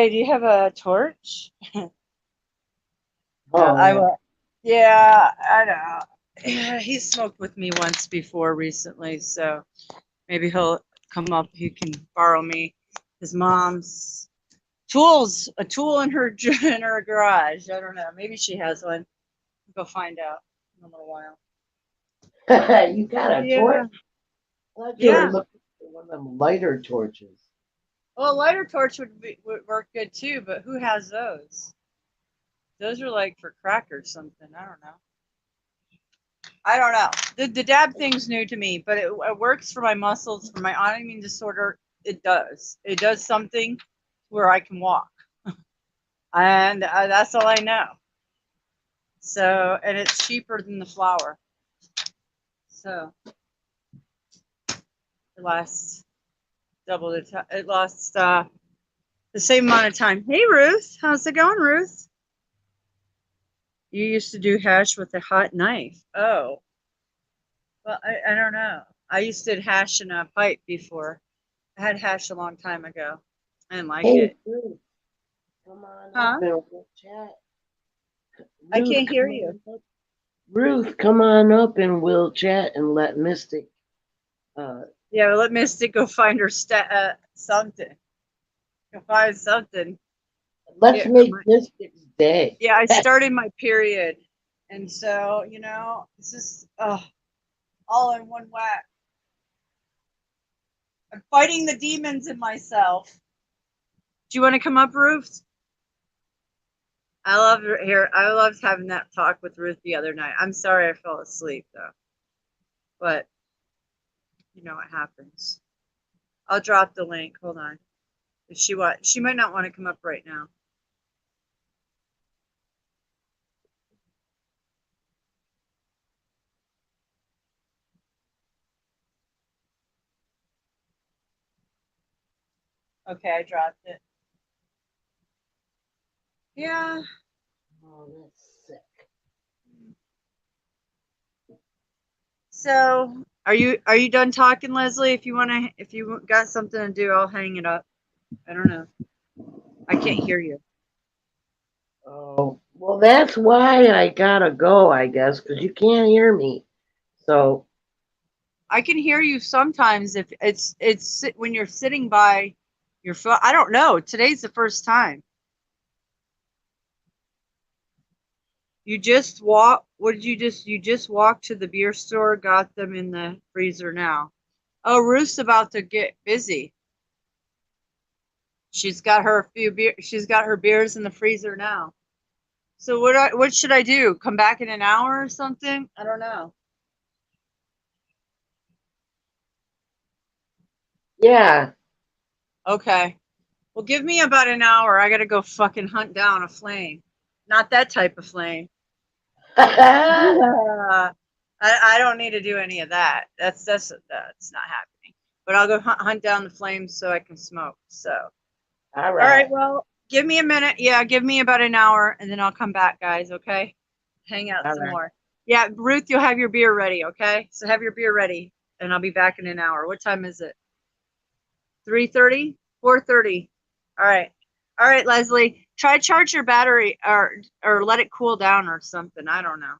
do you have a torch? Oh, I will. Yeah, I know. He smoked with me once before recently, so maybe he'll come up. He can borrow me his mom's tools, a tool in her in her garage. I don't know. Maybe she has one. Go find out in a little while. you got a Yeah. torch? I thought you Yeah. were looking for one of them lighter torches. Well, a lighter torch would work good too, but who has those? Those are like for crack or something. I don't know. The dab thing's new to me, but it works for my muscles, for my autoimmune disorder. It does. It does something where I can walk, and that's all I know. So, and it's cheaper than the flour. So it lasts double the time. It lasts the same amount of time. Hey, Ruth, how's it going, Ruth? You used to do hash with a hot knife. Oh, well, I don't know. I used to hash in a pipe before. I had hash a long time ago. I didn't like Hey, it. Ruth, come on Huh? up and we'll chat. I Ruth, can't hear come you. on up. Ruth, come on up and we'll chat and let Mystic. Yeah, let Mystic go find her something. Go find something. Let's Yeah, make Mystic's day. yeah, I started my period, and so it's just all in one whack. I'm fighting the demons in myself. Do you want to come up, Ruth? I loved having that talk with Ruth the other night. I'm sorry I fell asleep though, but you know what happens. I'll drop the link. Hold on. If she might not want to come up right now. Okay, I dropped it. Yeah. Oh, that's sick. So, are you done talking, Leslie? If you got something to do, I'll hang it up. I don't know. I can't hear you. Oh, well, that's why I gotta go, I guess, because you can't hear me. So, I can hear you sometimes if it's when you're sitting by your phone. I don't know. Today's the first time. You just walk. What did you just? You just walked to the beer store, got them in the freezer now. Oh, Ruth's about to get busy. She's got her She's got her beers in the freezer now. So what should I do? Come back in an hour or something? I don't know. yeah. Okay. Well, give me about an hour. I gotta go fucking hunt down a flame. Not that type of flame. I don't need to do any of that. That's not happening. But I'll go hunt down the flames so I can smoke. So, All all right. right. Well, give me a minute. Yeah, give me about an hour, and then I'll come back, guys. Okay. Hang out All some right. more. Yeah, Ruth, you'll have your beer ready. Okay. So have your beer ready, and I'll be back in an hour. What time is it? 3:30? 4:30. All right. All right, Leslie. Try charge your battery or let it cool down or something. I don't know.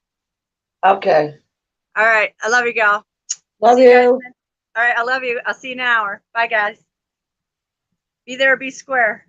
Okay. All right. I love you, gal. Love See you guys you. then. All right. I love you. I'll see you in an hour. Bye, guys. Be there, be square.